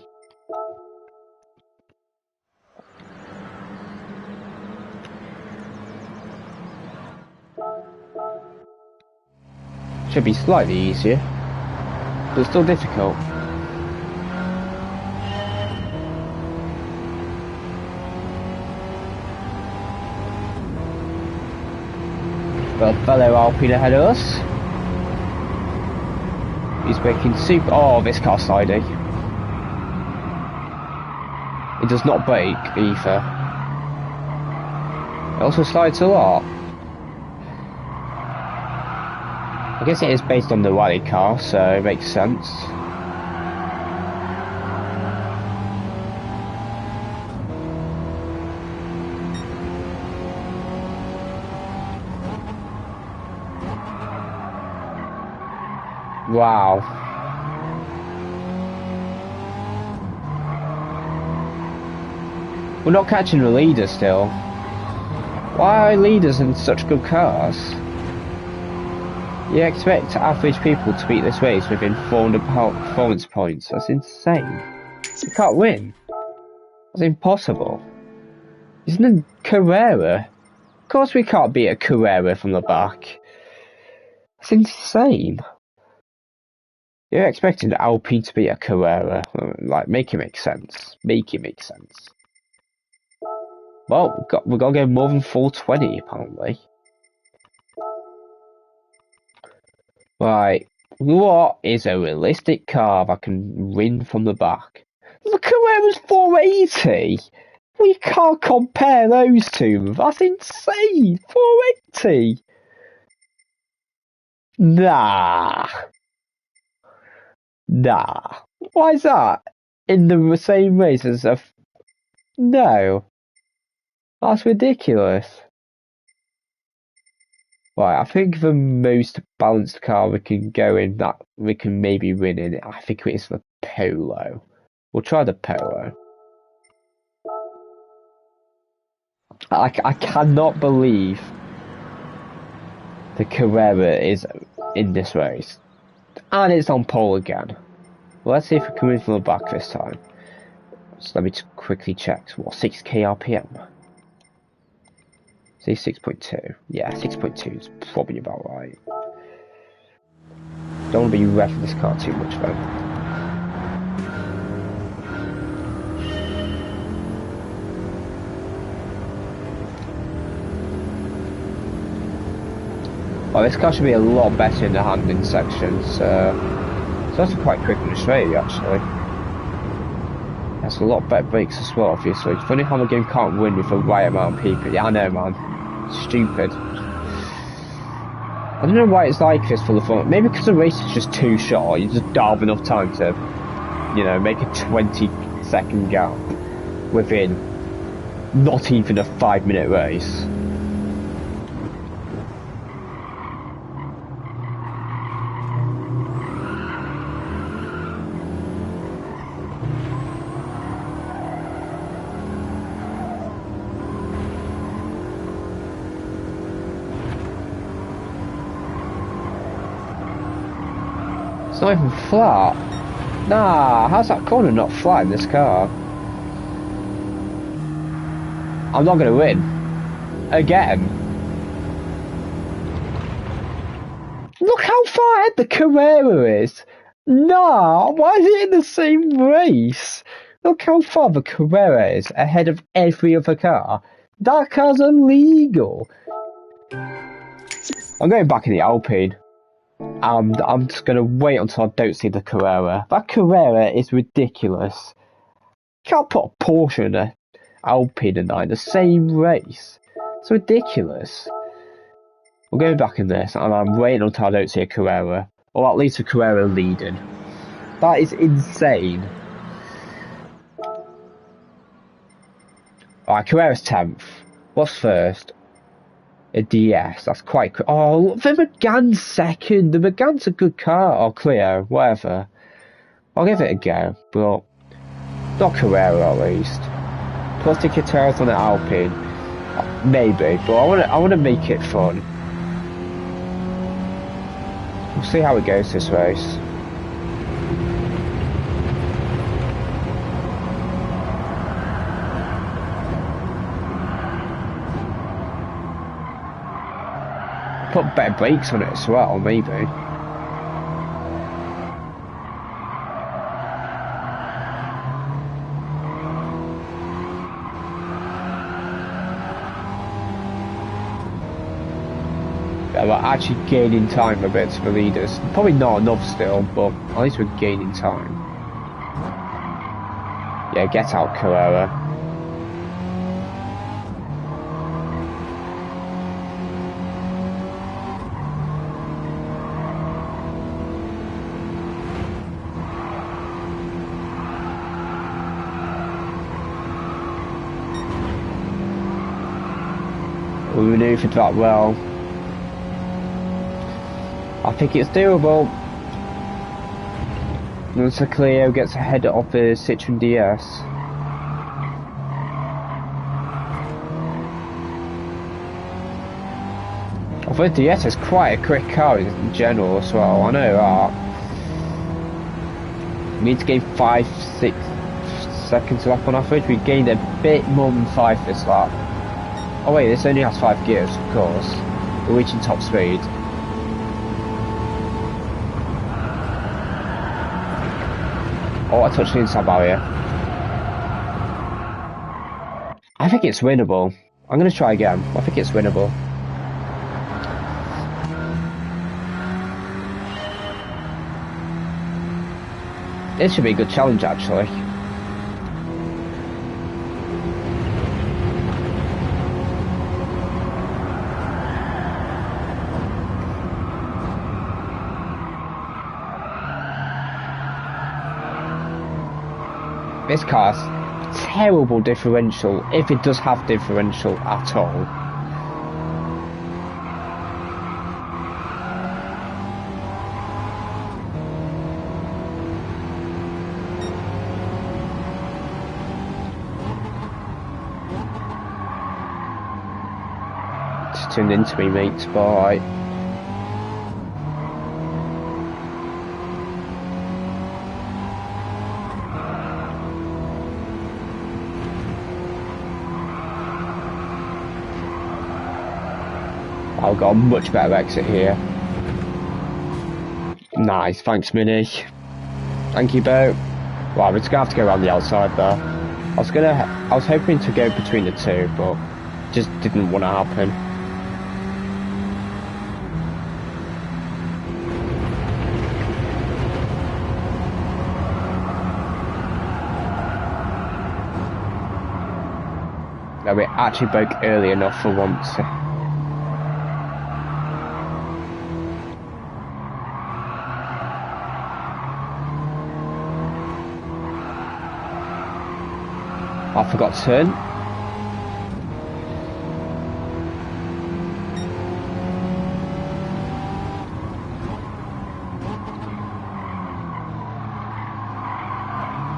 Should be slightly easier, but still difficult. Got a fellow Alpine ahead of us. He's making super. Oh, this car's sliding. It does not brake either. It also slides a lot. I guess it is based on the rally car, so it makes sense. Wow. We're not catching the leaders still. Why are leaders in such good cars? You expect average people to beat this race within 400 performance points. That's insane. You can't win. That's impossible. Isn't it Carrera? Of course we can't beat a Carrera from the back. That's insane. You're expecting Alpine to beat a Carrera. Like, make it make sense. Make it make sense. Well, we've got to go more than 420 apparently. Right, what is a realistic car that can win from the back? The Carrera's 480! We can't compare those two, that's insane! 480! Nah. Nah. Why is that? In the same race as a... No. That's ridiculous. Right, I think the most balanced car we can go in that we can maybe win in, I think it is the Polo. We'll try the Polo. I cannot believe the Carrera is in this race. And it's on pole again. Well, let's see if we can win from the back this time. So let me quickly check. What, 6k RPM? Say 6.2. Yeah, 6.2 is probably about right. Don't want to be revving this car too much though. Well, this car should be a lot better in the handling sections. So that's quite quick on the straight actually. That's a lot better brakes as well, obviously. It's funny how the game can't win with the right amount of people. Yeah, I know, man. Stupid. I don't know why it's like this for the fun. Maybe because the race is just too short. You just don't have enough time to, you know, make a 20-second gap within not even a 5-minute race. It's not even flat. Nah, how's that corner not flat in this car? I'm not going to win. Again. Look how far ahead the Carrera is. Nah, why is it in the same race? Look how far the Carrera is ahead of every other car. That car's illegal. I'm going back in the Alpine. I'm just going to wait until I don't see the Carrera. That Carrera is ridiculous. You can't put a Porsche and an Alpine in the same race. It's ridiculous. I'm going back in this and I'm waiting until I don't see a Carrera. Or at least a Carrera leading. That is insane. Alright, Carrera's 10th. What's first? A DS. That's quite quick. Oh, the Megane's second. The Megane's a good car. Or Clio, whatever. I'll give it a go, but not Carrera at least. Plus the Caterra's on the Alpine. Maybe, but I wanna make it fun. We'll see how it goes this race. Put better brakes on it as well, maybe. Yeah, we're actually gaining time a bit to the leaders. Probably not enough still, but at least we're gaining time. Yeah, get out, Carrera. We manoeuvred that well. I think it's doable. Once the Clio gets ahead of the Citroen DS. Although the DS is quite a quick car in general as well, I know that. We need to gain 5-6 seconds lap on average. We gained a bit more than 5 this lap. Oh wait, this only has 5 gears, of course. We're reaching top speed. Oh, I touched the inside barrier. I think it's winnable. I'm going to try again. I think it's winnable. This should be a good challenge, actually. This car's terrible differential, if it does have differential at all. It's turned into me, mate, but alright. I've got a much better exit here. Nice, thanks Mini. Thank you, Bo. Wow, we're just gonna have to go around the outside there. I was hoping to go between the two, but just didn't want to happen. No, we actually broke early enough for once. I forgot to turn.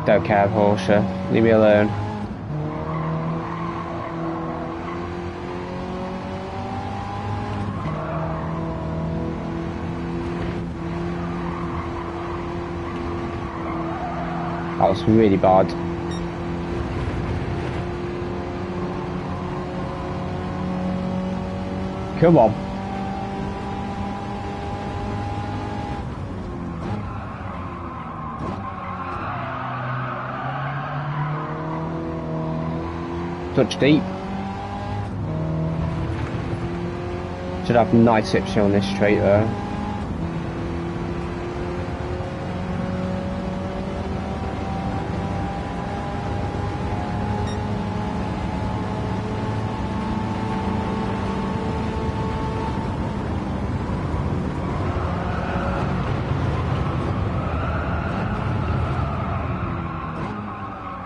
Don't care, Porsche. Leave me alone. That was really bad. Come on. Touch deep. Should have nice section on this straight there.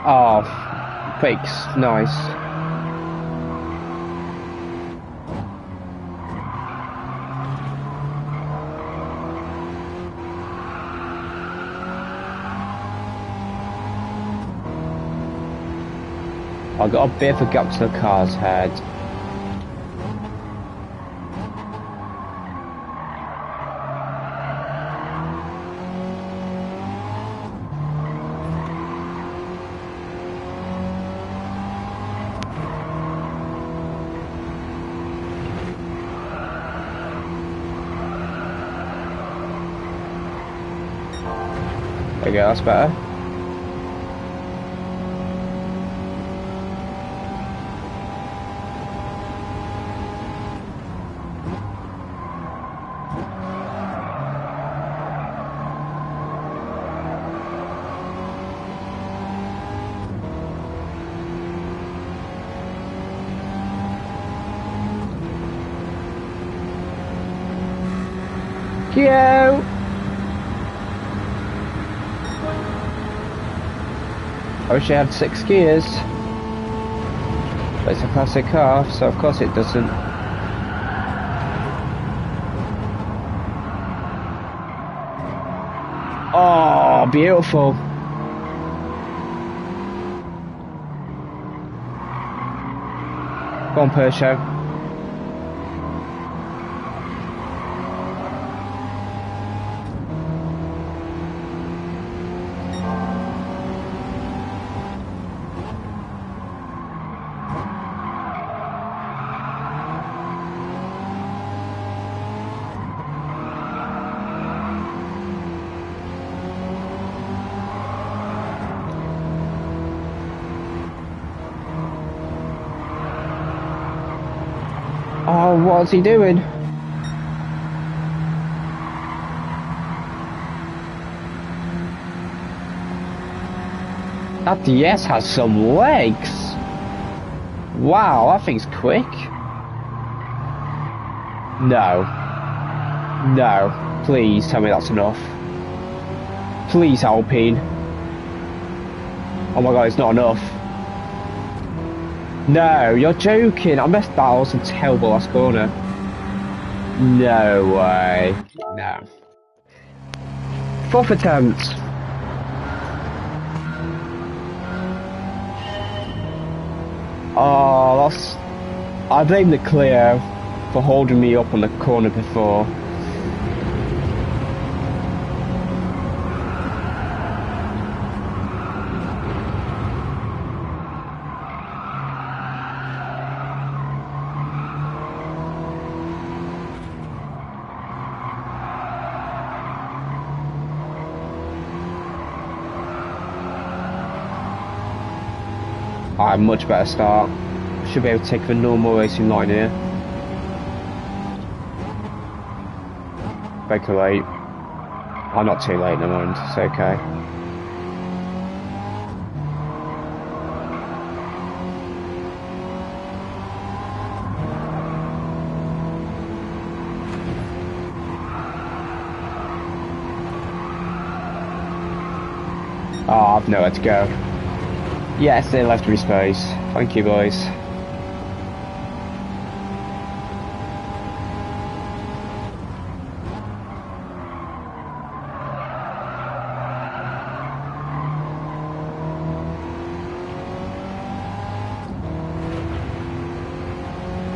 Oh, fakes, nice. I got a bit of a gap to the car's head. There you go, that's better. Cute! I wish it had 6 gears. But it's a classic car, so of course it doesn't. Oh, beautiful. Go on, Persho. Oh, what's he doing? That DS has some legs. Wow, that thing's quick. No. No. Please tell me that's enough. Please, Alpine. Oh my god, it's not enough. No, you're joking. I missed that. That was a terrible last corner. No way. No. 4th attempt. Oh, that's... I blame the Clio for holding me up on the corner before. Much better start. Should be able to take the normal racing line here. Breaker late. I'm not too late, never mind. It's okay. Oh, I've nowhere to go. Yes, they left me space. Thank you, boys.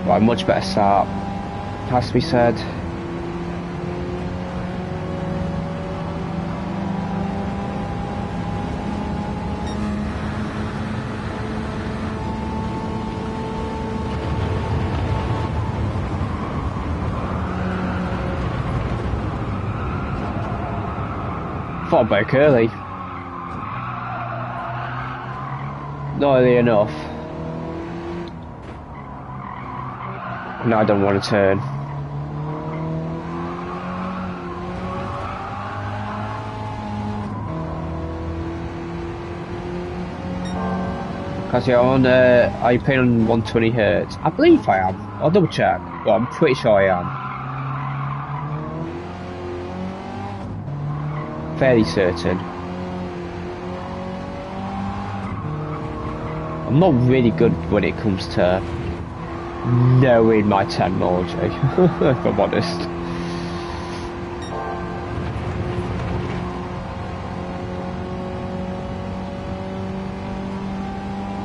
Right, much better start. Has to be said. Thought back early. Not early enough. No, I don't want to turn. Because you're on, are you playing on 120 Hz? I believe I am. I'll double check, but I'm pretty sure I am. Fairly certain. I'm not really good when it comes to knowing my technology, if I'm honest.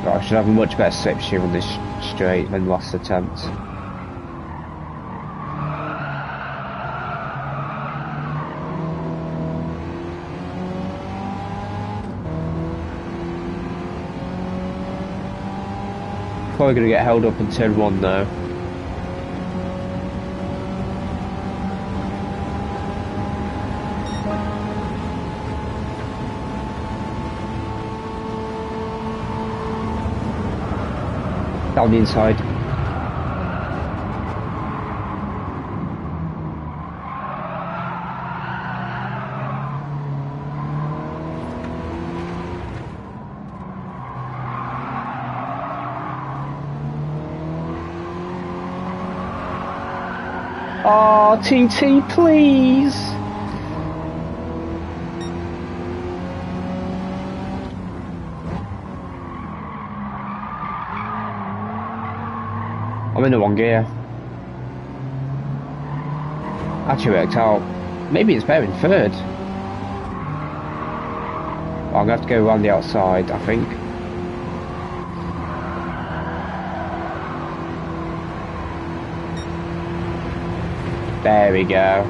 I should have a much better slipstream on this straight than last attempt. Probably going to get held up in turn 1 though. Down the inside. Oh, TT, please! I'm in the wrong gear. Actually worked out. Maybe it's better in third. Well, I'm gonna have to go around the outside, I think. There we go.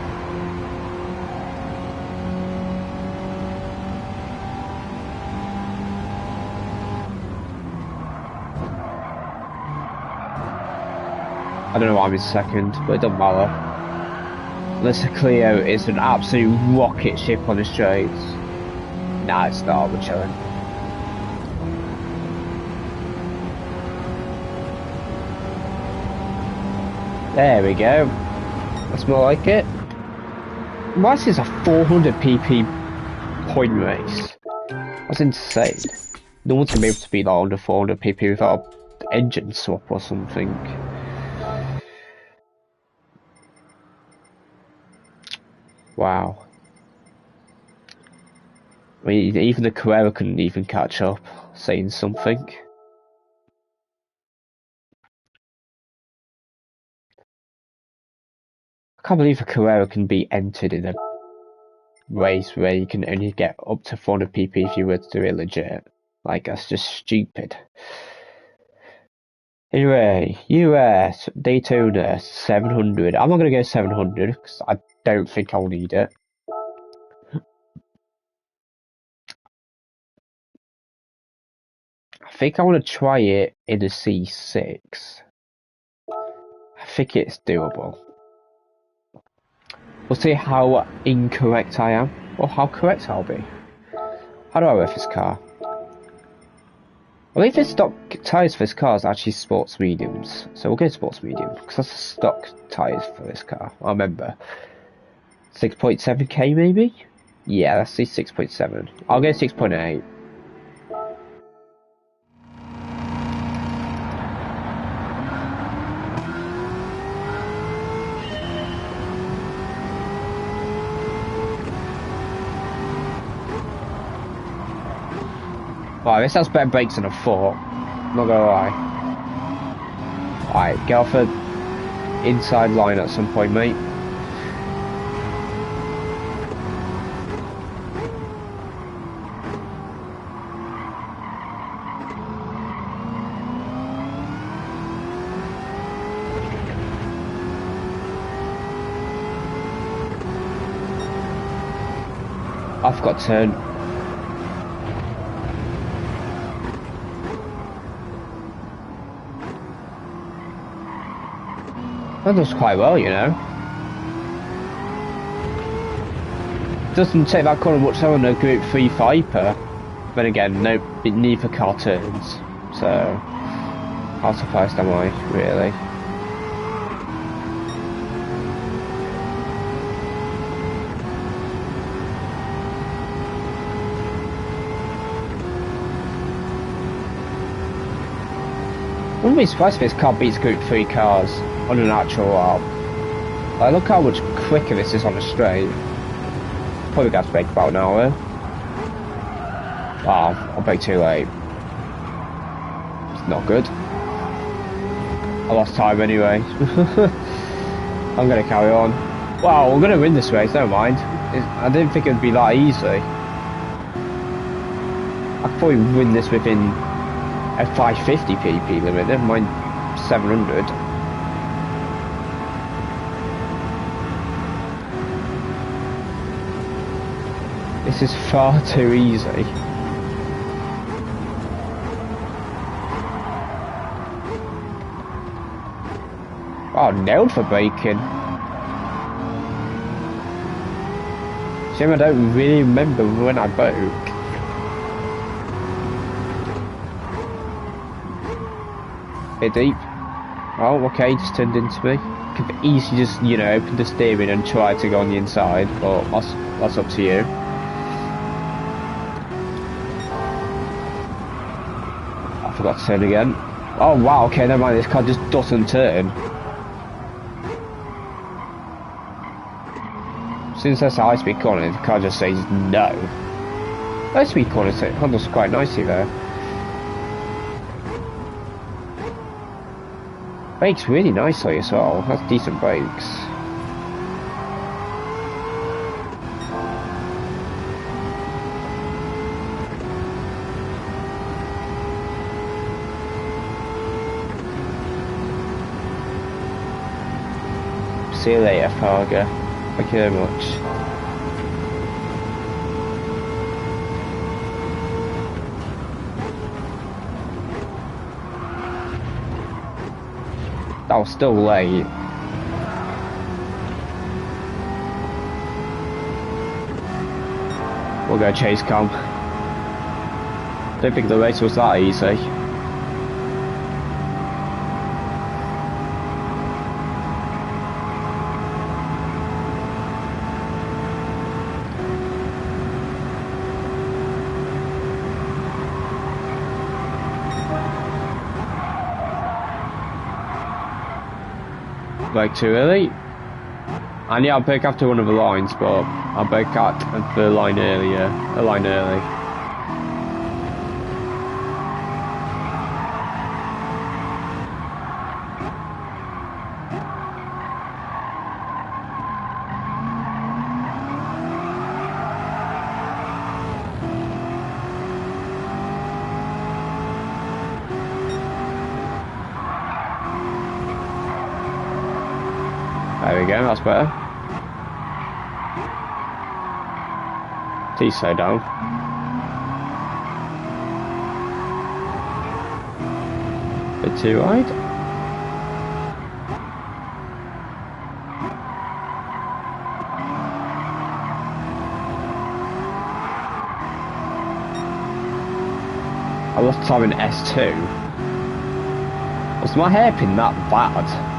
I don't know why I'm in second, but it doesn't matter. Unless the Clio is an absolute rocket ship on the straights. Nah, it's not, we're chilling. There we go. That's more like it. Why is this a 400 pp point race? That's insane. No one's gonna be able to beat that under 400 pp without an engine swap or something. Wow. I mean, even the Carrera couldn't even catch up, saying something. I can't believe a Carrera can be entered in a race where you can only get up to 400 pp if you were to do it legit. Like, that's just stupid. Anyway, US Daytona 700. I'm not going to go 700 because I don't think I'll need it. I think I want to try it in a C6. I think it's doable. We'll see how incorrect I am, or how correct I'll be. How do I work this car? I believe the stock tyres for this car is actually sports mediums, so we'll go sports medium, because that's the stock tyres for this car, I remember. 6.7k maybe? Yeah, let's see 6.7. I'll go 6.8. Wow, this has better brakes than I thought. Not gonna lie. Alright, get off the inside line at some point, mate. I forgot to turn. That does quite well, you know. Doesn't take that corner much though on a Group 3 Viper. Then again, no, neither car turns. So, how surprised am I, really? I wouldn't be surprised if this car beats Group 3 cars on an actual like, look how much quicker this is on a straight. Probably got to brake about an hour. Wow, I'll brake too late. It's not good. I lost time anyway. I'm gonna carry on. Wow, we're gonna win this race, never mind. I didn't think it would be that easy. I'd probably win this within a 550 pp limit, never mind 700. This is far too easy. Oh, nailed for braking. Shame I don't really remember when I broke. Bit deep. Oh, okay, just turned into me. Could easily just, you know, open the steering and try to go on the inside, but that's up to you. I forgot to turn again. Oh wow, okay, never mind, this car just doesn't turn. Since that's a high-speed corner, the car just says no. High-speed corner handles quite nicely there. Brakes really nicely as well, that's decent brakes. See you later, Farga. Thank you very much. That was still late. We'll go chase cam. Don't think the race was that easy. Brake too early. And yeah, I'll brake after one of the lines, but I'll brake at the line earlier. A line early. There we go, that's better. Please slow down. Bit too wide. I lost time in S2. Was my hairpin that bad?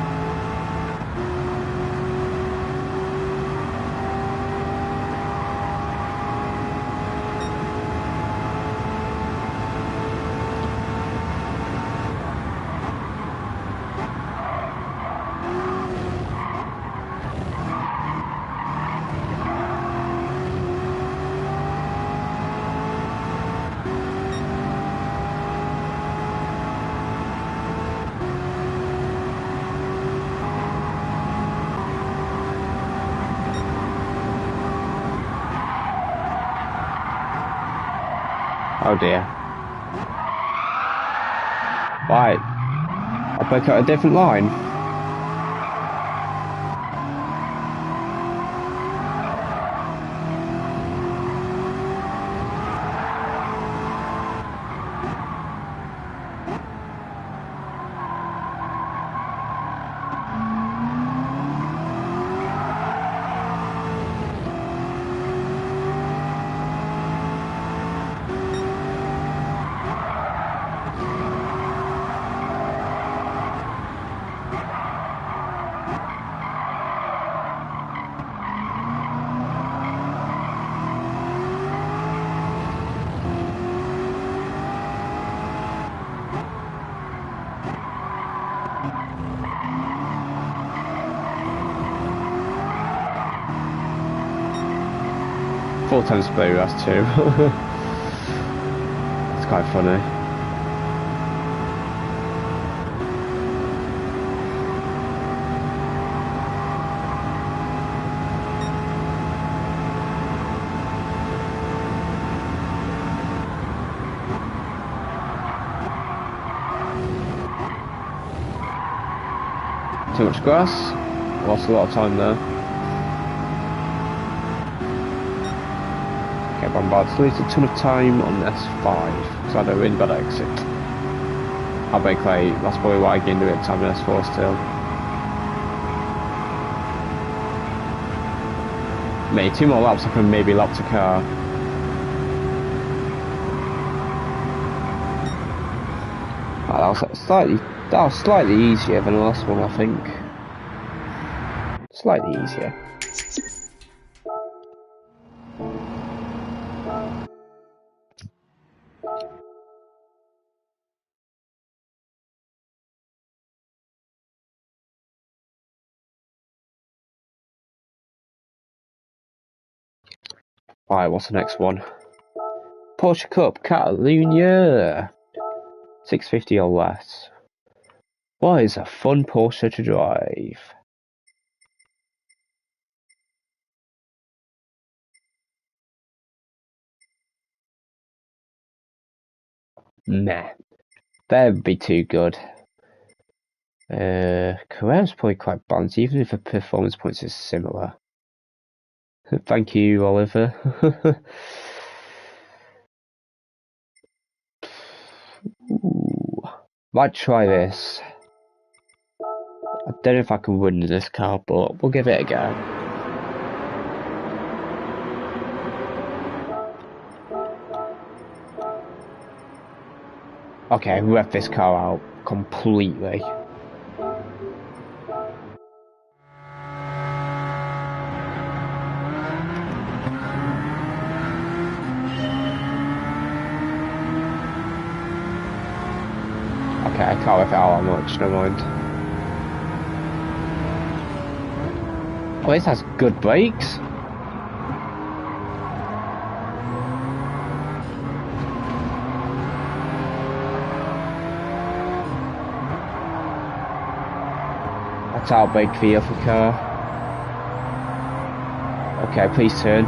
Oh dear. Right. I'll break out a different line. Four times blue, that's two. It's quite funny. Too much grass. Lost a lot of time there. Okay, Bombard's lose a ton of time on S5. So I had a really bad exit. I'll make like, that's probably why I gained a bit of time on S4 still. Maybe 2 more laps I can maybe lap the car. Oh, that was slightly easier than the last one, I think. Slightly easier. Alright, what's the next one? Porsche Cup Catalunya! 650 or less. What is a fun Porsche to drive? Nah, that'd be too good. Carrera's probably quite balanced, even if the performance points is similar. Thank you, Oliver. Ooh, might try this. I don't know if I can win this car, but we'll give it a go. Okay, rev this car out completely. Okay, I can't rev it out that much, never mind. Oh, this has good brakes. That's out big for the other car. Okay, please turn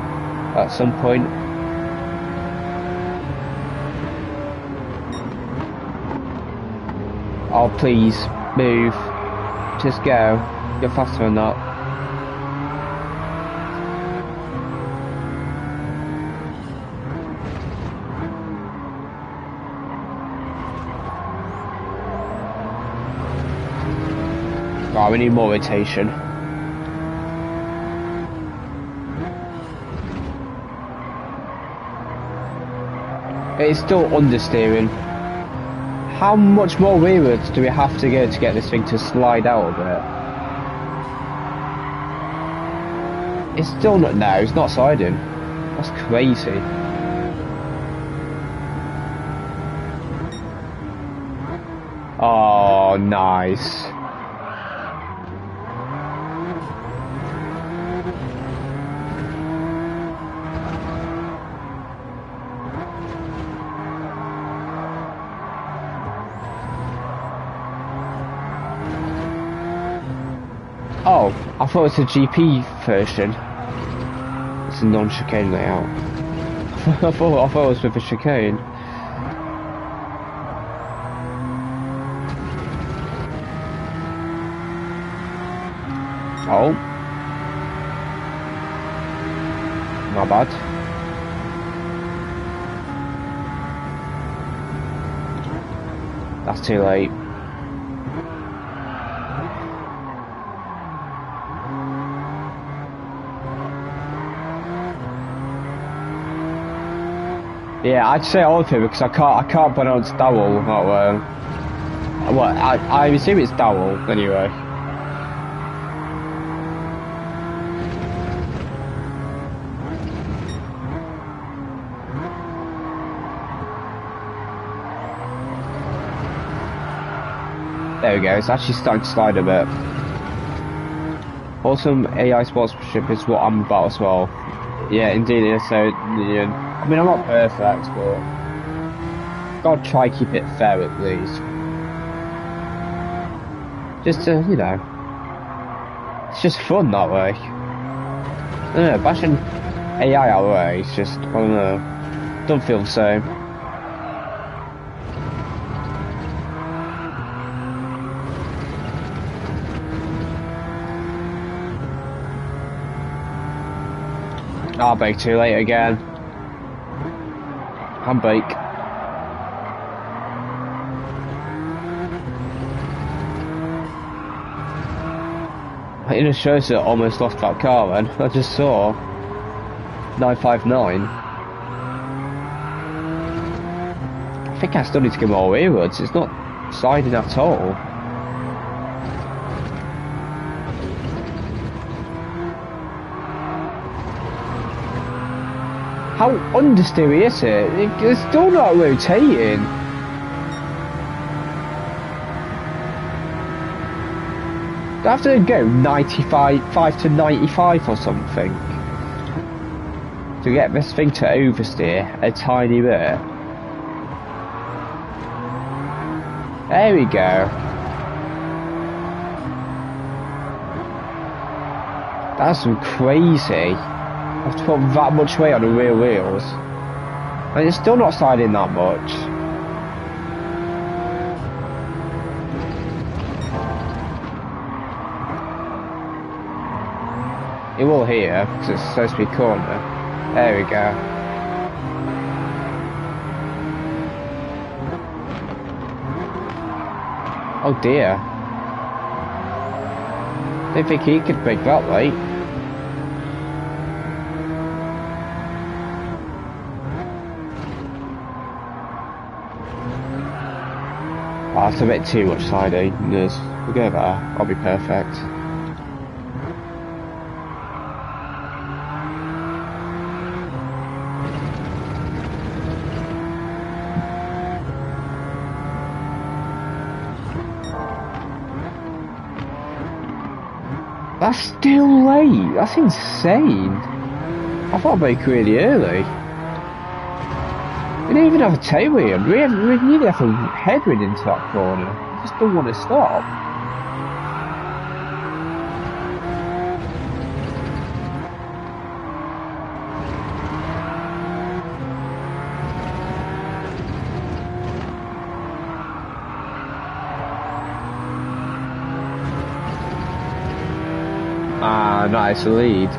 at some point. Oh, please move. Just go. Go faster than that. Oh, we need more rotation. It's still understeering. How much more rearwards do we have to go to get this thing to slide out a bit? It's still not. No, it's not sliding. That's crazy. Oh, nice. Oh, I thought it was a GP version. It's a non-chicane layout. I thought it was with a chicane. Oh. Not bad. That's too late. Yeah, I'd say all of it because I can't pronounce Dowell that way. Well, I assume it's Dowell anyway. There we go, it's actually starting to slide a bit. Awesome AI sportsmanship is what I'm about as well. Yeah, indeed, so, yeah. I mean, I'm not perfect, but gotta try keep it fair at least. Just to, you know, it's just fun that way. I don't know, bashing AI out of the way, it's just, I don't know, don't feel the same. I'll brake too late again. Handbrake. It just shows that I almost lost that car then. I just saw 959. I think I still need to go more rearwards. It's not sliding at all. How understeery is it? It's still not rotating. I have to go 5 to 95 or something to get this thing to oversteer a tiny bit. There we go. That's crazy. I have to put that much weight on the rear wheels. And it's still not sliding that much. It will here, because it's supposed to be corner. There we go. Oh dear. Didn't think he could break that late. Oh, that's a bit too much sliding. We'll go there. I'll be perfect. That's still late. That's insane. I thought I'd brake really early. We didn't even have a tailwind. We nearly have a headwind into that corner. I just don't want to stop. Ah, nice lead.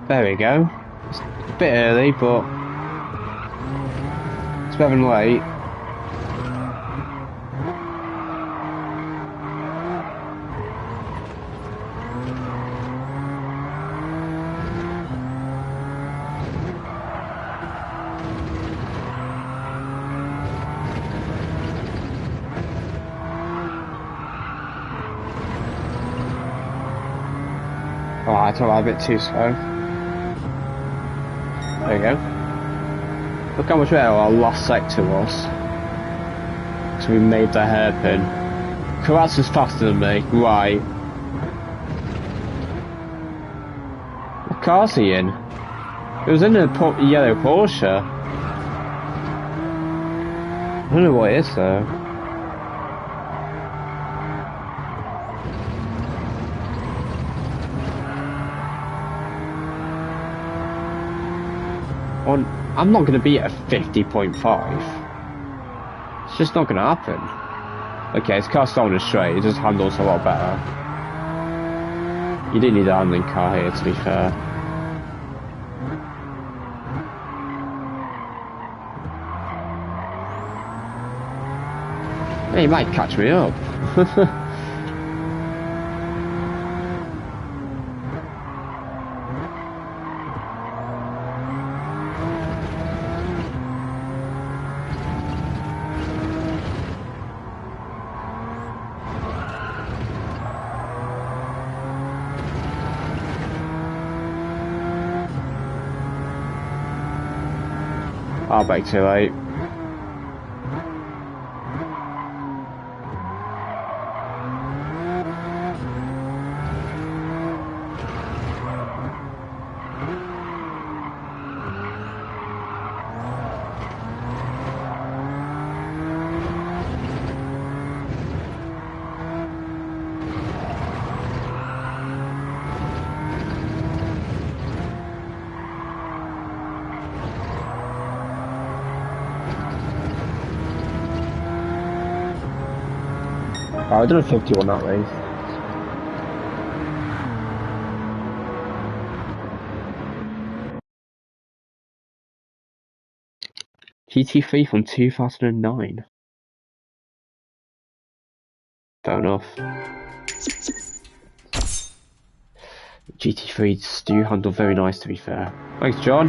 There we go. It's a bit early, but it's better than late. Oh, I thought I was a bit too slow. There we go. Look how much better our last sector was. So we made the hairpin. Kratz is faster than me, right. What car's he in? It was in a yellow Porsche. I don't know what it is though. I'm not going to be at a 50.5. It's just not going to happen. Okay, his car's still on a straight, it just handles a lot better. You do need a handling car here, to be fair. Hey, he might catch me up. I'll brake too late. Oh, I done a 51 that race. GT3 from 2009. Fair enough. GT3s do handle very nice, to be fair. Thanks, John.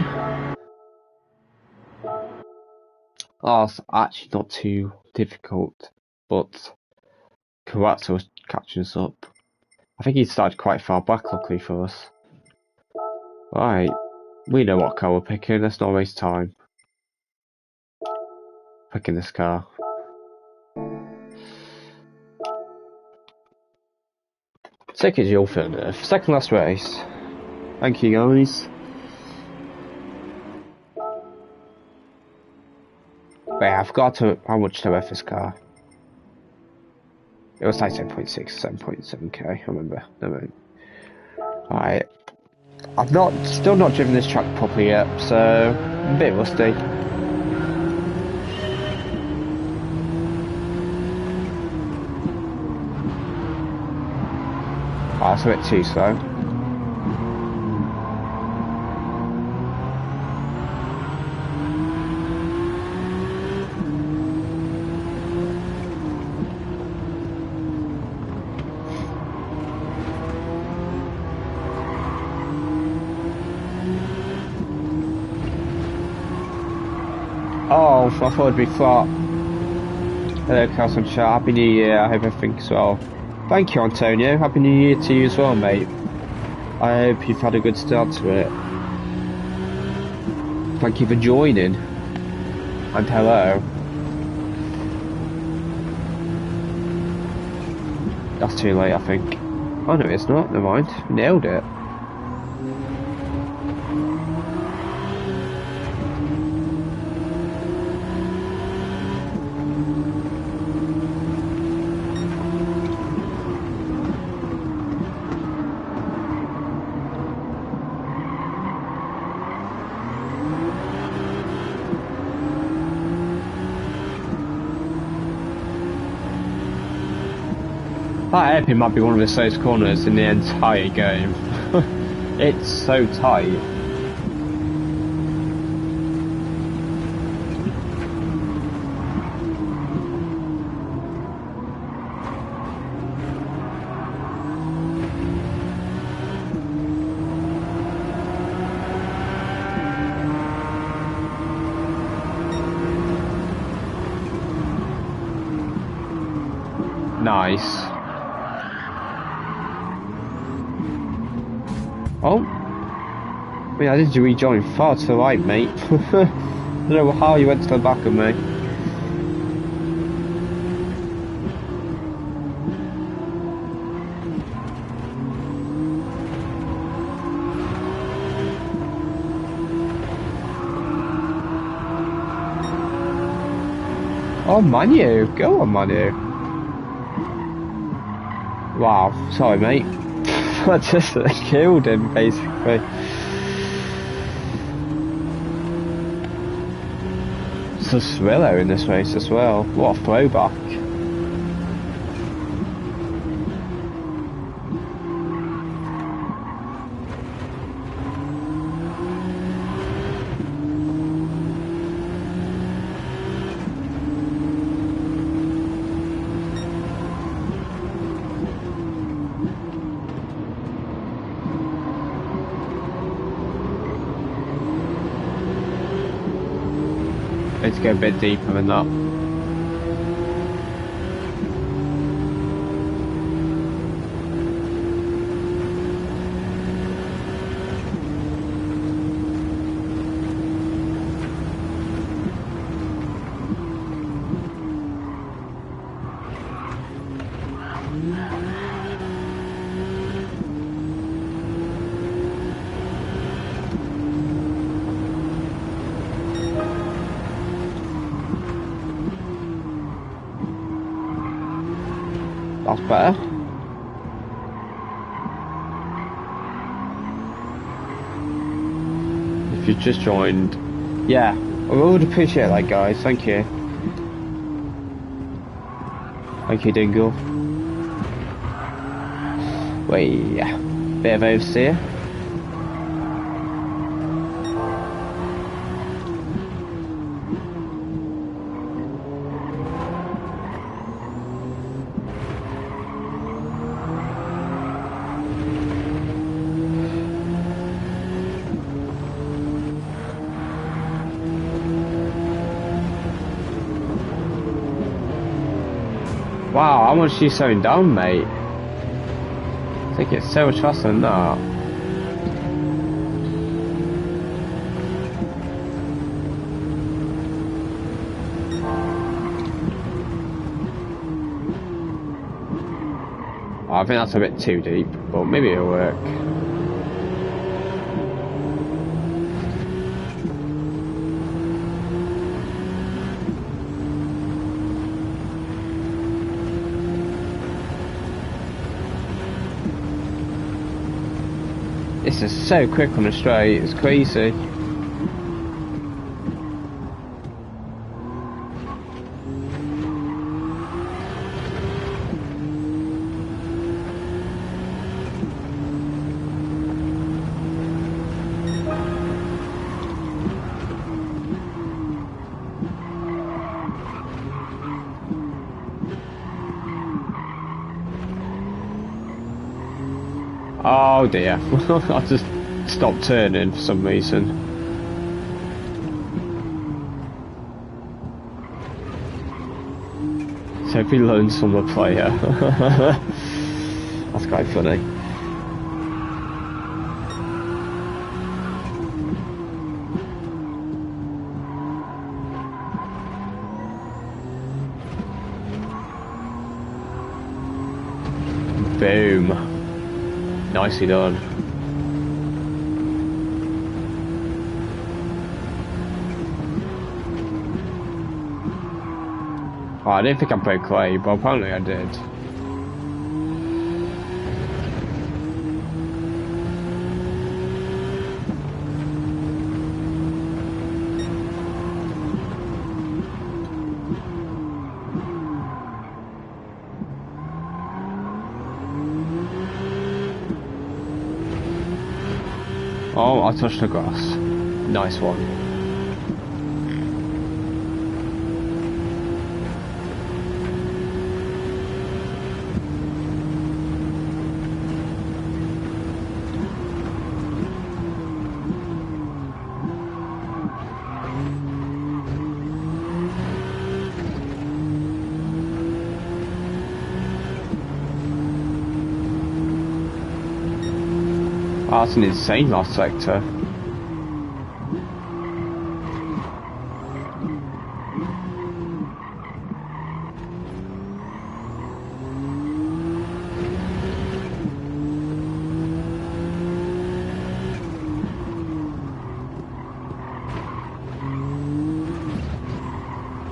Oh, it's actually not too difficult, but Karatza was catching us up. I think he started quite far back, luckily for us. Right, we know what car we're picking, let's not waste time. Picking this car. Second is your alternative. Second last race. Thank you, guys. Wait, I forgot how much to ref this car. It was like 7.6, 7.7k, I remember. Right. I've still not driven this track properly yet, so I'm a bit rusty. Oh, it's a bit too slow. Oh, I thought it'd be flat. Hello, Carson Chat. Happy New Year. I hope everything's well. Thank you, Antonio. Happy New Year to you as well, mate. I hope you've had a good start to it. Thank you for joining. And hello. That's too late, I think. Oh no, it's not. Never mind. Nailed it. That airpin might be one of the slowest corners in the entire game. It's so tight. Nice. Oh, wait, I did you rejoin far to the right, mate. I don't know how you went to the back of me. Oh, Manu, go on, Manu. Wow, sorry, mate. I just killed him, basically. It's a thriller in this race as well. What a throwback. need to go a bit deeper than that. That's better. If you just joined, yeah, I would appreciate that, guys. Thank you. Thank you, Dingle. Wait, bit of oversteer. Wow, how much are you slowing down, mate? I think it's so much faster than that. Oh, I think that's a bit too deep, but maybe it'll work. This is so quick on the straight, it's crazy. Oh dear, I just stopped turning for some reason. So if he learns from the player. That's quite funny. Boom. Nicely done. Oh, I didn't think I broke clay, but apparently I did. Oh, I touched the grass. Nice one. Oh, that's an insane last sector.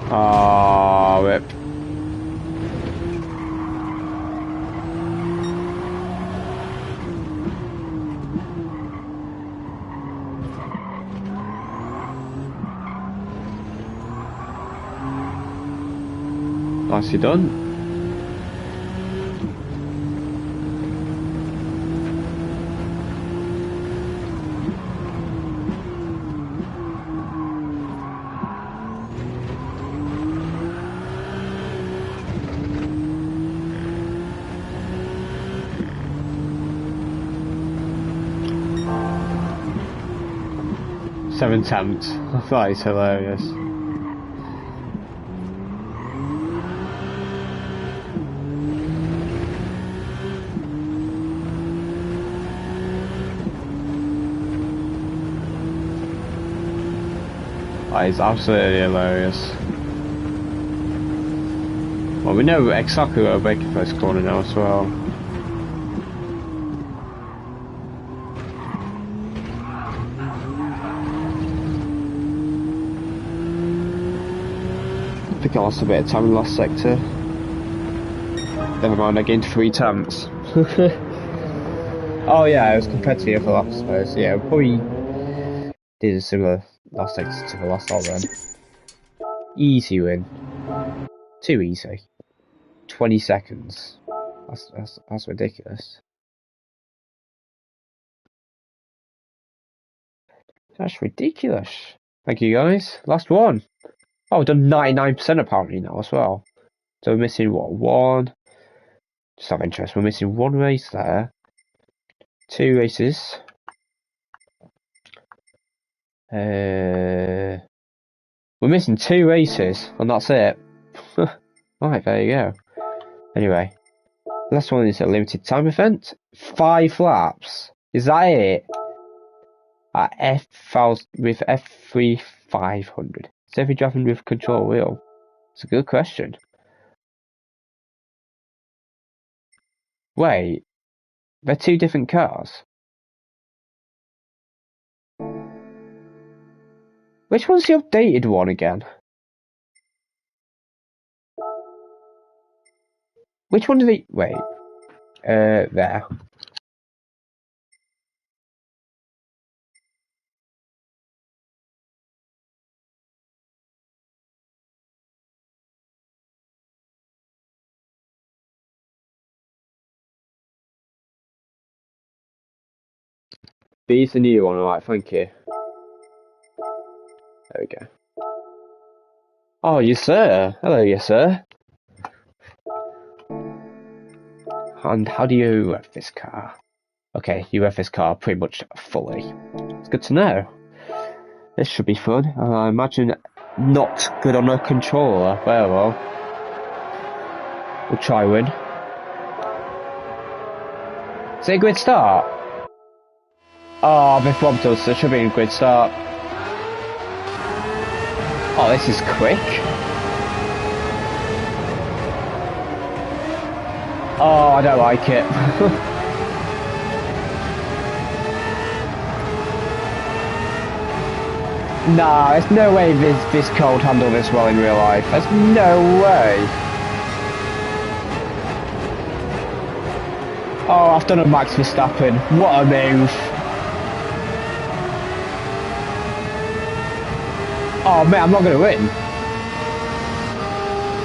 Ah, rip. Nicely done. Seven attempts. That is hilarious. That is absolutely hilarious. Well, we know exactly where we're making first corner now as well. I think I lost a bit of time in the last sector. Never mind, I gained 3 tanks. Oh yeah, it was compared to the other lap, I suppose. Yeah, we probably did a similar last sector to the last lap then. Easy win. Too easy. 20 seconds. That's ridiculous. That's ridiculous. Thank you guys. Last one. Oh, we've done 99% apparently now as well. So we're missing what? One. Just have interest. We're missing 1 race there. 2 races. We're missing 2 races, and that's it. Right, there you go. Anyway, last one is a limited time event. 5 laps. Is that it? At with F3 500. Is every driving with control wheel? It's a good question. Wait, they're 2 different cars. Which one's the updated one again? Which one do they... Wait. There. B's the new one, alright, thank you. There we go. Oh, yes sir. Hello, yes sir. And how do you rev this car? Okay, you rev this car pretty much fully. It's good to know. This should be fun. I imagine not good on a controller. Well, we'll try win. Is it a grid start? Oh, I've been robbed us. There should be a grid start. Oh, this is quick. Oh, I don't like it. Nah, there's no way this car would handle this well in real life. There's no way. Oh, I've done a Max Verstappen. What a move. Oh, mate, I'm not going to win.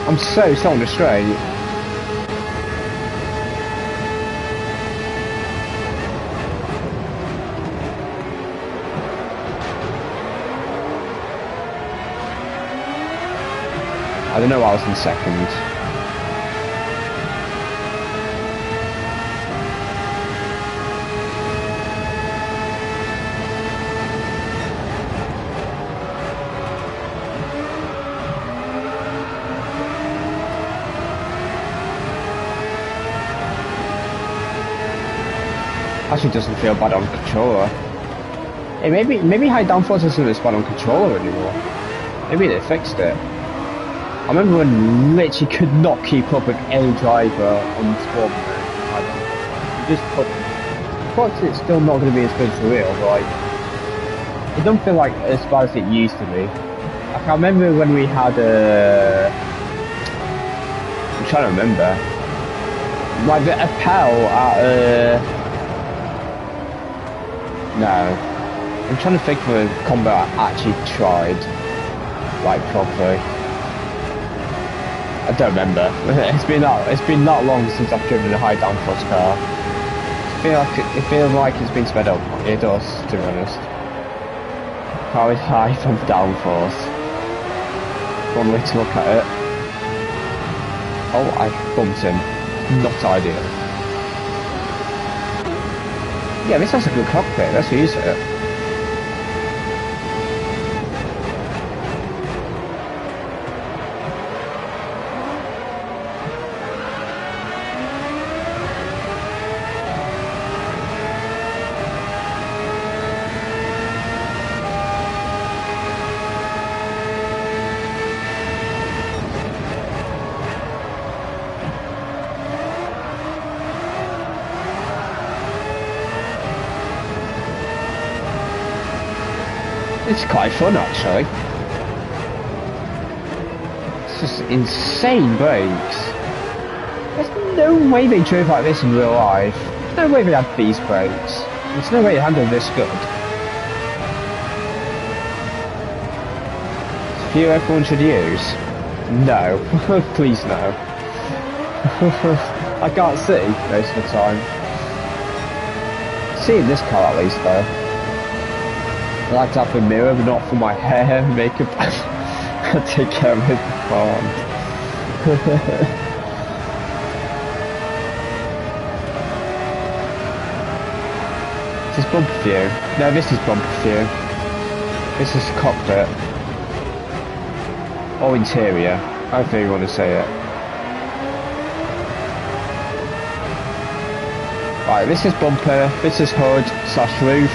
I'm so on the straight. I don't know why I was in second. Actually doesn't feel bad on controller. Hey, maybe high downforce isn't as bad on controller anymore. Maybe they fixed it. I remember when literally could not keep up with any driver on squad mode. You just couldn't. Of course, it's still not going to be as good for real, but like, it don't feel like as bad as it used to be. Like, I remember when we had I'm trying to remember. Like the Appel at no. I'm trying to think of a combo I actually tried. Like properly. I don't remember. It's been that long since I've driven a high downforce car. It feels like it's been sped up. It does, to be honest. Car is high from downforce. One way to look at it. Oh, I bumped him. Not ideal. Yeah, this has a good cockpit. Let's use it. It's quite fun actually. It's just insane brakes. There's no way they drove like this in real life. There's no way they had these brakes. There's no way they handled this good. It's a few everyone should use. No. Please no. I can't see most of the time. See in this car at least though. I like to have a mirror, but not for my hair and makeup. I take care of it beforehand. This is bumper view. No, this is bumper view. This is cockpit. Or interior. However you want to say it. Right, this is bumper, this is hood / roof,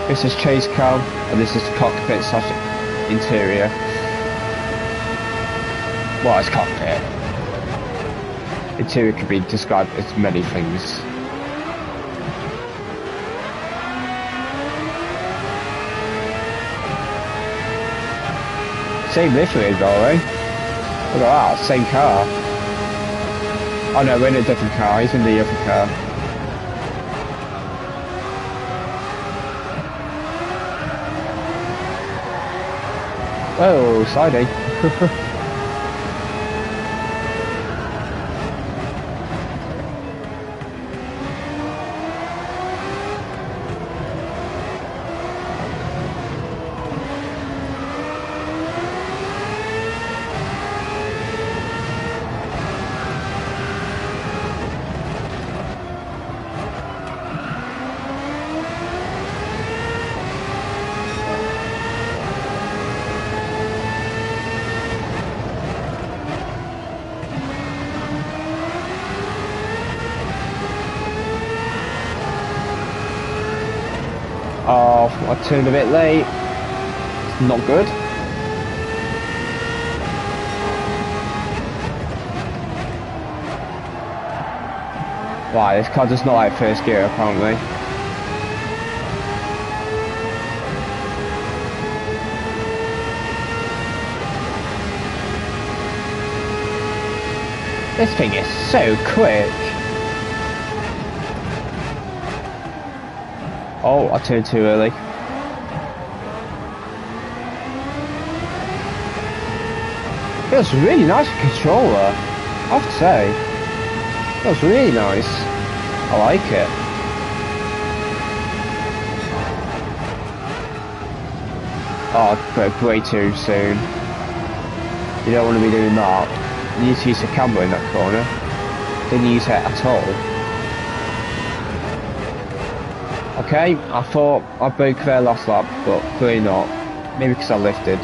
this is chase cam, and this is cockpit / interior. Well, it's cockpit. Interior could be described as many things. Same livery though, eh? Look at that, same car. Oh no, we're in a different car, he's in the other car. Oh, sliding. Oh, I turned a bit late. It's not good. Right, this car does not like first gear apparently. This thing is so quick. Oh, I turned too early. Feels really nice controller, I have to say. Feels really nice. I like it. Oh, I broke way too soon. You don't want to be doing that. You need to use the camera in that corner. Didn't use it at all. Okay, I thought I broke their last lap, but clearly not. Maybe because I lifted.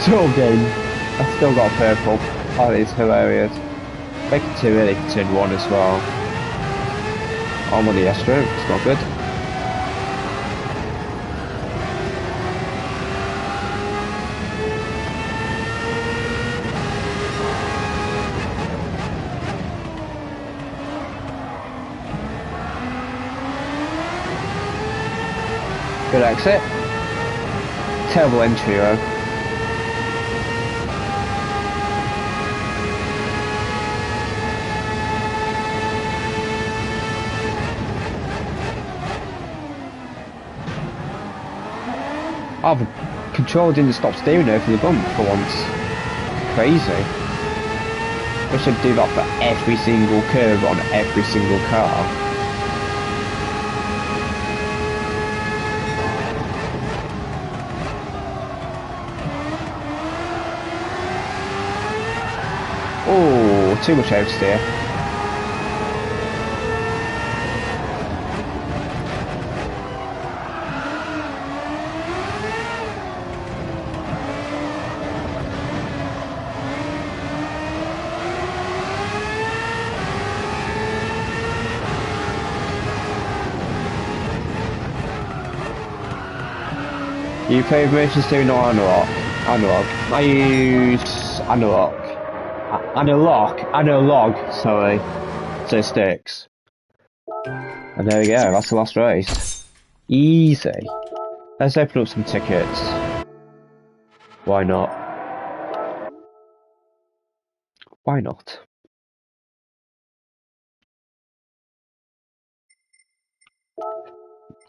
Still game. I still got purple. Oh, it's hilarious. Make it too early to turn 1 as well. I'm on the Astro, it's not good. Good exit. Terrible entry though. Oh, the controller didn't stop steering over the bump for once. Crazy. We should do that for every single curve on every single car. Oh, too much oversteer. You play motion steering or analog? Analog. I use analog. Analog, sorry. So it sticks. And there we go, that's the last race. Easy. Let's open up some tickets. Why not? Why not?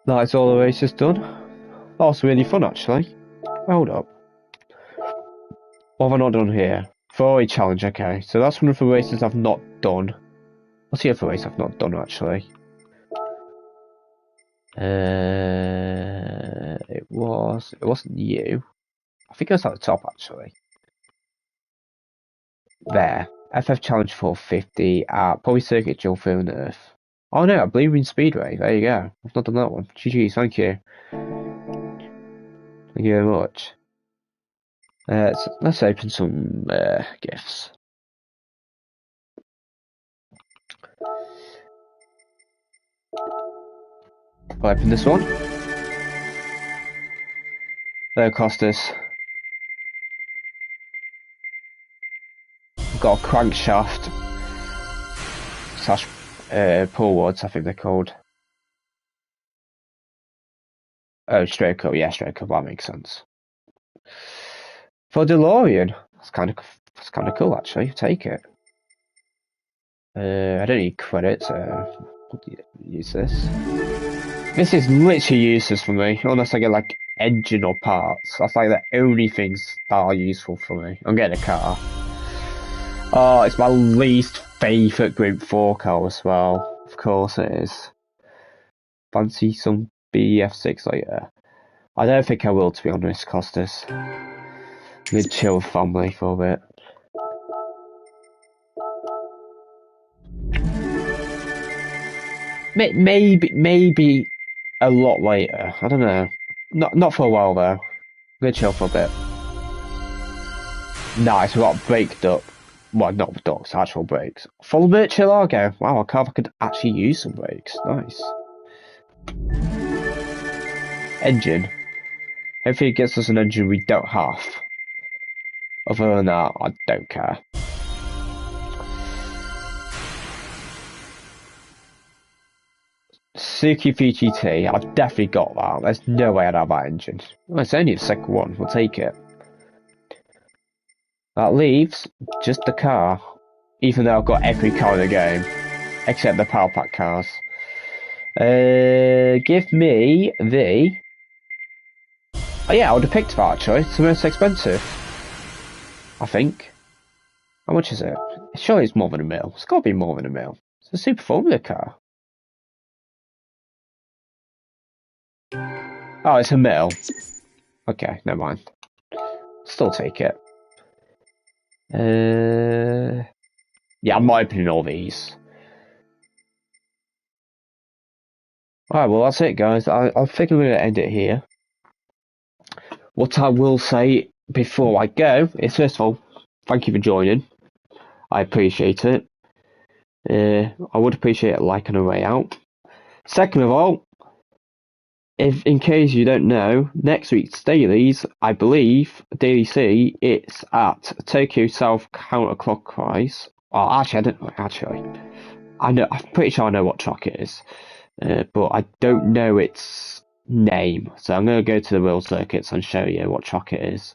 That's all the races done. That was really fun actually. Hold up. What have I not done here? 4A challenge, okay. So that's one of the races I've not done. What's the other race I've not done actually? It wasn't you. I think it was at the top actually. There. FF Challenge 450 at Polycircuit Dual Field Earth. Oh no, Blue Ring Speedway. There you go. I've not done that one. GG's, thank you. Thank you very much. So let's open some gifts. I'll open this one. That'll cost us. We've got a crankshaft. Slash pull rods, I think they're called. Oh, straight cut, yeah, straight cut, that makes sense. For DeLorean, that's kind of cool actually. Take it. I don't need credits. Use this. This is literally useless for me, unless I get like engine or parts. That's like the only things that are useful for me. I'm getting a car. Oh, it's my least favourite Group 4 car as well. Of course it is. Fancy some BF6 later. I don't think I will, to be honest, Costas. I'm gonna chill with family for a bit. Maybe a lot later. I don't know. Not for a while though. I'm gonna chill for a bit. Nice, we got brake duct. Well, not ducts, actual brakes. Full virtual Argo. Wow, I can't. I could actually use some brakes. Nice. Engine. Hopefully it gets us an engine we don't have. Other than that, I don't care. Suzuki VGT, I've definitely got that. There's no way I'd have that engine. Well, it's only the second one, we'll take it. That leaves just the car. Even though I've got every car in the game. Except the Powerpack cars. Give me the... Oh yeah, I would have picked that actually. It's the most expensive. I think. How much is it? Surely it's more than a mil. It's got to be more than a mil. It's a Super Formula car. Oh, it's a mil. Okay, never mind. Still take it. Yeah, I'm not opening all these. Alright, well that's it guys. I think I'm going to end it here. What I will say before I go is, first of all, thank you for joining. I appreciate it. I would appreciate a like on the way out. Second of all, if in case you don't know, next week's dailies, I believe, Daily C, it's at Tokyo South counterclockwise. Oh, actually, I don't know. Actually, I'm pretty sure I know what track it is, but I don't know its name. So I'm going to go to the world circuits and show you what track it is.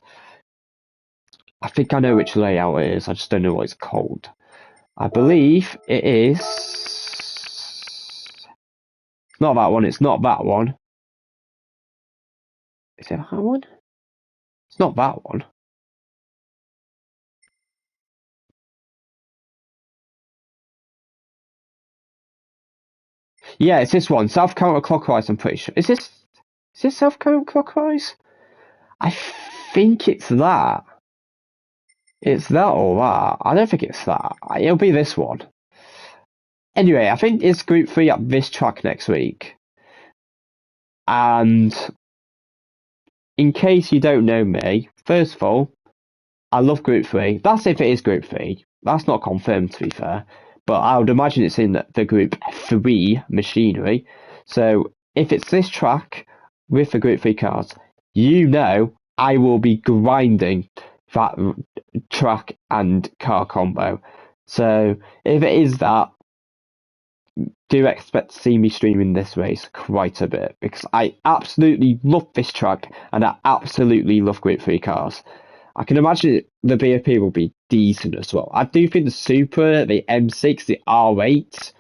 I think I know which layout it is. I just don't know what it's called. I believe it is. It's not that one. It's not that one. Is it that one? It's not that one. Yeah, it's this one. South counterclockwise, I'm pretty sure. Is this south counterclockwise? I think it's that. It's that or that. I don't think it's that. It'll be this one. Anyway, I think it's Group 3 at this track next week. And in case you don't know me, first of all, I love Group 3. That's if it is Group 3. That's not confirmed, to be fair. But I would imagine it's in the Group 3 machinery. So if it's this track with the Group 3 cars, you know I will be grinding that track and car combo. So if it is that, do expect to see me streaming this race quite a bit because I absolutely love this track and I absolutely love Group 3 cars. I can imagine the BOP will be decent as well. I do think the Supra, the M6, the R8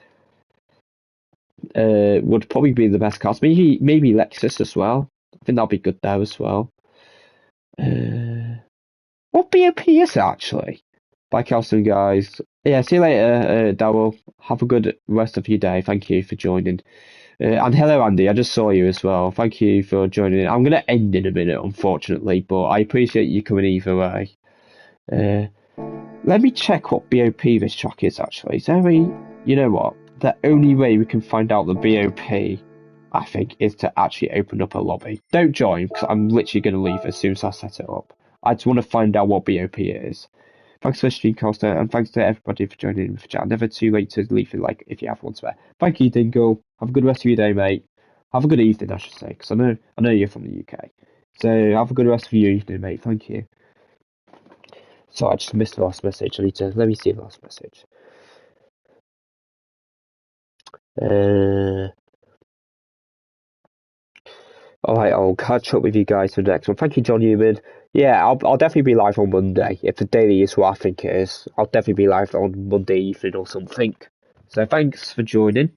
would probably be the best cars. Maybe Lexus as well. I think that'll be good there as well. What BOP is it actually? Bye, Carlson, guys. Yeah, see you later, Darryl. Have a good rest of your day. Thank you for joining. And hello, Andy. I just saw you as well. Thank you for joining. I'm going to end in a minute, unfortunately, but I appreciate you coming either way. Let me check what BOP this track is, actually. Is there you know what? The only way we can find out the BOP, I think, is to actually open up a lobby. Don't join, because I'm literally going to leave as soon as I set it up. I just want to find out what BOP is. Thanks for the stream, Costa, and thanks to everybody for joining in the chat. Never too late to leave a like if you have one to spare. Thank you, Dingle. Have a good rest of your day, mate. Have a good evening, I should say, because I know you're from the UK. So have a good rest of your evening, mate. Thank you. So I just missed the last message. Let me see the last message. Alright, I'll catch up with you guys for the next one. Thank you, John Newman. Yeah, I'll definitely be live on Monday. If the daily is what I think it is, I'll definitely be live on Monday evening or something. So thanks for joining,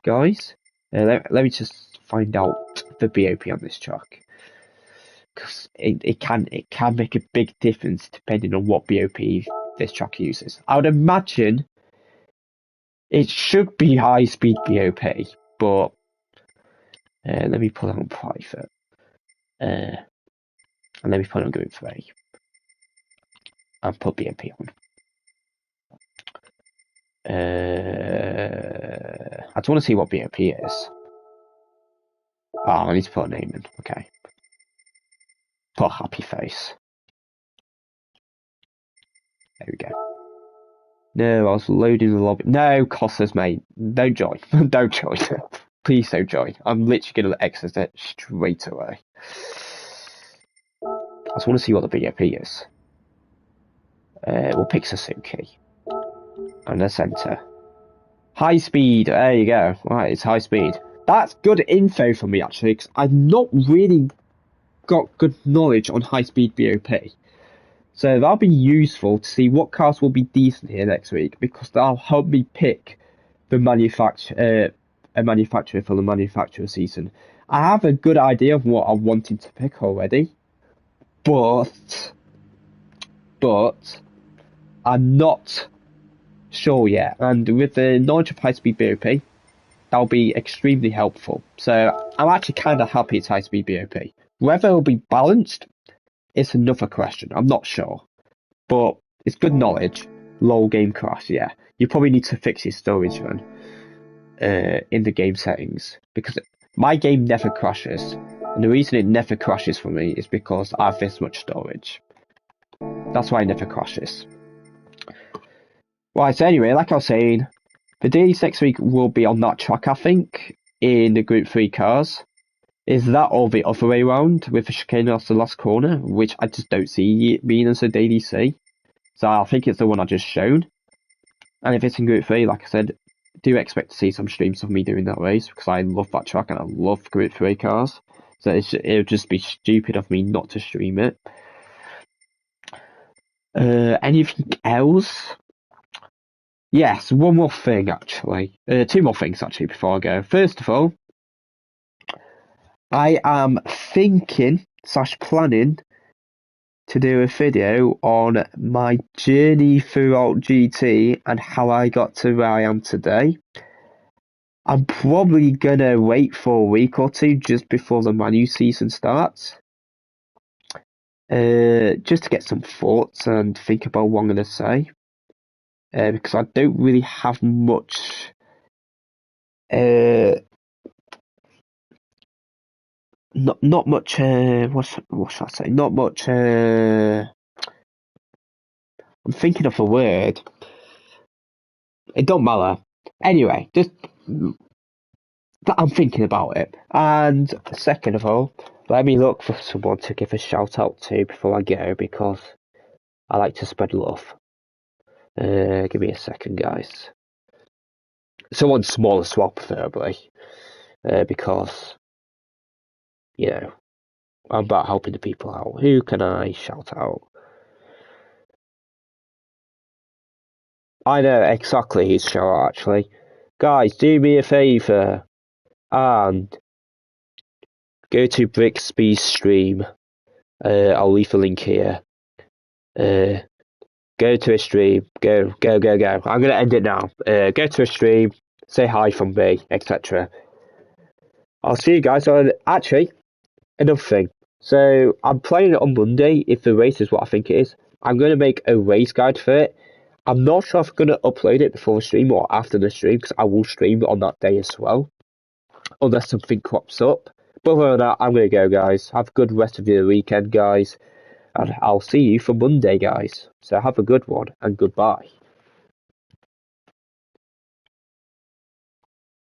guys. Let me just find out the BOP on this track. Because it can make a big difference depending on what BOP this track uses. I would imagine it should be high speed BOP, but let me put it on private. And let me put it on Group 3. And put BOP on. I just want to see what BOP is. Oh, I need to put a name in. Okay. Put a happy face. There we go. No, I was loading the lobby. No, Costas, mate. Don't join. Don't join. Please don't join. I'm literally going to exit it straight away. I just want to see what the BOP is. We'll pick Suzuki. And the center. High speed. There you go. Right, it's high speed. That's good info for me, actually, because I've not really got good knowledge on high speed BOP. So that'll be useful to see what cars will be decent here next week, because that'll help me pick the a manufacturer for the manufacturer season. I have a good idea of what I'm wanting to pick already, but I'm not sure yet. And with the knowledge of high speed BOP, that'll be extremely helpful. So I'm actually kind of happy it's high speed BOP. Whether it'll be balanced, it's another question. I'm not sure. But it's good knowledge. Low game crash, yeah. You probably need to fix your storage run in the game settings. Because my game never crashes. And the reason it never crashes for me is because I have this much storage. That's why it never crashes. Right, so anyway, like I was saying, the dailies next week will be on that track, I think, in the Group 3 cars. Is that or the other way around with the chicane off the last corner, which I just don't see it being as a daily C. So I think it's the one I just shown. And if it's in Group 3, like I said, do expect to see some streams of me doing that race, because I love that track and I love Group 3 cars. So it would just be stupid of me not to stream it. Anything else? Yes, one more thing actually. Two more things actually before I go. First of all, I am thinking / planning to do a video on my journey throughout GT and how I got to where I am today. I'm probably gonna wait for a week or two just before the Manu season starts. Just to get some thoughts and think about what I'm gonna say. Because I don't really have much not much what should I say? Not much I'm thinking of a word. It don't matter. Anyway, just I'm thinking about it. And second of all, Let me look for someone to give a shout out to before I go, because I like to spread love. Give me a second, guys. Someone small as well, preferably, because, you know, I'm about helping the people out. Who can I shout out? I know exactly his show, actually. Guys, do me a favour and go to Brixby's stream. I'll leave a link here. Go to a stream. Go. I'm going to end it now. Go to a stream. Say hi from me, etc. I'll see you guys on. Actually, another thing. So I'm playing it on Monday. If the race is what I think it is, I'm going to make a race guide for it. I'm not sure if I'm going to upload it before the stream or after the stream, because I will stream on that day as well, unless something crops up. But other than that, I'm going to go, guys. Have a good rest of your weekend, guys. And I'll see you for Monday, guys. So have a good one, and goodbye.